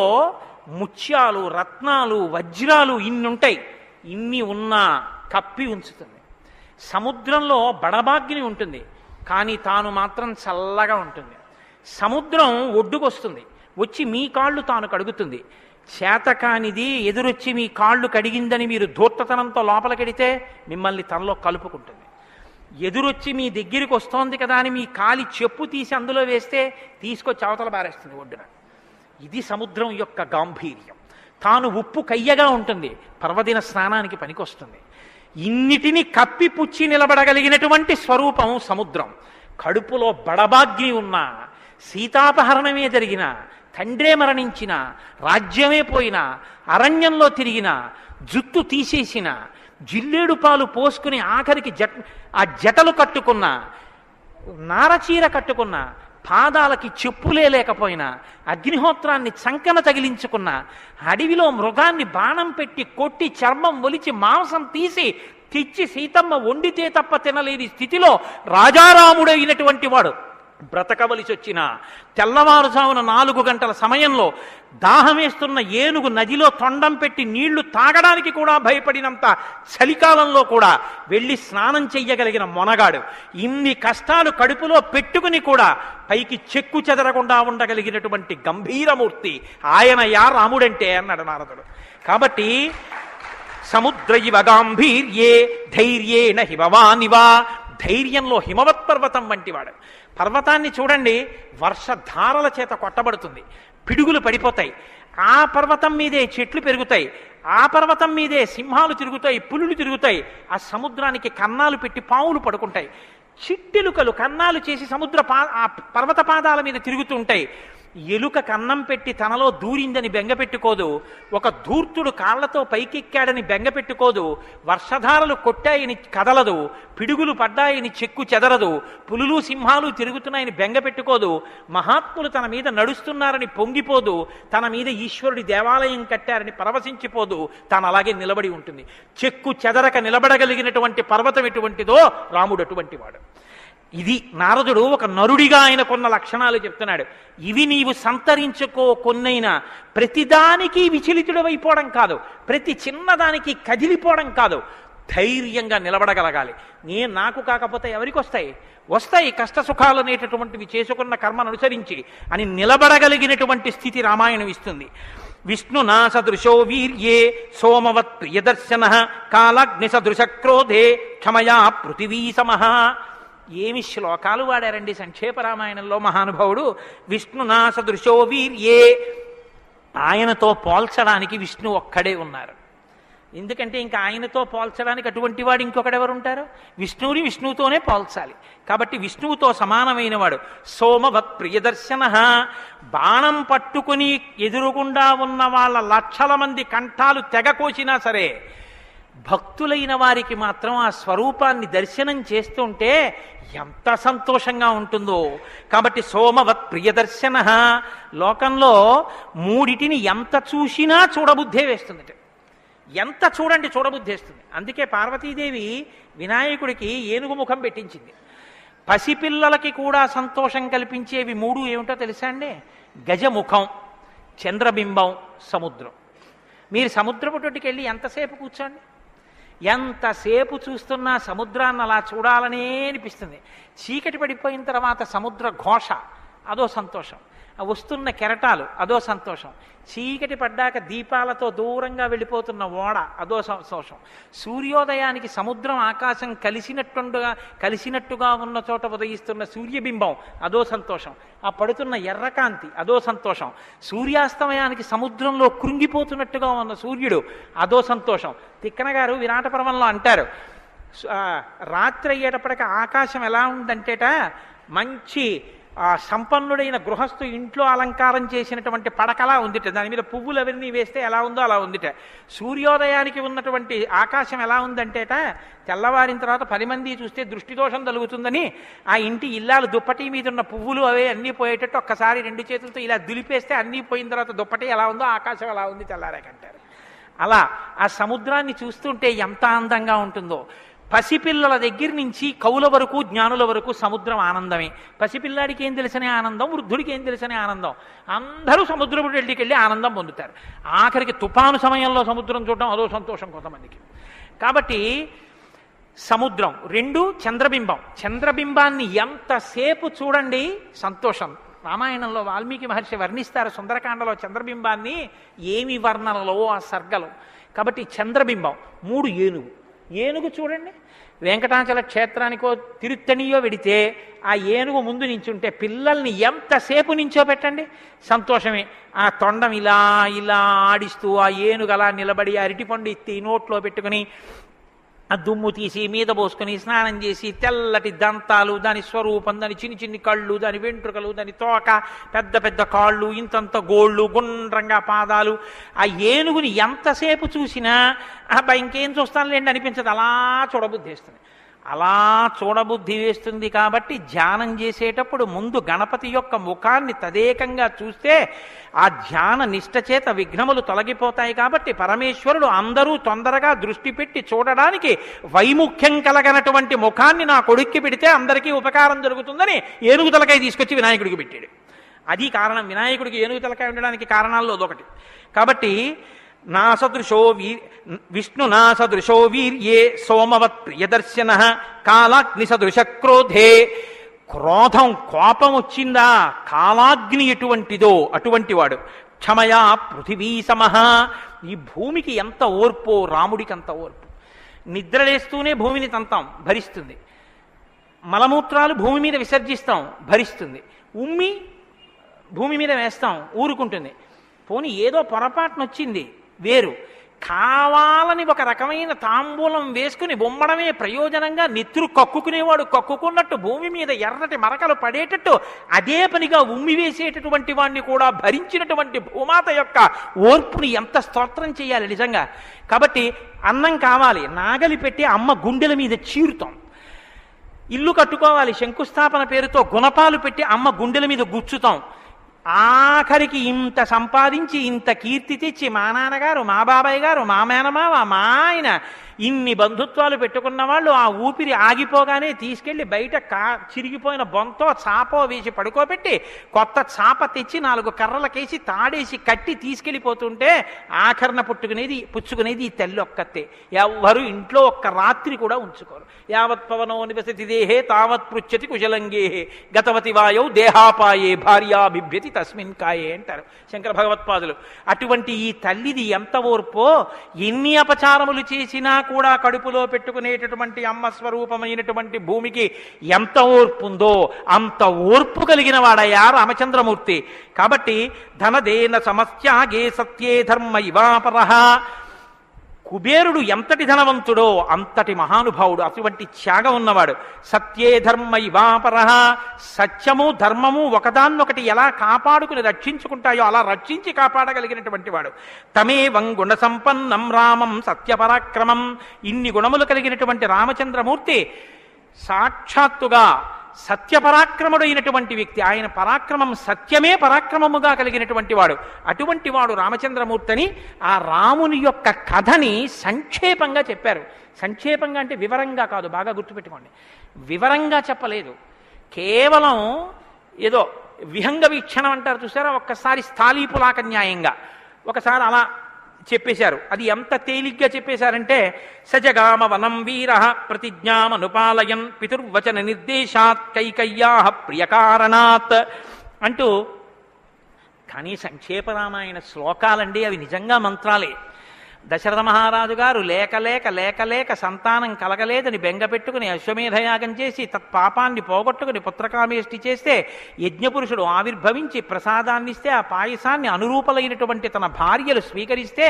A: ముత్యాలు, రత్నాలు, వజ్రాలు ఇన్నుంటాయి. ఇన్ని ఉన్నా కప్పి ఉంచుతుంది. సముద్రంలో బడబాగ్ని ఉంటుంది, కానీ తాను మాత్రం చల్లగా ఉంటుంది. సముద్రం ఒడ్డుకొస్తుంది, వచ్చి మీ కాళ్ళు తాను కడుగుతుంది. చేతకానిది ఎదురొచ్చి మీ కాళ్ళు కడిగిందని మీరు ధూర్తతనంతో లోపలికెడితే మిమ్మల్ని తనలో కలుపుకుంటుంది. ఎదురొచ్చి మీ దగ్గరికి వస్తోంది కదా అని మీ కాలి చెప్పు తీసి అందులో వేస్తే తీసుకొచ్చి అవతల బారేస్తుంది ఒడ్డున. ఇది సముద్రం యొక్క గాంభీర్యం. తాను ఉప్పు కయ్యగా ఉంటుంది, పర్వదిన స్నానానికి పనికొస్తుంది. ఇన్నిటిని కప్పిపుచ్చి నిలబడగలిగినటువంటి స్వరూపం సముద్రం. కడుపులో బడబాగ్ని ఉన్నా, సీతాపహరణమే జరిగిన, తండ్రే మరణించిన, రాజ్యమే పోయినా, అరణ్యంలో తిరిగిన, జుట్టు తీసేసిన, జిల్లేడు పాలు పోసుకుని ఆఖరికి ఆ జటలు కట్టుకున్న, నారచీర కట్టుకున్న, పాదాలకి చెప్పులే లేకపోయినా, అగ్నిహోత్రాన్ని చంకన తగిలించుకున్న, అడవిలో మృగాన్ని బాణం పెట్టి కొట్టి చర్మం ఒలిచి మాంసం తీసి తెచ్చి సీతమ్మ వండితే తప్ప తినలేని స్థితిలో రాజారాముడైనటువంటి వాడు బ్రతకవలసి వచ్చిన తెల్లవారుజామున 4 గంటల సమయంలో దాహమేస్తున్న ఏనుగు నదిలో తొండం పెట్టి నీళ్లు తాగడానికి కూడా భయపడినంత చలికాలంలో కూడా వెళ్ళి స్నానం చెయ్యగలిగిన మొనగాడు. ఇన్ని కష్టాలు కడుపులో పెట్టుకుని కూడా పైకి చెక్కు చెదరకుండా ఉండగలిగినటువంటి గంభీరమూర్తి ఆయన యా రాముడంటే అన్నాడు నారదుడు. కాబట్టి సముద్ర ఇవ గాంభీర్యే ధైర్యేణ హిమవానివా ధైర్యంలో హిమవత్ పర్వతం వంటివాడు. పర్వతాన్ని చూడండి, వర్షధారల చేత కొట్టబడుతుంది, పిడుగులు పడిపోతాయి. ఆ పర్వతం మీదే చెట్లు పెరుగుతాయి, ఆ పర్వతం మీదే సింహాలు తిరుగుతాయి, పులులు తిరుగుతాయి. ఆ సముద్రానికి కన్నాలు పెట్టి పావులు పడుకుంటాయి. చిట్టెలుకలు కన్నాలు చేసి ఆ పర్వత పాదాల మీద తిరుగుతుంటాయి. ఎలుక కన్నం పెట్టి తనలో దూరిందని బెంగపెట్టుకోదు, ఒక ధూర్తుడు కాళ్లతో పైకెక్కాడని బెంగపెట్టుకోదు, వర్షధారలు కొట్టాయని కదలదు, పిడుగులు పడ్డాయని చెక్కు చెదరదు, పులులు సింహాలు తిరుగుతున్నాయని బెంగపెట్టుకోదు, మహాత్ములు తన మీద నడుస్తున్నారని పొంగిపోదు, తన మీద ఈశ్వరుడి దేవాలయం కట్టారని పరవశించిపోదు, తాను అలాగే నిలబడి ఉంటుంది. చెక్కు చెదరక నిలబడగలిగినటువంటి పర్వతం ఎటువంటిదో రాముడు అటువంటి వాడు. ఇది నారదుడు ఒక నరుడిగా ఆయన కొన్న లక్షణాలు చెప్తున్నాడు. ఇవి నీవు సంతరించుకో, కొన్నైనా ప్రతిదానికి విచలితుడవైపోవడం కాదు, ప్రతి చిన్నదానికి కదిలిపోవడం కాదు, ధైర్యంగా నిలబడగలగాలి. నాకు కాకపోతే ఎవరికి వస్తాయి? వస్తాయి కష్ట సుఖాలు అనేటటువంటివి చేసుకున్న కర్మను అనుసరించి అని నిలబడగలిగినటువంటి స్థితి రామాయణం ఇస్తుంది. విష్ణునా సదృశో వీర్యే సోమవత్ ప్రియదర్శన కాలాగ్ని సదృశ క్రోధే క్షమయా పృథివీ సమః. ఏమి శ్లోకాలు వాడారండి సంక్షేప రామాయణంలో మహానుభావుడు. విష్ణునా సదృశో వీర్యే, ఆయనతో పోల్చడానికి విష్ణు ఒక్కడే ఉన్నారు. ఎందుకంటే ఇంకా ఆయనతో పోల్చడానికి అటువంటి వాడు ఇంకొకడెవరు ఉంటారు? విష్ణువుని విష్ణువుతోనే పోల్చాలి. కాబట్టి విష్ణువుతో సమానమైన వాడు. సోమవత్ ప్రియదర్శన, బాణం పట్టుకుని ఎదురుగుండా ఉన్న వాళ్ళ లక్షల మంది కంఠాలు తెగకోసినా సరే భక్తులైన వారికి మాత్రం ఆ స్వరూపాన్ని దర్శనం చేస్తుంటే ఎంత సంతోషంగా ఉంటుందో. కాబట్టి సోమవత్ ప్రియదర్శన. లోకంలో మూడిటిని ఎంత చూసినా చూడబుద్ధే వేస్తుంది, ఎంత చూడండి చూడబుద్ధేస్తుంది. అందుకే పార్వతీదేవి వినాయకుడికి ఏనుగు ముఖం పెట్టించింది. పసిపిల్లలకి కూడా సంతోషం కల్పించేవి మూడు ఏమిటో తెలుసా అండి? గజముఖం, చంద్రబింబం, సముద్రం. మీరు సముద్రపు తోటికి వెళ్ళి ఎంతసేపు కూర్చోండి, ఎంతసేపు చూస్తున్నా సముద్రాన్ని అలా చూడాలనే అనిపిస్తుంది. చీకటి పడిపోయిన తర్వాత సముద్ర ఘోష అదో సంతోషం, వస్తున్న కెరటాలు అదో సంతోషం, చీకటి పడ్డాక దీపాలతో దూరంగా వెళ్ళిపోతున్న ఓడ అదో సంతోషం, సూర్యోదయానికి సముద్రం ఆకాశం కలిసినట్టుగా ఉన్న చోట ఉదయిస్తున్న సూర్యబింబం అదో సంతోషం, ఆ పడుతున్న ఎర్రకాంతి అదో సంతోషం, సూర్యాస్తమయానికి సముద్రంలో కృంగిపోతున్నట్టుగా ఉన్న సూర్యుడు అదో సంతోషం. తిక్కన గారు విరాట పర్వంలో అంటారు, రాత్రి అయ్యేటప్పటికి ఆకాశం ఎలా ఉందంటేట మంచి సంపన్నుడైన గృహస్థు ఇంట్లో అలంకారం చేసినటువంటి పడకలా ఉందిట, దాని మీద పువ్వులు అవన్నీ వేస్తే ఎలా ఉందో అలా ఉందిట. సూర్యోదయానికి ఉన్నటువంటి ఆకాశం ఎలా ఉందంటేట తెల్లవారిన తర్వాత 10 మంది చూస్తే దృష్టిదోషం కలుగుతుందని ఆ ఇంటి ఇల్లాలు దుప్పటి మీద ఉన్న పువ్వులు అవే అన్నీ పోయేటట్టు ఒక్కసారి 2 చేతులతో ఇలా దులిపేస్తే అన్నీ పోయిన తర్వాత దుప్పటి ఎలా ఉందో ఆకాశం ఎలా ఉంది తెల్లారాకంటారు. అలా ఆ సముద్రాన్ని చూస్తుంటే ఎంత అందంగా ఉంటుందో. పసిపిల్లల దగ్గర నుంచి కవుల వరకు జ్ఞానుల వరకు సముద్రం ఆనందమే. పసిపిల్లాడికి ఏం తెలిసనే ఆనందం, వృద్ధుడికి ఏం తెలిసనే ఆనందం. అందరూ సముద్రపు వెళ్ళికి వెళ్ళి ఆనందం పొందుతారు. ఆఖరికి తుఫాను సమయంలో సముద్రం చూడడం అదో సంతోషం కొంతమందికి. కాబట్టి సముద్రం. 2 చంద్రబింబం. చంద్రబింబాన్ని ఎంతసేపు చూడండి సంతోషం. రామాయణంలో వాల్మీకి మహర్షి వర్ణిస్తారు సుందరకాండలో చంద్రబింబాన్ని, ఏమి వర్ణనలో ఆ సర్గలు. కాబట్టి చంద్రబింబం. 3 ఏనుగు. ఏనుగు చూడండి, వెంకటాచల క్షేత్రానికో తిరుత్తణియో వెడితే ఆ ఏనుగు ముందు నించుంటే పిల్లల్ని ఎంతసేపు నించో పెట్టండి సంతోషమే. ఆ తొండం ఇలా ఇలా ఆడిస్తూ ఆ ఏనుగు అలా నిలబడి అరటిపండు ఎత్తి నోట్లో పెట్టుకుని ఆ దుమ్ము తీసి మీద పోసుకొని స్నానం చేసి తెల్లటి దంతాలు, దాని స్వరూపం, దాని చిన్ని కళ్ళు, దాని వెంట్రుకలు, దాని తోక, పెద్ద పెద్ద కాళ్ళు, ఇంతంత గోళ్ళు, గుండ్రంగా పాదాలు. ఆ ఏనుగుని ఎంతసేపు చూసినా అబ్బా ఇంకేం చూస్తానులేండి అనిపించదు, అలా చూడబుద్ధి వేస్తుంది. అలా చూడబుద్ధి వేస్తుంది. కాబట్టి ధ్యానం చేసేటప్పుడు ముందు గణపతి యొక్క ముఖాన్ని తదేకంగా చూస్తే ఆ ధ్యాన నిష్ట చేత విఘ్నములు తొలగిపోతాయి. కాబట్టి పరమేశ్వరుడు అందరూ తొందరగా దృష్టి పెట్టి చూడడానికి వైముఖ్యం కలగనటువంటి ముఖాన్ని నా కొడుక్కి పెడితే అందరికీ ఉపకారం జరుగుతుందని ఏనుగు తలకాయ తీసుకొచ్చి వినాయకుడికి పెట్టాడు. అది కారణం. వినాయకుడికి ఏనుగు తలకాయ ఉండడానికి కారణాల్లో అదొకటి. కాబట్టి విష్ణునా సదృశో వీర్యే సోమవత్ ప్రియదర్శన కాలాగ్ని సదృశ క్రోధే. క్రోధం, కోపం వచ్చిందా కాలాగ్ని ఎటువంటిదో అటువంటి వాడు. క్షమయా పృథివీ సమః. ఈ భూమికి ఎంత ఓర్పో రాముడికి అంత ఓర్పు. నిద్రలేస్తూనే భూమిని తంతాం భరిస్తుంది. మలమూత్రాలు భూమి మీద విసర్జిస్తాం, భరిస్తుంది. ఉమ్మి భూమి మీద వేస్తాం, ఊరుకుంటుంది. పోనీ ఏదో పొరపాటున వచ్చింది వేరు. కావాలని ఒక రకమైన తాంబూలం వేసుకుని బొమ్మడమే ప్రయోజనంగా నెత్తురు కక్కుకునేవాడు కక్కుకున్నట్టు భూమి మీద ఎర్రటి మరకలు పడేటట్టు అదే పనిగా ఉమ్మి వేసేటటువంటి వాడిని కూడా భరించినటువంటి భూమాత యొక్క ఓర్పుని ఎంత స్తోత్రం చేయాలి నిజంగా. కాబట్టి అన్నం కావాలి, నాగలి పెట్టి అమ్మ గుండెల మీద చీరుతాం. ఇల్లు కట్టుకోవాలి, శంకుస్థాపన పేరుతో గుణపాలు పెట్టి అమ్మ గుండెల మీద గుచ్చుతాం. ఆఖరికి ఇంత సంపాదించి ఇంత కీర్తి తెచ్చి మా నాన్నగారు, మా బాబాయ్ గారు, మా మేనమావ, మా ఆయన ఇన్ని బంధుత్వాలు పెట్టుకున్న వాళ్ళు ఆ ఊపిరి ఆగిపోగానే తీసుకెళ్లి బయట చిరిగిపోయిన బొంతో చాపో వేసి పడుకోబెట్టి కొత్త చాప తెచ్చి 4 కర్రలకేసి తాడేసి కట్టి తీసుకెళ్ళిపోతుంటే ఆఖరణ పుచ్చుకునేది ఈ తల్లి ఒక్కతే. ఎవ్వరు ఇంట్లో ఒక్క రాత్రి కూడా ఉంచుకోరు. యావత్ పవనో నివసతి దేహే తావత్ పృచ్చతి కుశలంగేహే గతవతి వాయౌ దేహాపాయే భార్యా బిభ్యతి తస్మిన్ కాయే అంటారు శంకర భగవత్పాదులు. అటువంటి ఈ తల్లిది ఎంత ఓర్పో, ఎన్ని అపచారములు చేసినా కూడా కడుపులో పెట్టుకునేటటువంటి అమ్మ స్వరూపమైనటువంటి భూమికి ఎంత ఓర్పు ఉందో అంత ఓర్పు కలిగిన వాడయ్యా రామచంద్రమూర్తి. కాబట్టి ధనదేన సమస్యాగే సత్యే ధర్మ ఇవాపరః. కుబేరుడు ఎంతటి ధనవంతుడో అంతటి మహానుభావుడు, అటువంటి త్యాగం ఉన్నవాడు. సత్యే ధర్మ ఇవాపరః. సత్యము ధర్మము ఒకదాన్నొకటి ఎలా కాపాడుకుని రక్షించుకుంటాయో అలా రక్షించి కాపాడగలిగినటువంటి వాడు. తమేవం గుణ సంపన్నం రామం సత్యపరాక్రమం. ఇన్ని గుణములు కలిగినటువంటి రామచంద్రమూర్తి సాక్షాత్తుగా సత్యపరాక్రముడైనటువంటి వ్యక్తి. ఆయన పరాక్రమం సత్యమే పరాక్రమముగా కలిగినటువంటి వాడు. అటువంటి వాడు రామచంద్రమూర్తిని ఆ రాముని యొక్క కథని సంక్షేపంగా చెప్పారు. సంక్షేపంగా అంటే వివరంగా కాదు, బాగా గుర్తుపెట్టుకోండి. వివరంగా చెప్పలేదు, కేవలం ఏదో విహంగ వీక్షణం అంటారు చూసారా, ఒక్కసారి స్థాళీపులాక న్యాయంగా ఒకసారి అలా చెప్పేశారు. అది ఎంత తేలిగ్గా చెప్పేశారంటే సజగామ వనం వీర ప్రతిజ్ఞామనుపాలయన్ పితుర్వచన నిర్దేశాత్ కైకయ్యా ప్రియకారణాత్ అంటూ. కానీ సంక్షేపరామాయణ శ్లోకాలండి, అవి నిజంగా మంత్రాలే. దశరథ మహారాజు గారు లేక లేక లేక లేక సంతానం కలగలేదని బెంగపెట్టుకుని అశ్వమేధయాగం చేసి తత్పాపాన్ని పోగొట్టుకుని పుత్రకామేష్టి చేస్తే యజ్ఞపురుషుడు ఆవిర్భవించి ప్రసాదాన్నిస్తే ఆ పాయసాన్ని అనురూపలైనటువంటి తన భార్యలు స్వీకరిస్తే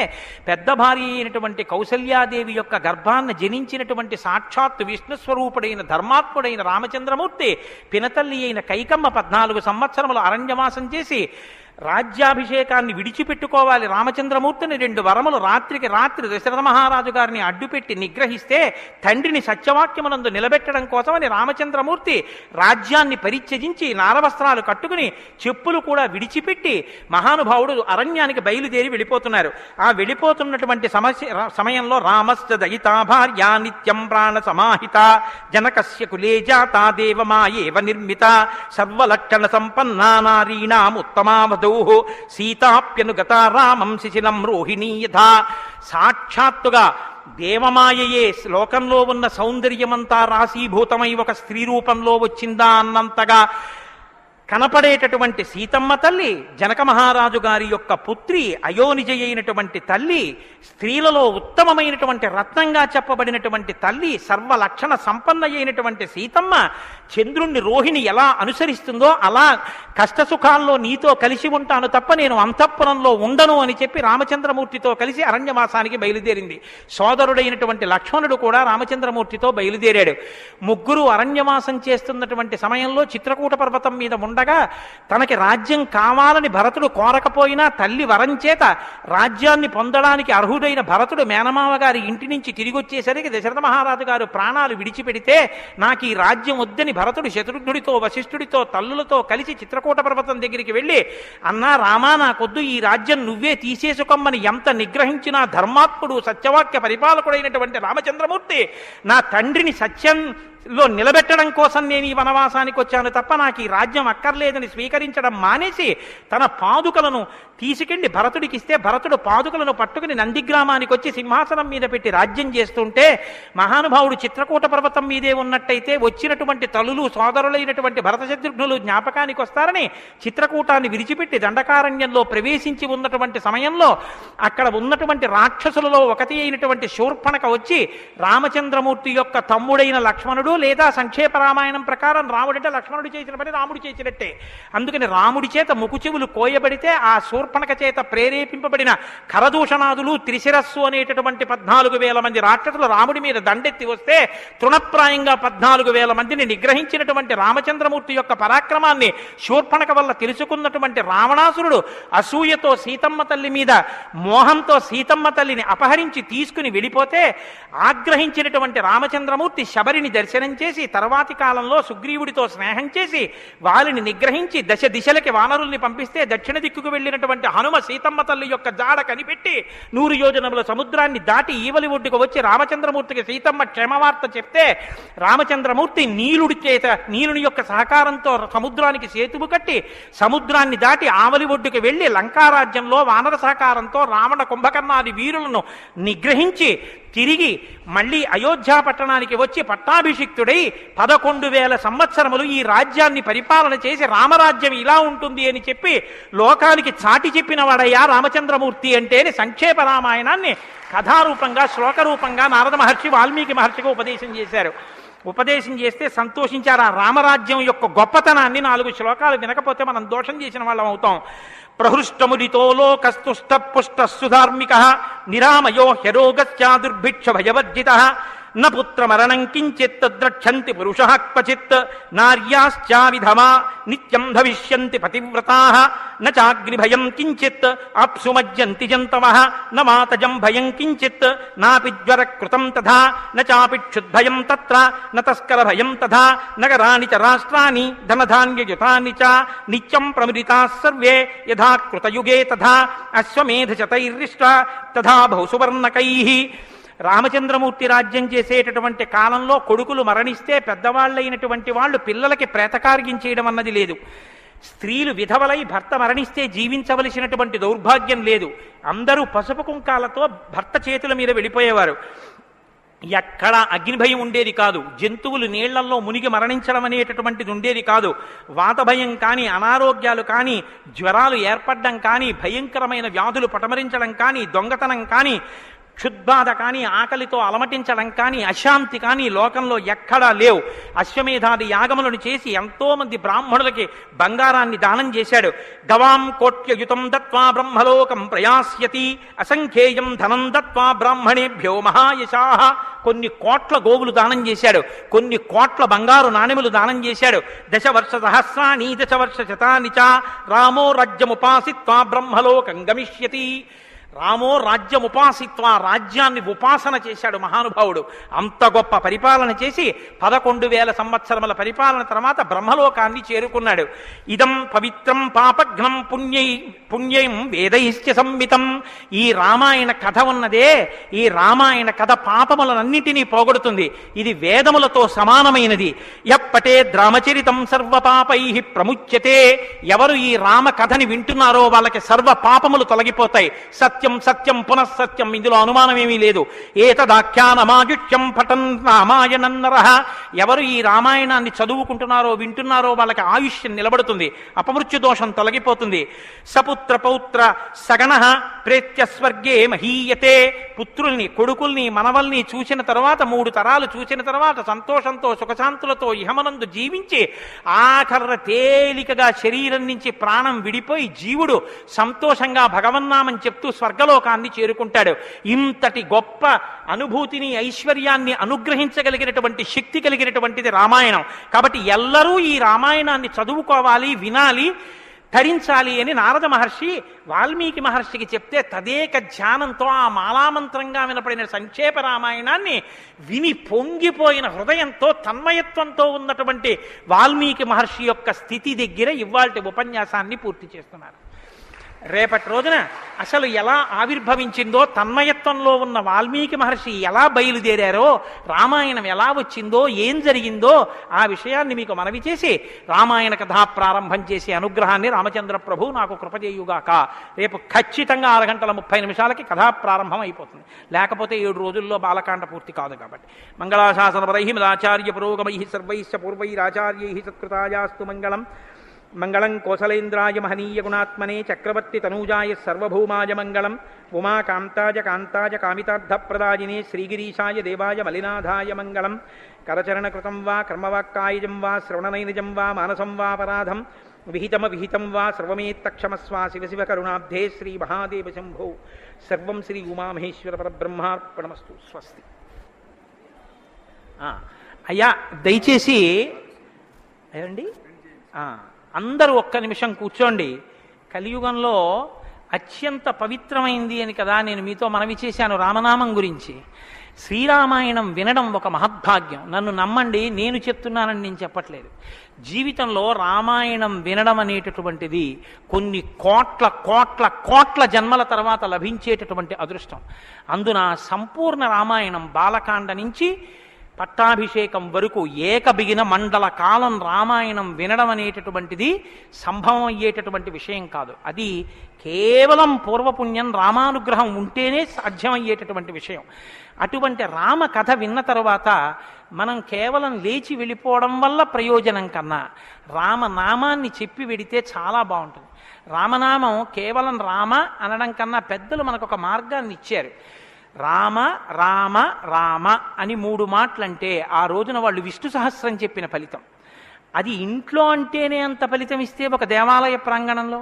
A: పెద్ద భార్య అయినటువంటి కౌసల్యాదేవి యొక్క గర్భాన్ని జనించినటువంటి సాక్షాత్తు విష్ణుస్వరూపుడైన ధర్మాత్ముడైన రామచంద్రమూర్తి పినతల్లి అయిన కైకమ్మ 14 సంవత్సరములు అరణ్యవాసం చేసి రాజ్యాభిషేకాన్ని విడిచిపెట్టుకోవాలి రామచంద్రమూర్తిని 2 వరములు రాత్రికి రాత్రి దశరథ మహారాజు గారిని అడ్డుపెట్టి నిగ్రహిస్తే తండ్రిని సత్యవాక్యమునందు నిలబెట్టడం కోసమని రామచంద్రమూర్తి రాజ్యాన్ని పరిత్యజించి నారవస్త్రాలు కట్టుకుని చెప్పులు కూడా విడిచిపెట్టి మహానుభావుడు అరణ్యానికి బయలుదేరి వెళ్ళిపోతున్నారు. ఆ వెళ్ళిపోతున్నటువంటి సమయంలో రామశ్చ దయితా భార్య నిత్యం ప్రాణ సమాహిత జనకస్య కులే జాతా దేవమాయేవ నిర్మిత సర్వలక్షణ సంపన్నా నారీణాం ఉత్తమావధూ సీతాప్యనుగత రామం శిశిలం రోహిణీ యథా. సాక్షాత్తుగా దేవమాయయే లోకంలో ఉన్న సౌందర్యమంతా రాశీభూతమై ఒక స్త్రీ రూపంలో వచ్చిందా అన్నంతగా కనపడేటటువంటి సీతమ్మ తల్లి, జనక మహారాజు గారి యొక్క పుత్రి, అయోనిజ అయినటువంటి తల్లి, స్త్రీలలో ఉత్తమమైనటువంటి రత్నంగా చెప్పబడినటువంటి తల్లి, సర్వలక్షణ సంపన్న అయినటువంటి సీతమ్మ చంద్రుణ్ణి రోహిణి ఎలా అనుసరిస్తుందో అలా కష్టసుఖాల్లో నీతో కలిసి ఉంటాను తప్ప నేను అంతఃపురంలో ఉండను అని చెప్పి రామచంద్రమూర్తితో కలిసి అరణ్యవాసానికి బయలుదేరింది. సోదరుడైనటువంటి లక్ష్మణుడు కూడా రామచంద్రమూర్తితో బయలుదేరాడు. ముగ్గురు అరణ్యవాసం చేస్తున్నటువంటి సమయంలో చిత్రకూట పర్వతం మీద ఉండగా తనకి రాజ్యం కావాలని భరతుడు కోరకపోయినా తల్లి వరం చేత రాజ్యాన్ని పొందడానికి అర్హుడైన భరతుడు మేనమావ గారి ఇంటి నుంచి తిరిగి వచ్చేసరికి దశరథ మహారాజు గారు ప్రాణాలు విడిచిపెడితే నాకు ఈ రాజ్యం వద్దని భరతుడు శత్రుఘ్నుడితో వశిష్ఠుడితో తల్లులతో కలిసి చిత్రకూట పర్వతం దగ్గరికి వెళ్ళి అన్నా రామా నాకొద్దు, ఈ రాజ్యం నువ్వే తీసేసుకోమని ఎంత నిగ్రహించినా ధర్మాత్ముడు సత్యవాక్య పరిపాలకుడైనటువంటి రామచంద్రమూర్తి నా తండ్రిని సత్యంలో నిలబెట్టడం కోసం నేను ఈ వనవాసానికి వచ్చాను తప్ప నాకు ఈ రాజ్యం అక్కర్లేదని స్వీకరించడం మానేసి తన పాదుకలను తీసుకెళ్లి భరతుడికి ఇస్తే భరతుడు పాదుకలను పట్టుకుని నందిగ్రామానికి వచ్చి సింహాసనం మీద పెట్టి రాజ్యం చేస్తుంటే మహానుభావుడు చిత్రకూట పర్వతం మీదే ఉన్నట్టయితే వచ్చినటువంటి తల్లులు సోదరులైనటువంటి భరత శత్రుఘ్నులు జ్ఞాపకానికి వస్తారని చిత్రకూటాన్ని విడిచిపెట్టి దండకారణ్యంలో ప్రవేశించి ఉన్నటువంటి సమయంలో అక్కడ ఉన్నటువంటి రాక్షసులలో ఒకటి అయినటువంటి శూర్పణక వచ్చి రామచంద్రమూర్తి యొక్క తమ్ముడైన లక్ష్మణుడు రాముడు, లేదా సంక్షేప రామాయణం ప్రకారం రాముడంటే లక్ష్మణుడు చేసిన పని రాముడు చేసినట్టే. అందుకని రాముడి చేత ముకుచెవులు కోయబడితే ఆ శూర్పణక చేత ప్రేరేపింపబడిన కరదూషణాదులు త్రిశిరస్సు అనేటటువంటి 14,000 మంది రాక్షసులు రాముడి మీద దండెత్తి వస్తే తృణప్రాయంగా 14,000 మందిని నిగ్రహించినటువంటి రామచంద్రమూర్తి యొక్క పరాక్రమాన్ని శూర్పణక వల్ల తెలుసుకున్నటువంటి రావణాసురుడు అసూయతో సీతమ్మ తల్లి మీద మోహంతో సీతమ్మ తల్లిని అపహరించి తీసుకుని వెళ్ళిపోతే ఆగ్రహించినటువంటి రామచంద్రమూర్తి శబరిని దర్శనం చేసి తర్వాతి కాలంలో సుగ్రీవుడితో స్నేహం చేసి వారిని నిగ్రహించి దశ దిశలకి వానరుల్ని పంపిస్తే దక్షిణ దిక్కుకు వెళ్ళినటువంటి హనుమ సీతమ్మ తల్లి యొక్క జాడ కనిపెట్టి 100 యోజనముల సముద్రాన్ని దాటి ఈవలి ఒడ్డుకు వచ్చి రామచంద్రమూర్తికి సీతమ్మ క్షేమవార్త చెప్తే రామచంద్రమూర్తి నీలుని యొక్క సహకారంతో సముద్రానికి సేతువు కట్టి సముద్రాన్ని దాటి ఆవలి ఒడ్డుకు వెళ్లి లంకారాజ్యంలో వానర సహకారంతో రావణ కుంభకర్ణాది వీరులను నిగ్రహించి తిరిగి మళ్ళీ అయోధ్యా పట్టణానికి వచ్చి పట్టాభిషిక్తుడై 11,000 సంవత్సరములు ఈ రాజ్యాన్ని పరిపాలన చేసి రామరాజ్యం ఇలా ఉంటుంది అని చెప్పి లోకానికి చాటి చెప్పిన వాడయ్యా రామచంద్రమూర్తి అంటేనే సంక్షేప రామాయణాన్ని కథారూపంగా శ్లోకరూపంగా నారద మహర్షి వాల్మీకి మహర్షిగా ఉపదేశం చేశారు. ఉపదేశం చేస్తే సంతోషించారు. ఆ రామరాజ్యం యొక్క గొప్పతనాన్ని 4 శ్లోకాలు వినకపోతే మనం దోషం చేసిన వాళ్ళం అవుతాం. ప్రహృష్టముదితో లోకస్తుష్ట పుష్ట సుధార్మిక నిరామయో హ్యరోగస్యా దుర్భిక్ష భయవర్జిత న పుత్రమరణం కించిత్ ద్రక్షంతి పురుషః క్వచిత్ నార్యాశ్చా విధమా నిత్యం భవిష్యంతి పతివ్రతాః న చాగ్నిభయం కించిత్ ఆప్సుమజ్యంతి జంతవః న మాతజం భయం కించిత్ నాపి జ్వరకృతం తథా న చాపి క్షుద్భయం తత్ర న తస్కర భయం తథా నగరాణి చ రాష్ట్రాణి ధనధాన్యయుతాని చ నిత్యం ప్రముదితాః సర్వే యథా కృతయుగే తథా అశ్వమేధశతైర్రిష్ట తథా బహుసువర్ణకైః. రామచంద్రమూర్తి రాజ్యం చేసేటటువంటి కాలంలో కొడుకులు మరణిస్తే పెద్దవాళ్ళైనటువంటి వాళ్ళు పిల్లలకి ప్రేతకార్యం చేయడం అన్నది లేదు. స్త్రీలు విధవలై భర్త మరణిస్తే జీవించవలసినటువంటి దౌర్భాగ్యం లేదు. అందరూ పసుపు కుంకాలతో భర్త చేతుల మీద వెళ్ళిపోయేవారు. ఎక్కడ అగ్నిభయం ఉండేది కాదు. జంతువులు నీళ్లల్లో మునిగి మరణించడం అనేటటువంటిది ఉండేది కాదు. వాతభయం కానీ, అనారోగ్యాలు కానీ, జ్వరాలు ఏర్పడడం కానీ, భయంకరమైన వ్యాధులు పటమరించడం కానీ, దొంగతనం కానీ, క్షుద్బాధ కానీ, ఆకలితో అలమటించడం కానీ, అశాంతి కానీ లోకంలో ఎక్కడా లేవు. అశ్వమేధాది యాగములను చేసి ఎంతో మంది బ్రాహ్మణులకి బంగారాన్ని దానం చేశాడు. గవాం కోట్యయుతం దత్వా బ్రహ్మలోకం ప్రయాస్యతి అసంఖ్యేయం ధనం దత్వా బ్రాహ్మణేభ్యో మహాయశాః. కొన్ని కోట్ల గోవులు దానం చేశాడు. కొన్ని కోట్ల బంగారు నాణెములు దానం చేశాడు. 10 వర్ష సహస్రాణి 10 వర్ష శతాని చ రామో రాజ్యముపాసిత్వా బ్రహ్మలోకం గమిష్యతి. రామో రాజ్యముపాసిత్వ, రాజ్యాన్ని ఉపాసన చేశాడు మహానుభావుడు. అంత గొప్ప పరిపాలన చేసి 11,000 సంవత్సరముల పరిపాలన తర్వాత బ్రహ్మలోకాన్ని చేరుకున్నాడు. ఇదం పవిత్రం పాపఘ్నం పుణ్యం వేదైశ్చ సంహితం. ఈ రామాయణ కథ ఉన్నదే, ఈ రామాయణ కథ పాపములనన్నిటినీ పోగొడుతుంది. ఇది వేదములతో సమానమైనది. యప్పటే రామచరితం సర్వపాపై ప్రముచ్యతే. ఎవరు ఈ రామ కథని వింటున్నారో వాళ్ళకి సర్వ పాపములు తొలగిపోతాయి. సత్యం సత్యం పునఃసత్యం, ఇందులో అనుమానమేమీ లేదు. ఏతదాఖ్యానమాజుష్యం పఠన్ రామాయణం నరః. ఎవరు ఈ రామాయణాన్ని చదువుకుంటున్నారో వింటున్నారో వాళ్ళకి ఆయుష్యం నిలబడుతుంది, అపమృత్యు దోషం తొలగిపోతుంది. సపుత్ర పౌత్ర సగణః ప్రేత్య స్వర్గే మహీయతే. పుత్రుల్ని, కొడుకుల్ని, మనవల్ని చూసిన తర్వాత 3 తరాలు చూసిన తర్వాత సంతోషంతో సుఖశాంతులతో ఇహమనందు జీవించి ఆఖర్ర తేలికగా శరీరం నుంచి ప్రాణం విడిపోయి జీవుడు సంతోషంగా భగవన్నామం చెప్తూ స్వర్గలోకాన్ని చేరుకుంటాడు. ఇంతటి గొప్ప అనుభూతిని, ఐశ్వర్యాన్ని అనుగ్రహించగలిగినటువంటి శక్తి కలిగినటువంటిది రామాయణం. కాబట్టి ఎల్లరూ ఈ రామాయణాన్ని చదువుకోవాలి, వినాలి, ధరించాలి అని నారద మహర్షి వాల్మీకి మహర్షికి చెప్తే తదేక ధ్యానంతో ఆ మాలామంత్రంగా వినపడిన సంక్షేప రామాయణాన్ని విని పొంగిపోయిన హృదయంతో తన్మయత్వంతో ఉన్నటువంటి వాల్మీకి మహర్షి యొక్క స్థితి దగ్గర ఇవాల్టి ఉపన్యాసాన్ని పూర్తి చేస్తున్నారు. రేపటి రోజున అసలు ఎలా ఆవిర్భవించిందో, తన్మయత్వంలో ఉన్న వాల్మీకి మహర్షి ఎలా బయలుదేరారో, రామాయణం ఎలా వచ్చిందో, ఏం జరిగిందో ఆ విషయాన్ని మీకు మనవి చేసి రామాయణ కథా ప్రారంభం చేసే అనుగ్రహాన్ని రామచంద్ర ప్రభు నాకు కృపచేయుగాక. రేపు ఖచ్చితంగా 6 గంటల 30 నిమిషాలకి కథా ప్రారంభం అయిపోతుంది. లేకపోతే 7 రోజుల్లో బాలకాండ పూర్తి కాదు. కాబట్టి మంగళాశాసనపరై మదాచార్య పురోగమై సర్వైశ్చ పూర్వైరాచార్యై సత్కృతాయాస్తు మంగళం. మంగళం కోసలేంద్రాయ మహనీయ గుణాత్మనే చక్రవర్తి తనూజాయ సర్వభౌమాయ మంగళం ఉమాకాంతాయ కాంతాయ కామితార్థప్రదాయినే శ్రీగిరీశాయ దేవాయ మలినాథాయ మంగళం కరచరణకృతం వా కర్మవాక్కాయజం వా శ్రవణనైనజం వా మానసం వా పరాధం విహితం వా సర్వమేత్తక్షమస్వా శివ శివ కరుణాబ్ధే శ్రీ మహాదేవ శంభో సర్వం శ్రీ ఉమామహేశ్వర పరబ్రహ్మార్పణమస్తు. స్వస్తి. అయ్యా దయచేసి ఏమండి అందరూ ఒక్క నిమిషం కూర్చోండి. కలియుగంలో అత్యంత పవిత్రమైంది అని కదా నేను మీతో మనవి చేశాను రామనామం గురించి. శ్రీరామాయణం వినడం ఒక మహద్భాగ్యం. నన్ను నమ్మండి, నేను చెప్తున్నానని నేను చెప్పట్లేదు. జీవితంలో రామాయణం వినడం అనేటటువంటిది కొన్ని కోట్ల కోట్ల కోట్ల జన్మల తర్వాత లభించేటటువంటి అదృష్టం. అందున సంపూర్ణ రామాయణం బాలకాండ నుంచి పట్టాభిషేకం వరకు ఏకబిగిన మండల కాలం రామాయణం వినడం అనేటటువంటిది సంభవం అయ్యేటటువంటి విషయం కాదు. అది కేవలం పూర్వపుణ్యం రామానుగ్రహం ఉంటేనే సాధ్యమయ్యేటటువంటి విషయం. అటువంటి రామ కథ విన్న తరువాత మనం కేవలం లేచి వెళ్ళిపోవడం వల్ల ప్రయోజనం కన్నా రామనామాన్ని చెప్పి వెడితే చాలా బాగుంటుంది. రామనామం కేవలం రామ అనడం కన్నా పెద్దలు మనకు ఒక మార్గాన్ని ఇచ్చారు. రామ రామ రామ అని 3 మాటలంటే ఆ రోజున వాళ్ళు విష్ణు సహస్రం చెప్పిన ఫలితం. అది ఇంట్లో అంటేనే అంత ఫలితం ఇస్తే ఒక దేవాలయ ప్రాంగణంలో,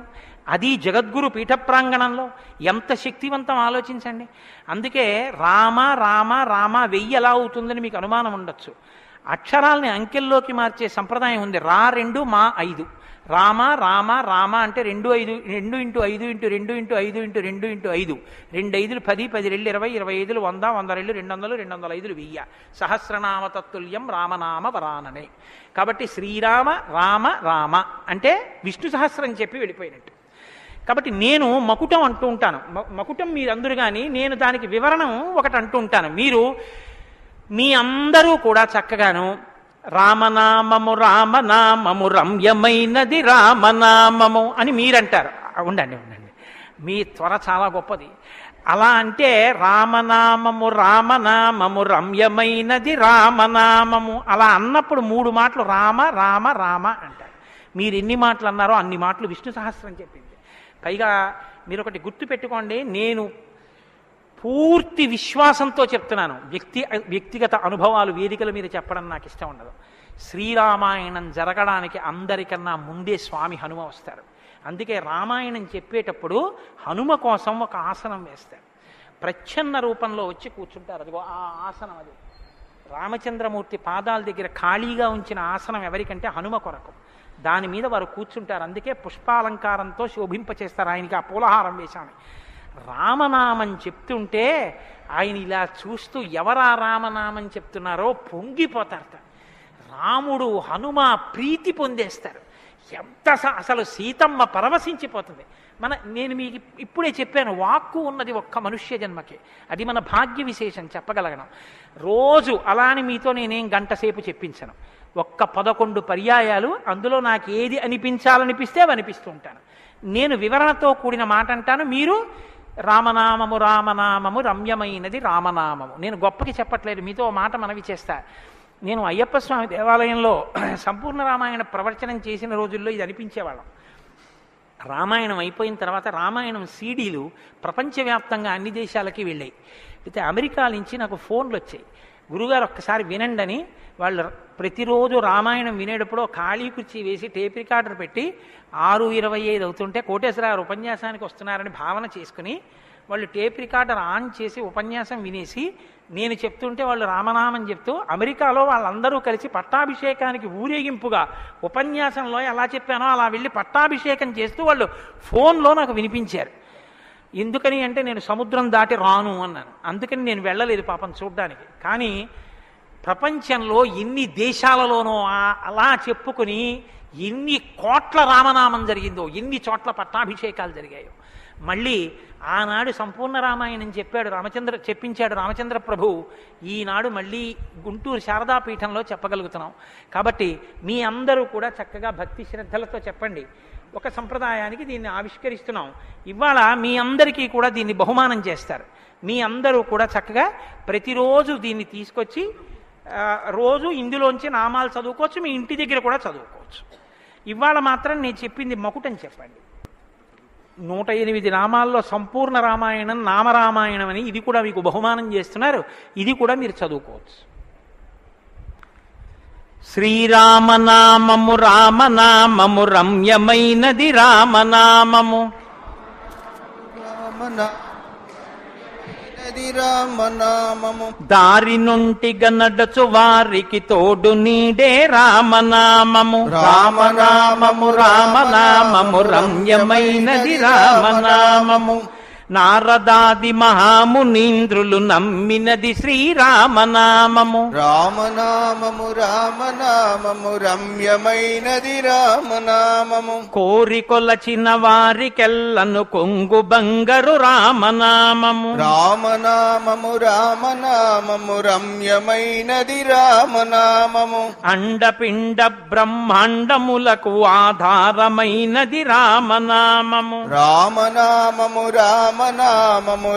A: అది జగద్గురు పీఠ ప్రాంగణంలో ఎంత శక్తివంతం ఆలోచించండి. అందుకే రామ రామ రామ 1000 ఎలా అవుతుందని మీకు అనుమానం ఉండొచ్చు. అక్షరాల్ని అంకెల్లోకి మార్చే సంప్రదాయం ఉంది. 2 మా 5 రామ రామ రామ అంటే 2 5 2 × 5 × 2 × 5 × 2 × 5 2 5 10 10 2 20 20 100 100 200 200 1000 సహస్రనామ తత్తుల్యం రామనామ వరాననే. కాబట్టి శ్రీరామ రామ రామ అంటే విష్ణు సహస్రం చెప్పి వెళ్ళిపోయినట్టు. కాబట్టి నేను మకుటం అంటూ ఉంటాను. మకుటం మీరు అందరూ కానీ నేను దానికి వివరణం ఒకటి అంటూ ఉంటాను. మీరు మీ అందరూ కూడా చక్కగాను రామనామము రామనామము రమ్యమైనది రామనామము అని మీరంటారు. ఉండండి ఉండండి, మీ త్వర చాలా గొప్పది. అలా అంటే రామనామము రామనామము రమ్యమైనది రామనామము అలా అన్నప్పుడు 3 మాటలు రామ రామ రామ అంటారు. మీరు ఎన్ని మాటలు అన్నారో అన్ని మాటలు విష్ణు సహస్రం చెప్పింది. పైగా మీరు ఒకటి గుర్తు పెట్టుకోండి, నేను పూర్తి విశ్వాసంతో చెప్తున్నాను. వ్యక్తిగత అనుభవాలు వేదికల మీద చెప్పడం నాకు ఇష్టం ఉండదు. శ్రీరామాయణం జరగడానికి అందరికన్నా ముందే స్వామి హనుమ వస్తారు. అందుకే రామాయణం చెప్పేటప్పుడు హనుమ కోసం ఒక ఆసనం వేస్తారు. ప్రచ్ఛన్న రూపంలో వచ్చి కూర్చుంటారు. అదిగో ఆ ఆసనం, అది రామచంద్రమూర్తి పాదాల దగ్గర ఖాళీగా ఉంచిన ఆసనం ఎవరికంటే హనుమ కొరకు. దాని మీద వారు కూర్చుంటారు. అందుకే పుష్పాలంకారంతో శోభింపచేస్తారు. ఆయనకి ఆ పూలహారం వేశాను. రామనామం చెప్తుంటే ఆయన ఇలా చూస్తూ ఎవరా రామనామం చెప్తున్నారో పొంగిపోతారట. రాముడు హనుమ ప్రీతి పొందేస్తారు. ఎంత అసలు సీతమ్మ పరవశించిపోతుంది. నేను మీకు ఇప్పుడే చెప్పాను, వాక్కు ఉన్నది ఒక్క మనుష్య జన్మకే. అది మన భాగ్య విశేషం చెప్పగలగడం. రోజు అలా అని మీతో నేనేం గంట సేపు చెప్పించను. ఒక్క 11 పర్యాయాలు అందులో నాకు ఏది అనిపించాలనిపిస్తే అవి అనిపిస్తూ ఉంటాను. నేను వివరణతో కూడిన మాట అంటాను, మీరు రామనామము రామనామము రమ్యమైనది రామనామము. నేను గొప్పకి చెప్పట్లేదు, మీతో మాట మనవి చేస్తా. నేను అయ్యప్ప స్వామి దేవాలయంలో సంపూర్ణ రామాయణ ప్రవచనం చేసిన రోజుల్లో ఇది అనిపించేవాళ్ళం. రామాయణం అయిపోయిన తర్వాత రామాయణం సీడీలు ప్రపంచవ్యాప్తంగా అన్ని దేశాలకి వెళ్ళాయి. అయితే అమెరికా నుంచి నాకు ఫోన్లు వచ్చాయి, గురుగారు ఒక్కసారి వినండి అని. వాళ్ళు ప్రతిరోజు రామాయణం వినేటప్పుడు ఖాళీ కుర్చీ వేసి టేప్ రికార్డర్ పెట్టి 6:25 అవుతుంటే కోటేశ్వరరావు ఉపన్యాసానికి వస్తున్నారని భావన చేసుకుని వాళ్ళు టేప్ రికార్డర్ ఆన్ చేసి ఉపన్యాసం వినేసి నేను చెప్తుంటే వాళ్ళు రామనామం చెప్తూ అమెరికాలో వాళ్ళందరూ కలిసి పట్టాభిషేకానికి ఊరేగింపుగా ఉపన్యాసంలో ఎలా చెప్పానో అలా వెళ్ళి పట్టాభిషేకం చేస్తూ వాళ్ళు ఫోన్లో నాకు వినిపించారు. ఎందుకని అంటే నేను సముద్రం దాటి రాను అన్నాను. అందుకని నేను వెళ్ళలేదు పాపం చూడ్డానికి. కానీ ప్రపంచంలో ఎన్ని దేశాలలోనో అలా చెప్పుకుని ఎన్ని కోట్ల రామనామం జరిగిందో, ఎన్ని చోట్ల పట్టాభిషేకాలు జరిగాయో. మళ్ళీ ఆనాడు సంపూర్ణ రామాయణం చెప్పించాడు రామచంద్ర ప్రభు. ఈనాడు మళ్ళీ గుంటూరు శారదాపీఠంలో చెప్పగలుగుతున్నాం. కాబట్టి మీ అందరూ కూడా చక్కగా భక్తి శ్రద్ధలతో చెప్పండి. ఒక సంప్రదాయానికి దీన్ని ఆవిష్కరిస్తున్నాం. ఇవాళ మీ అందరికీ కూడా దీన్ని బహుమానం చేస్తారు. మీ అందరూ కూడా చక్కగా ప్రతిరోజు దీన్ని తీసుకొచ్చి రోజు ఇందులోంచి నామాలు చదువుకోవచ్చు, మీ ఇంటి దగ్గర కూడా చదువుకోవచ్చు. ఇవాళ మాత్రం నేను చెప్పింది మకుటని చెప్పండి. 108 నామాల్లో సంపూర్ణ రామాయణం నామరామాయణం అని ఇది కూడా మీకు బహుమానం చేస్తున్నారు. ఇది కూడా మీరు చదువుకోవచ్చు. శ్రీరామనామము రామనామము రమ్యమైనది రామనామము
B: రామనామము
A: దారి నుండి గనడచు వారికి తోడు నీడే రామనామము రామనామము రామనామము రమ్యమైనది రామనామము నారదాది మహామునీంద్రులు నమ్మినది శ్రీరామనామము
B: రామనామము రామనామము రమ్యమైనది రామనామము
A: కోరికొలచిన వారికెల్లను కొంగు బంగరు రామనామము
B: రామనామము రామనామము రమ్యమైనది రామనామము
A: అండపిండ బ్రహ్మాండములకు ఆధారమైనది రామనామము
B: రామనామము రామనామము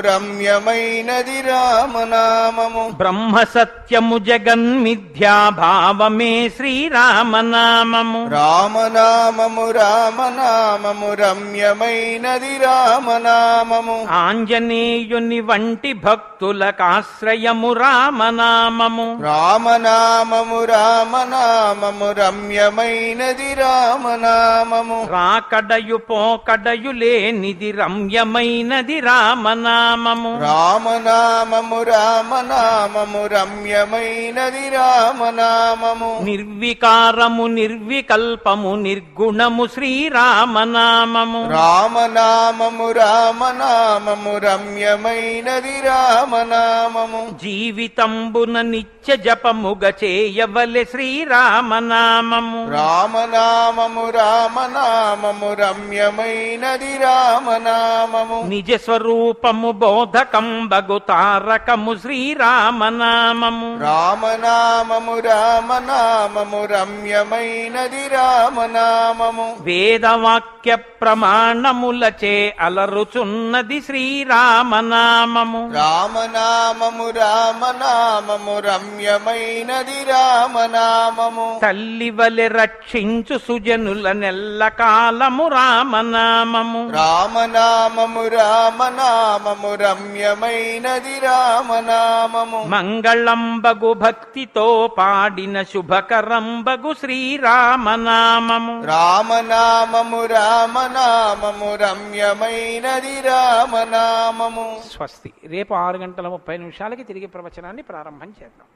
B: రమ్యమైనది రామనామము
A: బ్రహ్మ సత్యము జగన్మిథ్యాభావమే శ్రీరామనామము
B: రామనామము రామనామము రమ్యమైనది రామనామము
A: ఆంజనేయుని వంటి భక్తులకాశ్రయము రామనామము
B: రామనామము రామనామము రమ్యమైనది రామనామము
A: రాకడయు పోకడయు లేనిది రమ్యమైనది రామనామము
B: రామనామము రామనామము రమ్యమైనది రామనామము
A: నిర్వికారము నిర్వికల్పము నిర్గుణము శ్రీరామనామము
B: రామనామము రామనామము రమ్యమైనది రామనామము
A: జీవితంబున నిత్య జపముగ చేయవలె శ్రీరామనామము
B: రామనామము రామనామము రమ్యమైనది రామనామము
A: నిజ స్వరూపము బోధకంబగు తారకము శ్రీరామనామము
B: రామనామము రామనామము రమ్యమైనది రామనామము
A: వేదవాక్య ప్రమాణములచే అలరుచున్నది శ్రీరామనామము
B: రామనామము రామనామము రమ్యమైనది రామనామము
A: తల్లివలె రక్షించు సుజనుల నెల్ల కాలము రామనామము
B: రామనామము రామనామము రమ్యమైనది రామనామము
A: మంగళంబగు భక్తితో పాడిన శుభకరంబగు శ్రీరామనామము
B: రామనామము రామనామము రమ్యమైనది రామనామము.
A: స్వస్తి. రేపు 6:30 తిరిగి ప్రవచనాన్ని ప్రారంభం చేద్దాం.